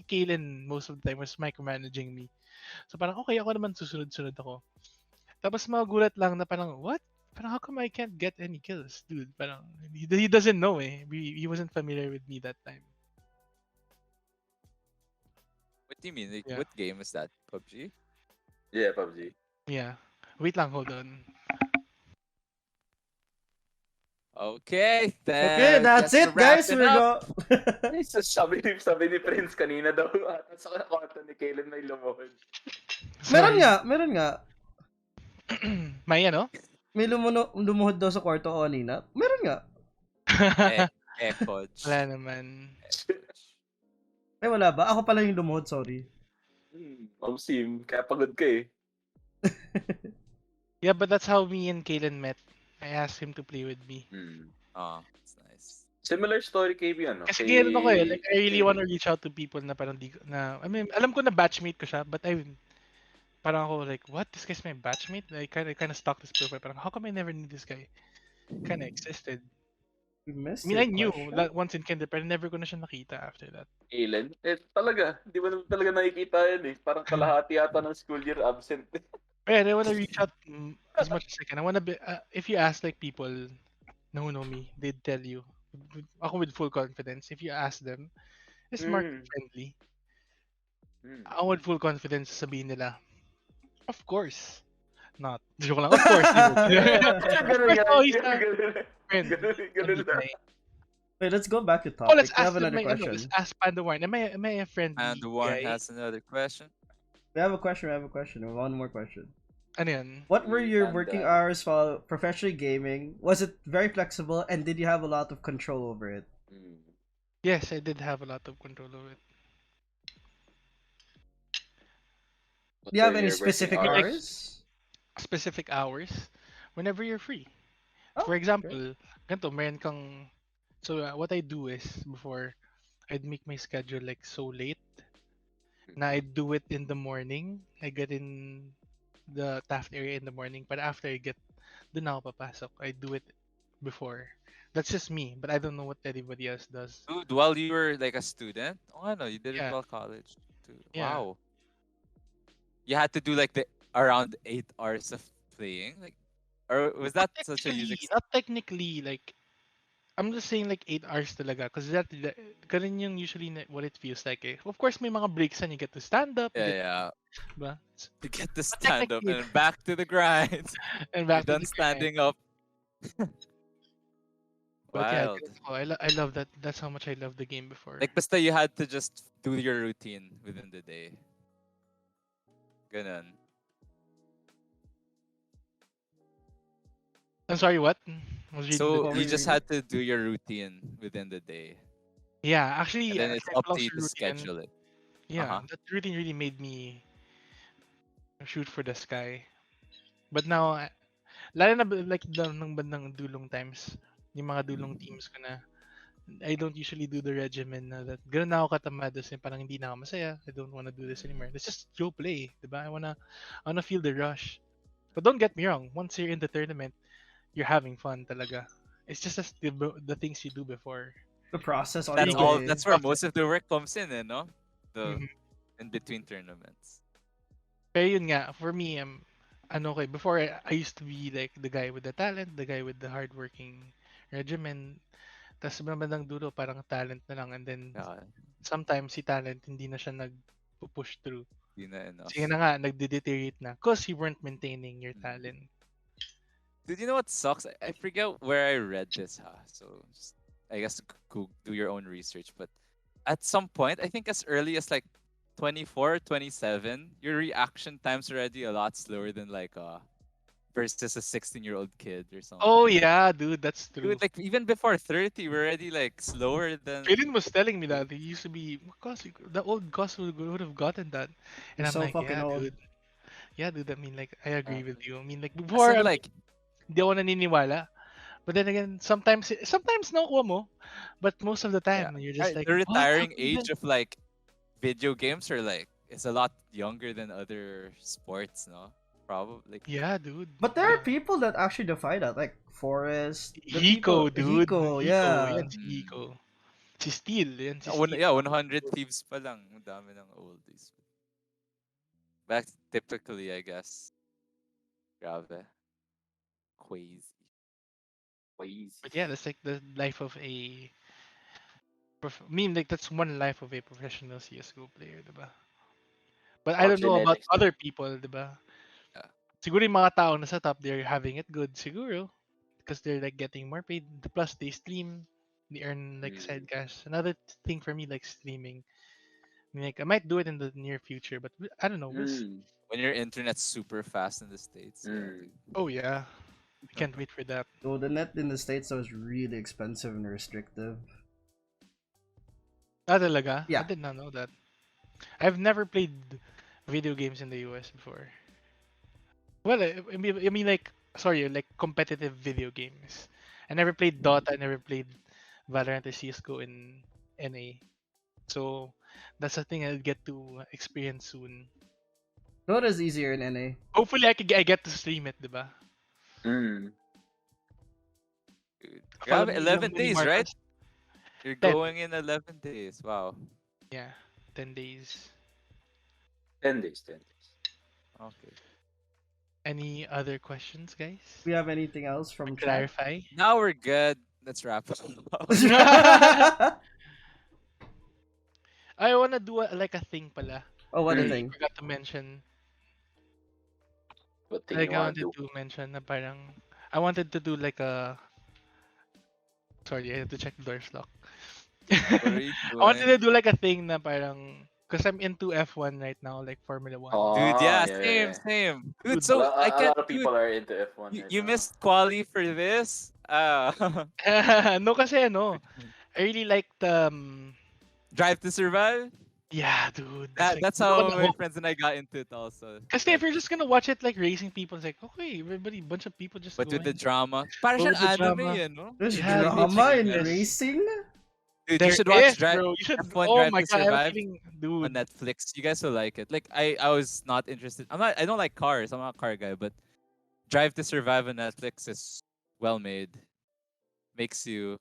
Kaelen most of the time was micromanaging me. So parang, okay, ako naman susunod-sunod ako. Tapos magulat lang na parang, what? Parang how come I can't get any kills? Dude, parang, he doesn't know eh. He wasn't familiar with me that time. What do you mean? Like, what game is that? PUBG? Yeah, PUBG. Yeah. Wait lang, hold on. Okay, Okay, then that's guess we're it, guys. wrapping We're up. go. So, sabi ni Prince kanina daw, sa kwarto ni Kaelen may lumuhod. meron Sorry. nga, meron nga. May ano? May lumuhod daw sa kwarto ko kanina. Meron nga. Eh, coach. Wala naman. Ay, wala ba? Ako pala yung lumuhod, sorry. Ma'am Sim, kaya pagod ka eh. Yeah, but that's how me and Kaelen met. I asked him to play with me. Oh, that's nice. Similar story kay ano? Kasi Kay, ganyan ako eh. Like, I really kay- want to reach out to people na parang di ko, na, I mean, alam ko na batchmate ko siya, but parang ako like, what? This guy's my batchmate? I kind of stalked this profile. Parang, how come I never knew this guy? Kind of existed. We missed I mean, your I knew question. once in kinder, pero never ko na siya nakita after that. Kaelen? Talaga. Di mo naman talaga nakikita yan eh. Parang kalahati yata ng school year absent. But I want to reach out as much as I can. I want to be, if you ask like people who know me, they'd tell you. Ako with full confidence. If you ask them, is Mark friendly? Ako with full confidence sabihin nila, of course. Not. Joke lang. Of course. Ganun Of course, yan. oh, he's a Ganun. friend. Ganun lang. Guy. Wait, let's go back to Oh, topic. let's We ask have another my, question. let's ask Pandawarn. Am I a friendly And the one guy? has another question. We have a question. One more question. Ano yan? What were your Tanda. working hours while professionally gaming? Was it very flexible, and did you have a lot of control over it? Yes, I did have a lot of control over it. Do you have any Your working specific hours? hours? Specific hours whenever you're free. Oh, For okay. example, ganito, meron kang... So, what I do is, before, I'd make my schedule like so late na I do it in the morning. I get in the Taft area in the morning, but after I get dun ako papasok. I do it before. That's just me, but I don't know what anybody else does. Dude, while you were like a student? Oh, no, you did it Yeah. while college too. Yeah. Wow. You had to do like the around 8 hours of playing, like, or was that such a huge? Not technically, like, I'm just saying like 8 hours talaga, because ganun yung usually what it feels like eh. Of course, may mga breaks and you get to stand up, you Yeah, diba? to get to stand up technically- and back to the grind. And You're back to done the grind. standing up. But yeah, Wild. I love that. That's how much I love the game before. Like, basta you had to just do your routine within the day. Ganun. I'm sorry, what? Was reading So the- you just had to do your routine within the day, yeah, actually, and then it's I up to lost you the to routine and- schedule it. Yeah, that routine really made me shoot for the sky. But now, lalo na like ng bandang dulong times, yung mga dulong teams ko na, I don't usually do the regimen na that. Ganun na ako katamad kasi parang hindi na ako masaya. I don't want to do this anymore. Let's just go play, diba? I wanna feel the rush. But don't get me wrong. Once you're in the tournament, you're having fun talaga. It's just as the things you do before. The process on That's the all. way. That's where most of the work comes in, no? The Mhm. in between tournaments. Pero yun nga, for me, ano ko, before I used to be like the guy with the talent, the guy with the hardworking regimen. Tapos bandang dulo, parang talent na lang. And then, Yeah, sometimes si talent, hindi na siya nag-push through. di na enough. Sige na nga, nagde-deteriorate na. Because you weren't maintaining your talent. Dude, you know what sucks? I forget where I read this, so just, I guess do your own research. But at some point, I think as early as like 24, 27, your reaction time's already a lot slower than like versus a 16-year-old kid or something. Oh yeah, dude, that's true. Dude, like even before 30, we're already like slower than. Jalen was telling me that he used to be, Cos, the old Cos would have gotten that. And You're I'm so like, fucking yeah, old. dude. Yeah, dude, I mean, like, I agree with you. I mean, like, As before, in, I like, hindi ako naniniwala. But then again, sometimes nakuha mo. But most of the time, you're just like, the "What retiring happened age then?" of like video games are like it's a lot younger than other sports, no? Probably like Yeah, dude. But there are Yeah. people that actually defy that, like Forrest. the Hiko, people- dude. Hiko, yeah. Yan si Hiko. Si Steel, yan si one, Steel. yeah, 100 thieves pa lang. Ang dami ng oldies. Back typically, I guess. Grabe. Crazy. But yeah, that's like the life of a... I mean, like, that's one life of a professional CSGO player, diba? But I About don't know about genetics. other people, diba? Yeah. Siguro yung mga tao nasa top, they're having it good. Siguro. because they're like getting more paid. Plus they stream, they earn like side cash. Another thing for me like streaming. I mean, like I might do it in the near future, but I don't know. We'll see. When your internet's super fast in the States, yeah, dude. Oh yeah, I can't wait for that. So the net in the States was really expensive and restrictive. Ah, talaga? Yeah. I did not know that. I've never played video games in the US before. Well, I mean, like, sorry, like competitive video games. I never played Dota. I never played Valorant or CSGO in NA. So that's a thing I'll get to experience soon. Dota's easier in NA. Hopefully, I get to stream it, diba? Dude. You Follow have me, 11 Mini days, right? Marcos. You're 10. going in 11 days. Wow. Yeah, 10 days. 10 days, 10 days. Okay. Any other questions, guys? We have anything else from chat? Clarify. Now we're good. Let's wrap up. I wanna do like a thing pala. Oh, what a I thing. forgot to mention. What thing Like you I want wanted to do? to mention na parang I wanted to do like a. Sorry, I had to check the doors lock. What are you I wanted to doing? do like a thing na parang because I'm into F1 right now, like Formula One. Dude, Oh, yeah, yeah, same, yeah. same. Dude, Dude, A so lot, I a can't, lot of dude, people are into F1 you, right you now. missed quali for this? no, kasi ano, I really like the. Drive to Survive? Yeah, dude, that's like That's the one how that my hook. friends and I got into it also. Kasi if you're just gonna watch it like racing people, it's like okay, everybody, bunch of people just But with the going. drama. Para But siyang with the anime, drama, no? There's yeah, dude, it's drama like in this. racing? Dude, you There should watch is, bro. You should. F1 Oh Drive my to god, I'm Survive feeling, on dude. Netflix. You guys will like it. Like I was not interested. I don't like cars. I'm not a car guy, but Drive to Survive on Netflix is well made. Makes you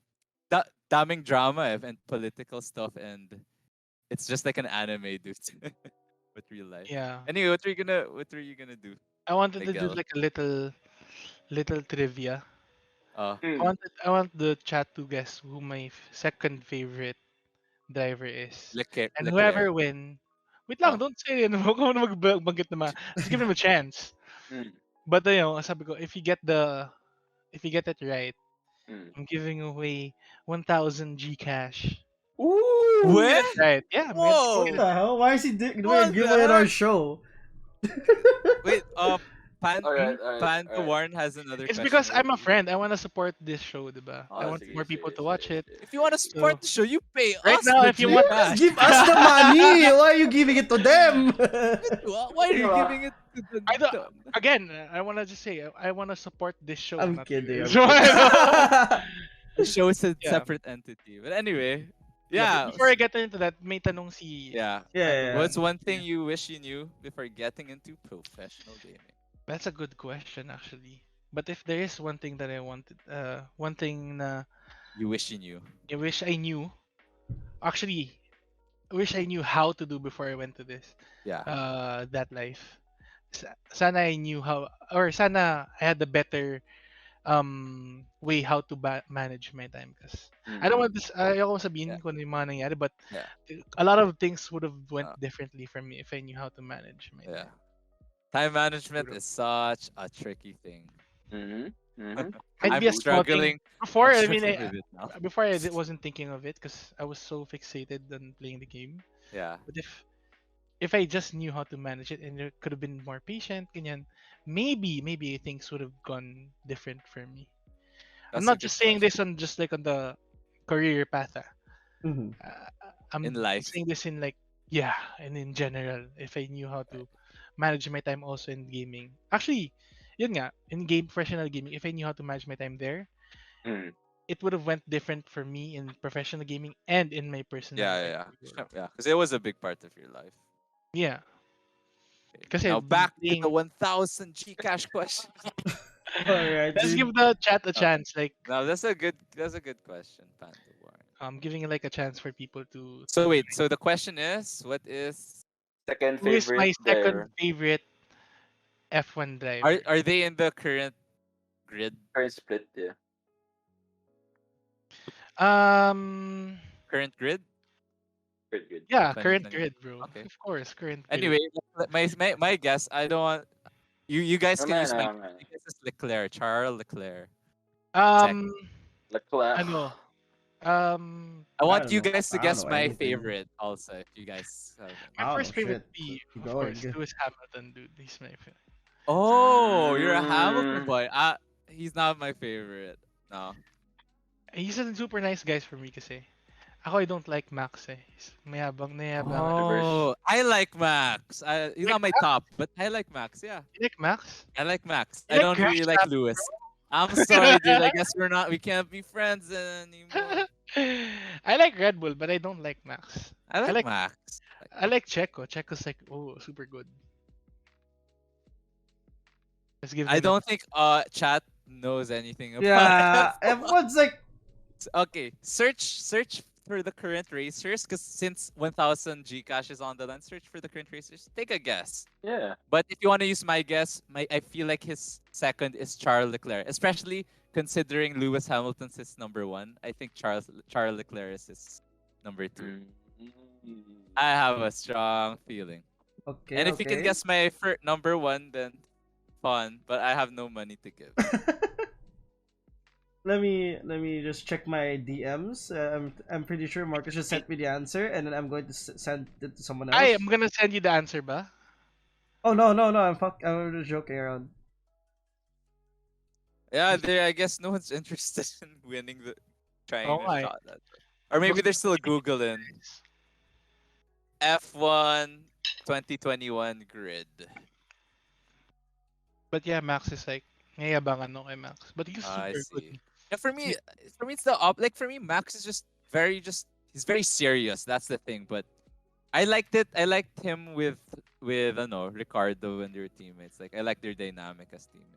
daming drama and political stuff, and it's just like an anime, dude. With real life. Yeah, Anyway, what were you gonna do, I wanted to do Miguel? like a little trivia. Uh I want the chat to guess who my second favorite driver is. And Leclerc. whoever win, wait lang, don't say ano, huwag mo na magbanggit naman. Just give him a chance. Mm, But sabi ko, if you get it right, mm. I'm giving away 1,000 Gcash. Ooh! If you get What? it right, yeah, man. What Whoa! the hell? Why is he doing a What the giveaway at our heck? show? Wait, Alright, alright, Panta alright. Warren has another It's question because I'm a already. friend. I want to support this show, diba? I Oh, want sige, more people sige, to watch sige, it. sige. If you want to So support the show, you pay right us now, the if you You want, just Gcash. give us the money! Why are you giving it to them? Why are you Diba? giving it to I don't, the again, I want to just say, I want to support this show, I'm not kidding, you. I'm So, I know. kidding. the show is a Yeah. separate entity? But anyway, Yeah, yeah. but before I get into that, may tanong si Yeah. Yeah. What's one thing you wish you knew before getting into professional gaming? That's a good question, actually. But if there is one thing that I wanted, one thing na You wish you knew. I wish I knew, actually, I wish I knew how to do before I went to this, Yeah. that life. Sana I knew how, or sana I had the better way how to manage my time, because I don't want this, ayoko sabihin Yeah. kung ano yung mga nangyari, but Yeah. a lot of things would have went Uh, differently for me if I knew how to manage my Yeah. time. Time management True. is such a tricky thing. Mhm, mhm. Might I'm be a small thing. struggling. Before, I'm I mean, struggling with it now. before wasn't thinking of it because I was so fixated on playing the game. Yeah. But if I just knew how to manage it and could have been more patient, ganyan, maybe things would have gone different for me. I'm That's a not good just saying question. this on just like on the career path. Mhm. I'm In life. saying this in like, yeah, and in general, if I knew how to manage my time also in gaming. Actually, yun nga, in professional gaming, if I knew how to manage my time there, Mm. it would have went different for me in professional gaming and in my personal Yeah, life. yeah, yeah. Yeah, because it was a big part of your life. Yeah. Okay. Kasi Now back to the playing, 1,000 Gcash question. Alright, let's dude. give the chat a chance. Like, Now that's a good question, Panda Warren. I'm giving it like a chance for people to. So wait, so the question is, what is Second Who is my favorite second there. favorite F1 driver? are they in the current grid? Current split, yeah. Um, Current grid? Good, good. yeah, current 2020. grid, bro. Okay. Of course, current grid. Anyway, my guess, I don't want you guys can Naman, use my naman. guess is Leclerc, Charles Leclerc. Um, Leclerc. ano, I I want don't you know. guys to I don't guess know my anything. favorite also, if you guys have any. my I don't know first favorite shit. would be, Keep of course, going. Lewis Hamilton, dude. He's my favorite. Oh, you're a Hamilton Mm. boy. He's not my favorite. No. He's a super nice guy for me kasi. Ako, I don't like Max eh. He's mayabang na yabangan. Reverse. Oh, I like Max. He's Like not my Max? top, but I like Max. Yeah, You like Max? I like Max. You I like don't Crash really like Lab, Lewis. I'm sorry, dude. I guess we can't be friends anymore. I like Red Bull, but I don't like Max. I I like like Max. I like Checo. Checo's like, oh, super good. Let's give I them a don't think chat knows anything about Yeah, F1. everyone's like, Okay, search for the current racers, because since 1000 Gcash is on the line, search for the current racers. Take a guess. Yeah. But if you want to use my guess, I feel like his second is Charles Leclerc, especially considering Lewis Hamilton's his number one. I think Charles Leclerc is his number two. Mm. I have a strong feeling. okay, And if you can okay. guess my number one, then fun. But I have no money to give. Let me just check my DMs. I'm pretty sure Marcus just sent me the answer, and then I'm going to send it to someone else. I am gonna send you the answer, ba? Oh no, I'm just joking around. Yeah, there. I guess no one's interested in trying Oh to my. shot that. Or maybe they're still googling F1 2021 grid. But yeah, Max is like, mayabangan no kay Max. But he's I super see. good. Yeah, for me, it's the like for me, Max is just he's very serious. That's the thing. But I liked it. I liked him with Ricardo and their teammates. Like I like their dynamic as teammates.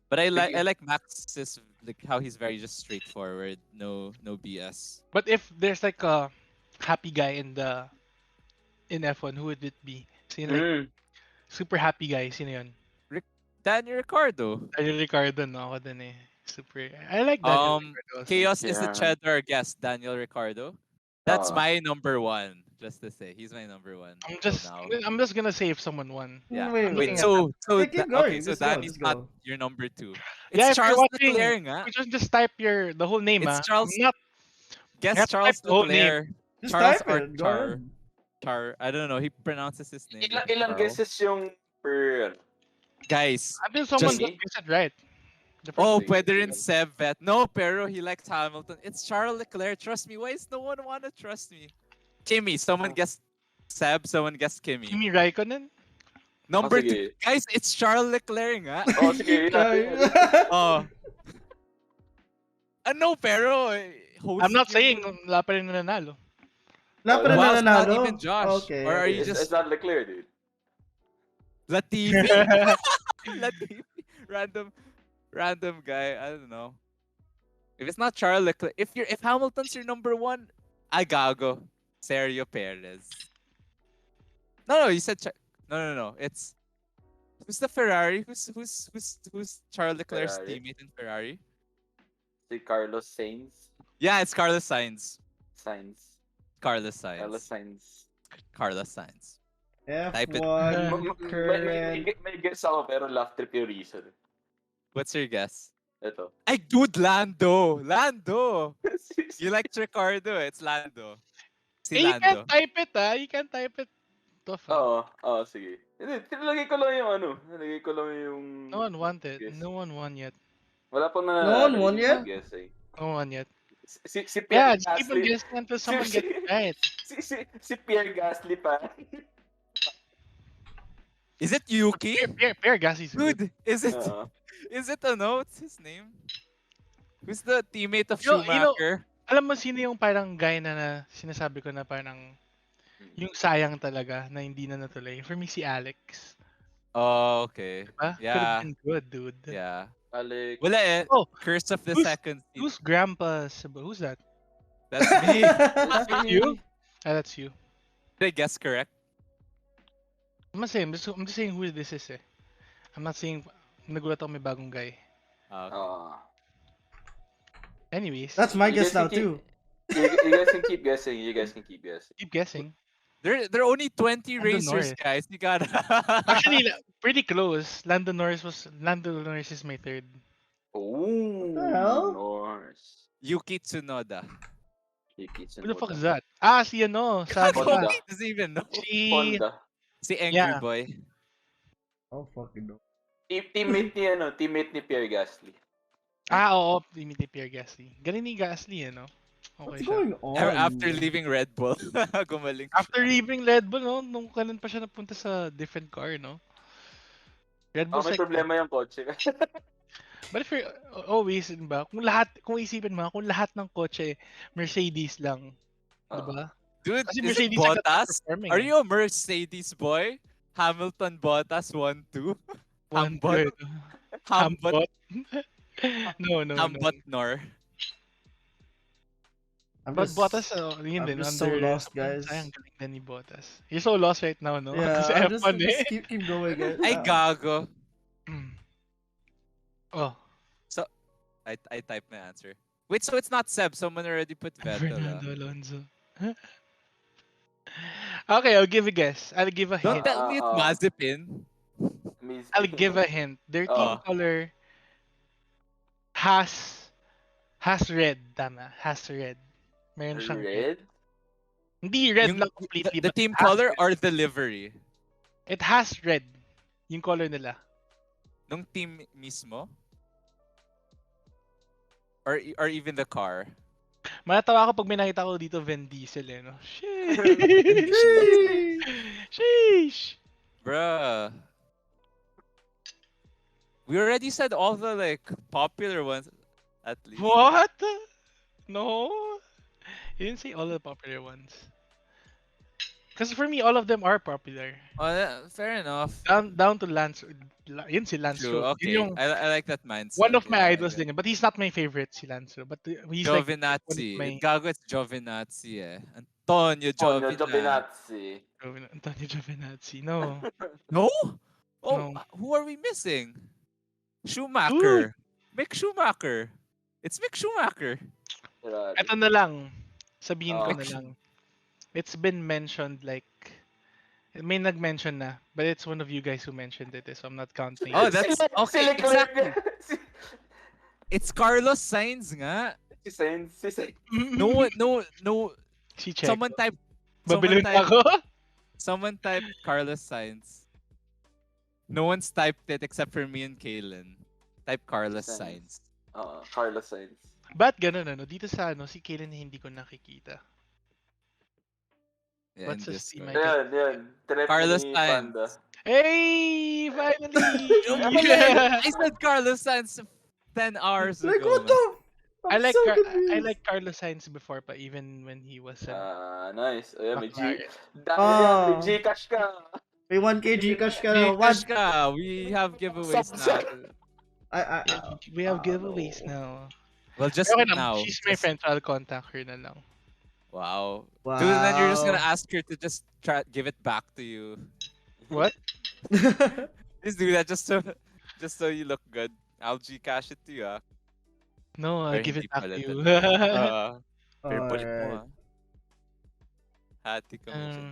But I like Max's like how he's very just straightforward. No BS. But if there's like a happy guy in F1, who would it be? Sino like Mm. super happy guy? Sino yun? Daniel Ricardo. Daniel Ricardo, no? Ako din eh. Super. I like Daniel Ricardo also. Chaos is the Yeah. cheddar guest, Daniel Ricardo. That's Uh, my number one. Just to say, he's my number one. I'm just gonna say if someone won. Yeah. Wait, Wait. wait. So Hey, keep going. okay. So Just go, Danny's just not go. your number two. Yeah, It's if you're Charles watching, Leclerc, nga. you just type the whole name, It's Charles. I'm not. Guess you have to Charles type the whole name. Leclerc. Just Charles type it. Go ahead. Char. I don't know. He pronounces his name. like ilang Charles. guesses yung per... Guys. Until someone Just- gets it right. The first Oh, Sige, pwede sige. rin Seb Vet. No, pero he likes Hamilton. It's Charles Leclerc. Trust me. Why is no one wanna trust me? Kimmy. Someone guessed Seb. Someone guessed Kimmy. Kimi Raikkonen. Number sige. two. Guys, it's Charles Leclerc nga. Oh, sige. Oh. No, pero I'm not saying wala pa rin nanalo. Wala pa rin Wow, it's not nananalo? even Josh. Okay. Or are you It's just not Leclerc, dude. Latifi? Latifi. Random guy. I don't know. If it's not Charles Leclerc, if Hamilton's your number one, I gago. Sergio Perez. No, you said no. It's who's the Ferrari? Who's Charles Leclerc's Ferrari. teammate in Ferrari? Si Carlos Sainz. Yeah, it's Carlos Sainz. Sainz. Carlos Sainz. Carlos Sainz. Carlos Sainz. Type it. F1 current. May guess ako pero laugh trip yung reason. What's your guess? Ito. Ay, dude, Lando. You like Ricardo? It's Lando. Si You Lando. can't type it, You can't type it. Tough, Oo, sige. Hindi, nilagay ko lang yung nilagay ko lang yung... No one wanted. guess. No one won yet. Wala pang No one won yet? Guess, eh. No one yet. Si Yeah, Pierre just keep on Gasly. guessing until someone gets it right. Si Pierre Gasly pa. Is it Yuki? Pierre Gasly's good. Dude, is it Oo. What's his name? Who's the teammate of You know- Schumacher? Alam mo sino yung parang guy na sinasabi ko na parang yung sayang talaga na hindi na natuloy? For me, si Alex. Oh, okay. Diba? Yeah. Could've been good, dude. Yeah. Alex. Wala eh. Oh, Curse of the who's- second seat. Who's Grandpa Cebu? Who's that? That's me. That's you? That's you. Did I guess correct? I'm not saying, I'm just saying who this is eh. I'm not saying, nagulat ako may bagong guy. Okay. Anyways, That's my You guess guys now can too. You guys can keep guessing. keep guessing. There are only 20 Lando racers, Norris. guys. You gotta. Actually, pretty close. Lando Norris is my third. Oh, hell? Norse. Yuki Tsunoda. Yuki Who the fuck Tsunoda. is that? Si ano, sa Gago, Honda. he doesn't even know. Si, Honda. Si Angry yeah. Boy. Oh fucking no. Teammate ni Pierre Gasly. Oo, ni Pierre Gasly. Galing ni Gasly, ano? Okay What's siya. going After on? leaving Red Bull, gumaling After siya. leaving Red Bull, no? Nung kailan pa siya napunta sa different car, no? Red Bull's May like, problema yung kotse. but if you're always, di ba? Kung isipin mo, kung lahat ng kotse, Mercedes lang, di Oo. ba? Dude, Kasi is it Mercedes ang Bottas? performing Are eh. you a Mercedes boy? Hamilton Bottas 1-2? One Hambot? good. Hambot? Hambot? No. Hambot nor? I'm But just Bottas, yun I'm din, just so under, lost, sayang guys. galing din ni Bottas. You're so lost right now, no? Yeah, Kasi I'm just F1 eh. just keep going, guys. Ay, gago. Oh, So, I typed my answer. Wait, so it's not Seb. Someone already put Vettel. Fernando Alonso. Okay, I'll give a guess. I'll give a Don't hint. tell me it's Mazepin. I'll give a hint. Their team color has red, tama. Has red. Meron siyang red. Red? Hindi red Yung, lang completely, the but team it has color red. or the livery? It has red. Yung color nila. Nung team mismo? Or even the car? Matatawa ako pag may nakita ko dito Vin Diesel eh, no? Sheesh. Sheesh! Bruh. We already said all the like popular ones at least. What? No? You didn't say all the popular ones. Because for me, all of them are popular. Oh, fair enough. Down to Lance. Yun si Lance True. Stroll. Okay. Yun yung I like that mindset. one of my Yeah, idols din. But he's not my favorite, si Lance Stroll. But he's like one of Giovinazzi. my... Gago, it's Giovinazzi eh. Antonio Antonio Giovinazzi. Giovinazzi. Antonio Giovinazzi. No. No? Oh, No. who are we missing? Schumacher. Mick Schumacher. It's Mick Schumacher. Ferrari. Ito na lang. Sabihin ko Oh. na lang. It's been mentioned like... May nag-mention na. But it's one of you guys who mentioned it. So I'm not counting. Oh, that's okay. Si Leclerc. Exactly. It's Carlos Sainz nga. Si Sainz. No. Si Checo. Someone type Babylon ako. Someone type Carlos Sainz. No one's typed it except for me and Kaelen. Type Carlos Sainz. Carlos Sainz. Ba't ganun ano? Dito sa ano, si Kaelen hindi ko nakikita. Yeah, What's in his team? Discord. Yan. Trip Carlos ni Sainz. Panda. Hey! Finally! I said Carlos Sainz 10 hours Like ago. what the? I'm so I confused. like Carlos Sainz before pa, even when he was Nice. Ayan, may McLaren. May Gcash ka. May 1K Gcash ka na. Gcash ka. We have giveaways now. I We have giveaways now. Well, just Okay na, now. she's my friend, so I'll contact her na lang. Wow. Wow. Dude, and then you're just gonna ask her to just try give it back to you. What? Just do that just so you look good. I'll Gcash it to you. No, I'll Pero give hindi it back pala to you. Pero balik mo Alright. Hati kami dyan.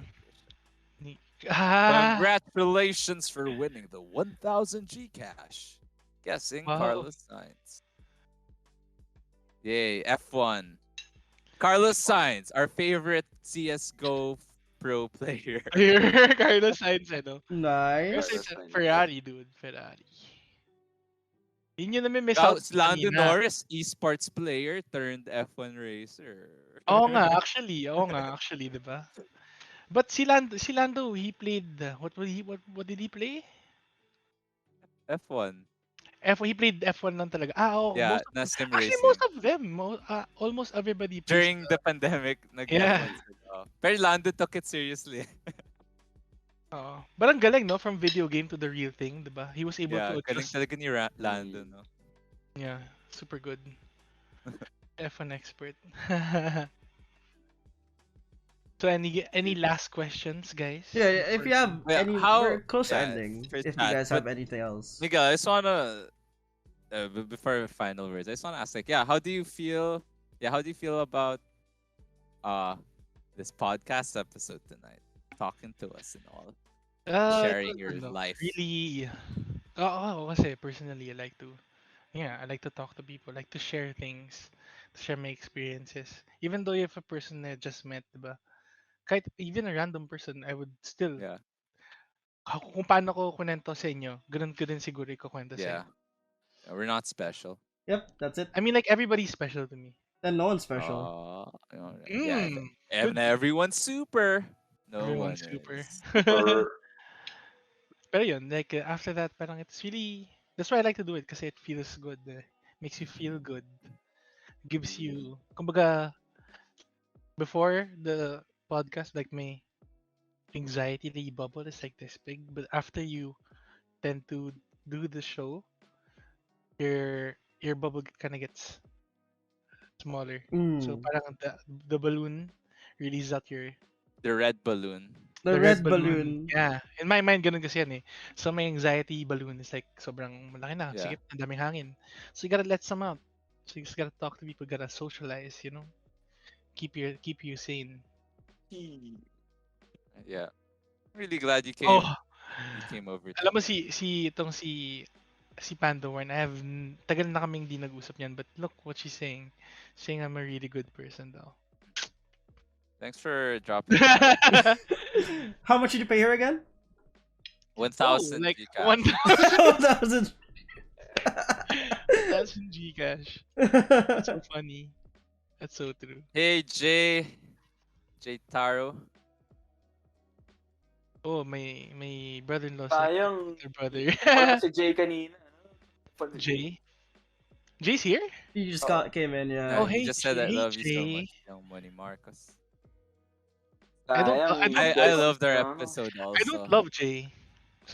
Congratulations for winning the 1,000 Gcash. Guessing Wow. Carlos Sainz. Yay, F1. Carlos Sainz, our favorite CSGO pro player. Carlos Sainz, ano? Nice. Carlos Sainz, Ferrari, dude. Ferrari. Yun yung nami-miss out Lando kanina. Norris, esports player turned F1 racer. Oo nga, actually, di ba? But si Lando, he played, what did he play? F1. He played F1 lang talaga. Oo, Yeah, most of, na sim actually, racing. most of them, almost everybody plays. During the pandemic, Yeah. nag-F1 sila. Pero Lando took it seriously. But ang galing, no? From video game to the real thing, di ba? He was able Yeah, to galing adjust. talaga ni Lando, no? Yeah, super good. F1 expert. So any last questions, guys? Yeah, if you have Well, any, how- we're close to yeah, ending. for If you chat, guys have but- anything else. Miguel, I just wanna before final words, I just wanna ask, like, how do you feel? Yeah, how do you feel about this podcast episode tonight? Talking to us and all, sharing your life. Really, kasi personally, I like to Yeah, I like to talk to people, like to share things, to share my experiences. Even though if a person I just met, diba? Kahit even a random person, I would still, Yeah. kung paano ko kunento sa inyo, ganun ko din siguro ikukwento sa Yeah. inyo. We're not special. Yep, that's it. I mean, like, everybody's special to me. And no one's special. Yeah. Mm, And good. everyone's super. No one Everyone's super. is. Or Pero yun, like, after that, parang it's really, that's why I like to do it kasi it feels good. Makes you feel good. Gives you, kumbaga, before the podcast, like, my anxiety bubble is like this big, but after you tend to do the show, your bubble kind of gets smaller. So Mm. parang the balloon releases out your The red balloon. The the red red balloon. balloon. Yeah, in my mind ganun kasi yan eh. So my anxiety balloon is like sobrang malaki na. Yeah. Sige, ang daming hangin. So you gotta let some out. So you just gotta talk to people, gotta socialize, keep you sane. Yeah. Really glad you Oh, came. You came over alam mo today. si Pandawarn, tagal na kaming di nag-usap niyan, but look what she's saying. Saying I'm a really good person daw. Thanks for dropping by. How much did you pay her again? 1,000 like Gcash. 1,000. 1,000 Gcash. That's so funny. That's so true. Hey, J Taro. Oh, my brother-in-law like sayang, your brother. wala si Jay kanina. Ano? Jay? Jay's here? You just Oh. came in, Yeah, yeah. Oh, he hey, just said I Jay. love you so Jay. much, young money Marcos. I don't Sayang, I don't you I guys, love their ano, episode I don't also. love Jay.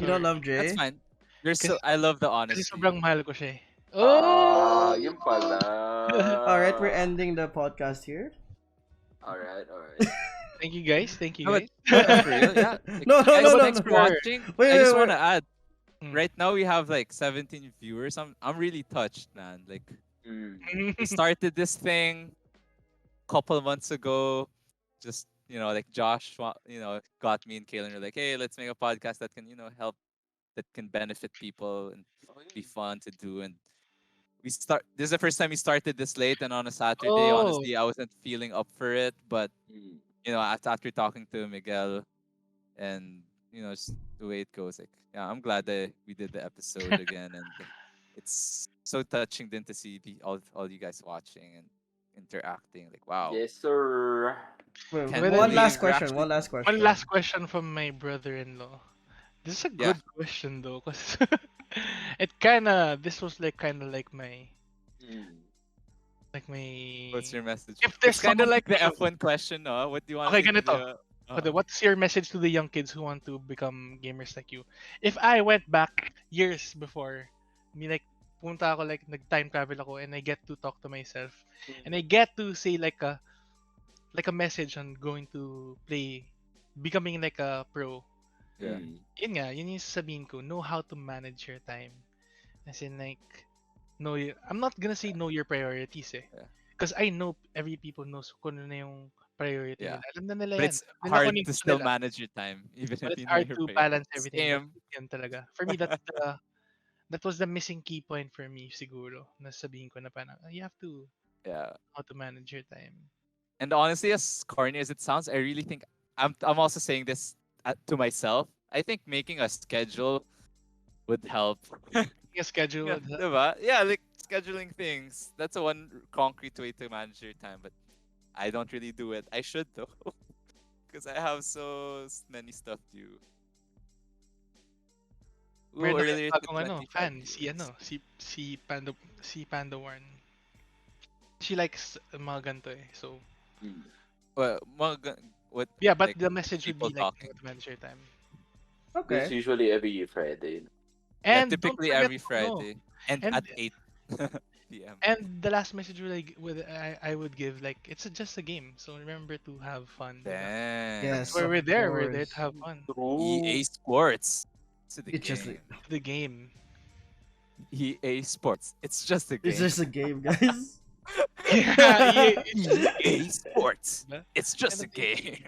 You don't Sorry. love That's Jay? fine. You're Kasi, so I love the kasi honesty. sobrang mahal ko siya eh. Oh! yun pala. Alright, we're ending the podcast here. Alright. Thank you guys. Thank you No, guys. but for real, yeah. Like, No, guys, no, thanks no. for watching. Wait, I just wait, want to wait. add. Mm. Right now we have like 17 viewers. I'm really touched, man. Like we started this thing a couple of months ago. Just like Josh, got me and Kaelen. Were like, hey, let's make a podcast that can help, that can benefit people and be fun to do. And this is the first time we started this late and on a Saturday. Oh. Honestly, I wasn't feeling up for it, but after talking to Miguel and just the way it goes, like, yeah, I'm glad that we did the episode again, and it's so touching then to see all you guys watching and interacting. Like, wow. Yes, sir. Wait, Can't one believe last we're question. actually- One last question. One last question from my brother-in-law. This is a Yeah. good question though, cause this was like my What's your message? If there's It's kind of someone like the who- F1 question, no? What do you want Okay, to ganito. do? What's your message to the young kids who want to become gamers like you? If I went back years before, like punta ako, like nag-time travel ako, and I get to talk to myself, and I get to say like a message on going to play, becoming like a pro. Yeah. Yun yung sasabihin ko, know how to manage your time. As in like, I'm not gonna say know your priorities eh. Yeah. Because I know every people knows kung ano na yung priority Yeah. nila. Alam na nila But yan. it's Alam na hard kung ano yung to gusto still nila. manage your time, even But if it's you know hard your to priorities. balance everything. Same. Yan talaga. For me, that was the missing key point for me siguro. Nasabihin ko na parang, you have to Yeah. how to manage your time. And honestly, as corny as it sounds, I really think I'm also saying this to myself. I think making a schedule would help. Yung schedule. Yeah, diba? Yeah, like scheduling things. That's a one concrete way to manage your time, but I don't really do it. I should though, because I have so many stuff to do. Ooh, Meron earlier na to bagong 25 fan, viewers. si Pandawarn. She likes mga ganito eh. So, Well, what? yeah, but like, the message would be people like talking. how to manage your time. It's Okay. usually every Friday. Yeah, And don't typically forget every to, Friday and and- at 8 p.m. And the last message I would give, like, it's just a game. So remember to have fun. Diba? Damn. Yes. We're Of there. We're there course. to have fun. EA Sports. It's the It's just game. The game. EA Sports. It's just a game. It's just a game, guys. Yeah, EA Sports. Diba? It's just a End of the game.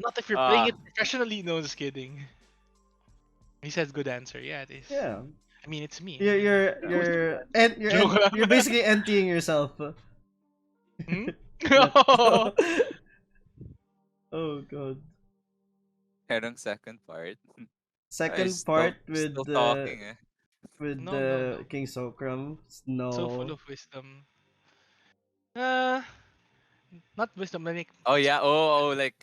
Not if you're playing it professionally. No, just kidding. He says good answer. Yeah, it is. Yeah. I mean, it's me. You're Joke lang. you're basically emptying yourself. Hmm? Oh god. Merong second part. Ay, Second still, part still talking eh. with No, no, the no. King Socram. So full No. of wisdom. Uh, not wisdom, like. Oh yeah, like,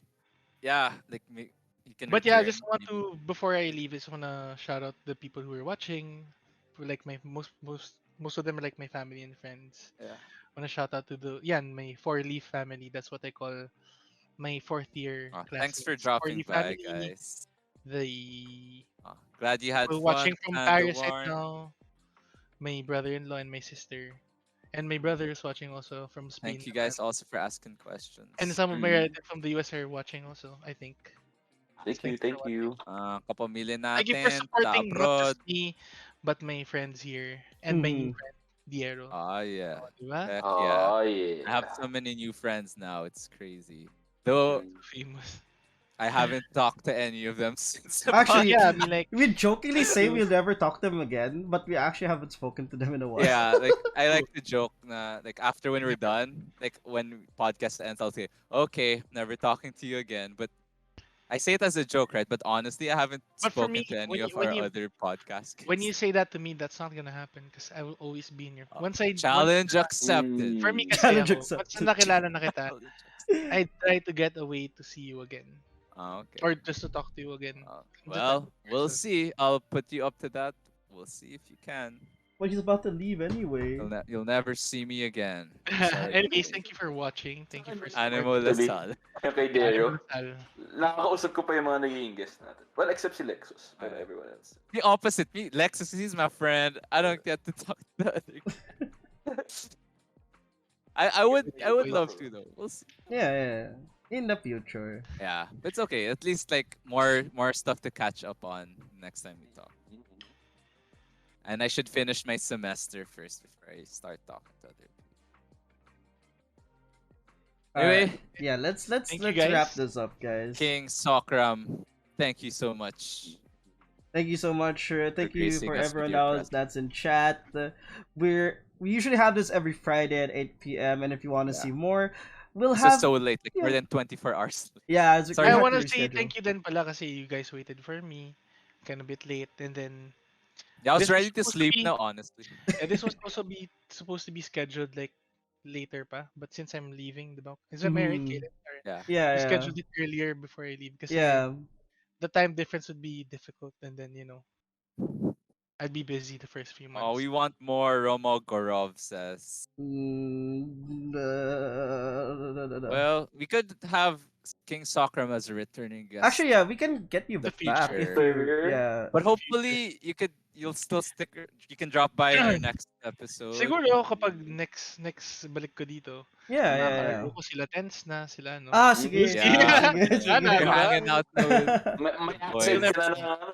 yeah, like you can But yeah, I just return. want Maybe. to before I leave, I just wanna shout out the people who are watching. Who like my most of them are like my family and friends. Yeah. Wanna shout out to the my four leaf family. That's what I call my fourth year Thanks for classmates. Four dropping leaf by, family. guys. The Glad you had people fun, watching from Panda Paris right Warren. now. My brother-in-law and my sister, and my brother is watching also from Spain. Thank you guys also for asking And questions. some of my Mm. relatives from the US are watching also, I think. Thank you, Thank you for thank watching. you. Kapamilya Thank you for natin, sa supporting not abroad. just me, but my friends here and my new Mhm. friend, Diero. Yeah. Oh, diba? Heck yeah. Oh I have yeah. so many new friends now. It's crazy. Though Mm. Famous. I haven't talked to any of them since the But Actually, yeah, I podcast. mean like we jokingly say True. we'll never talk to them again, but we actually haven't spoken to them in a while. Yeah, like I true. like to joke na like after when we're Never. done, like when podcast ends, I'll say, "Okay, never talking to you again." But I say it as a joke, right? But honestly, I haven't But for me, spoken to any of our other podcast when you guests. say that to me, that's not gonna happen because I will always be in your once Challenge accepted. for me Mm. kasi Challenge ako, once accepted. na nakilala na kita, Challenge I try to get a way to see you again Okay. or just to talk to you again. I'm just that Well, we'll person. see. I'll put you up to that. We'll see if you can. Well, he's about to leave anyway. You'll never see me again. I'm sorry to Anyways, say. thank you for watching. Thank you for Animal supporting. Actually, Lasal. yung kay Animal Diero, Sal. nakakausap ko pa yung mga naging guest natin. Well, except si Lexus, pero Aye. everyone else. The opposite. Me, Lexus, he's my friend. I don't get to talk to the other. I would love to though. We'll see. Yeah. In the future. Yeah, but it's okay. At least like more stuff to catch up on next time we talk. And I should finish my semester first before I start talking to other people. Anyway, Alright. Yeah, let's Thank you, wrap guys. this up, guys. King Socram, thank you so much. Thank you so much. Thank you gracing for us with everyone your else presence. that's in chat. We usually have this every Friday at 8 p.m. And if you want to Yeah. see more, we'll This was have so late, like more yeah. than 24 hours. Yeah, it's Sorry. we I had want to to say reschedule. thank you then pala kasi you guys waited for me. Kind of bit late and then Yeah, I was this was ready to supposed to sleep be now, honestly. this was also be supposed to be scheduled like later pa, but since I'm leaving, diba? Is that my right, Mhm. Kaelen? Or Yeah. we Yeah. scheduled it earlier before I leave kasi Yeah. the time difference would be difficult and then I'd be busy the first few Oh, months. we want more. Romo Gorov says. No. Well, we could have King Socram as a returning guest. Actually, yeah, we can get you The back if future. you're yeah. But hopefully you'll still stick. You can drop by in our next episode. Siguro kapag next balik ko dito, Yeah. makakalaro ko sila Tens na sila no. Ah, We'll sige, see. sige, Yeah. sige, sige. Sana, You're diba? hanging out now with May the accent boys. sila na ano.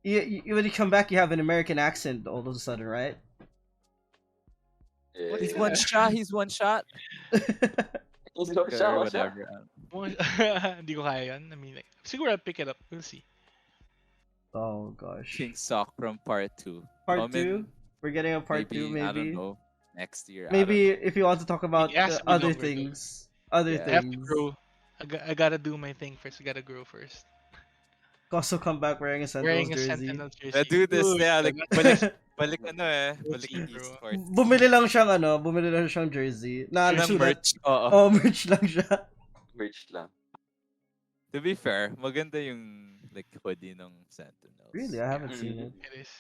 When you come back, you have an American accent all of a sudden, right? Yeah. He's one shot. He's one shot. He's so Or siya. whatever. Hindi ko kaya yun. I mean, like, siguro I'll pick it up. We'll see. Oh gosh. King Socram Part 2. Part Coming 2. We're getting a part maybe, 2, I don't maybe. know. Next year. Maybe if you want to talk about It has to be other longer, though. things, other Yeah. I have to things. grow. I gotta do my thing first. I gotta grow first. Also come back wearing a Sentinels Wearing a jersey. Sentinel jersey. Let's do this. Dude, Yeah, like balik We'll balik see, East bro. Court. bumili lang siyang jersey. Na Ng sulat. merch. Oo. Oh, merch lang siya. Merch lang. To be fair, maganda yung like hoodie ng Sentinels. Really, I haven't seen it. It is.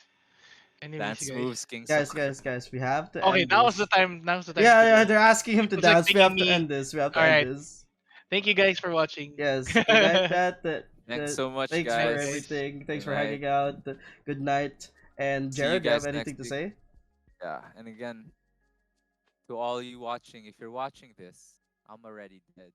Anyways, Dance guys. moves, King Guys, Socram. we have to Okay, end now's this. the time. Now's the time. Yeah, to go. they're asking him to It's like dance. We have to taking me- end this. We have to Alright. end this. Thank you guys for watching. Yes. Good night, chat. Thanks so much, Thanks guys. for everything. Thanks Good for hanging out. Good night. And See you Jared, do you have guys anything to next say? Yeah, and again, to all you watching, if you're watching this, I'm already dead.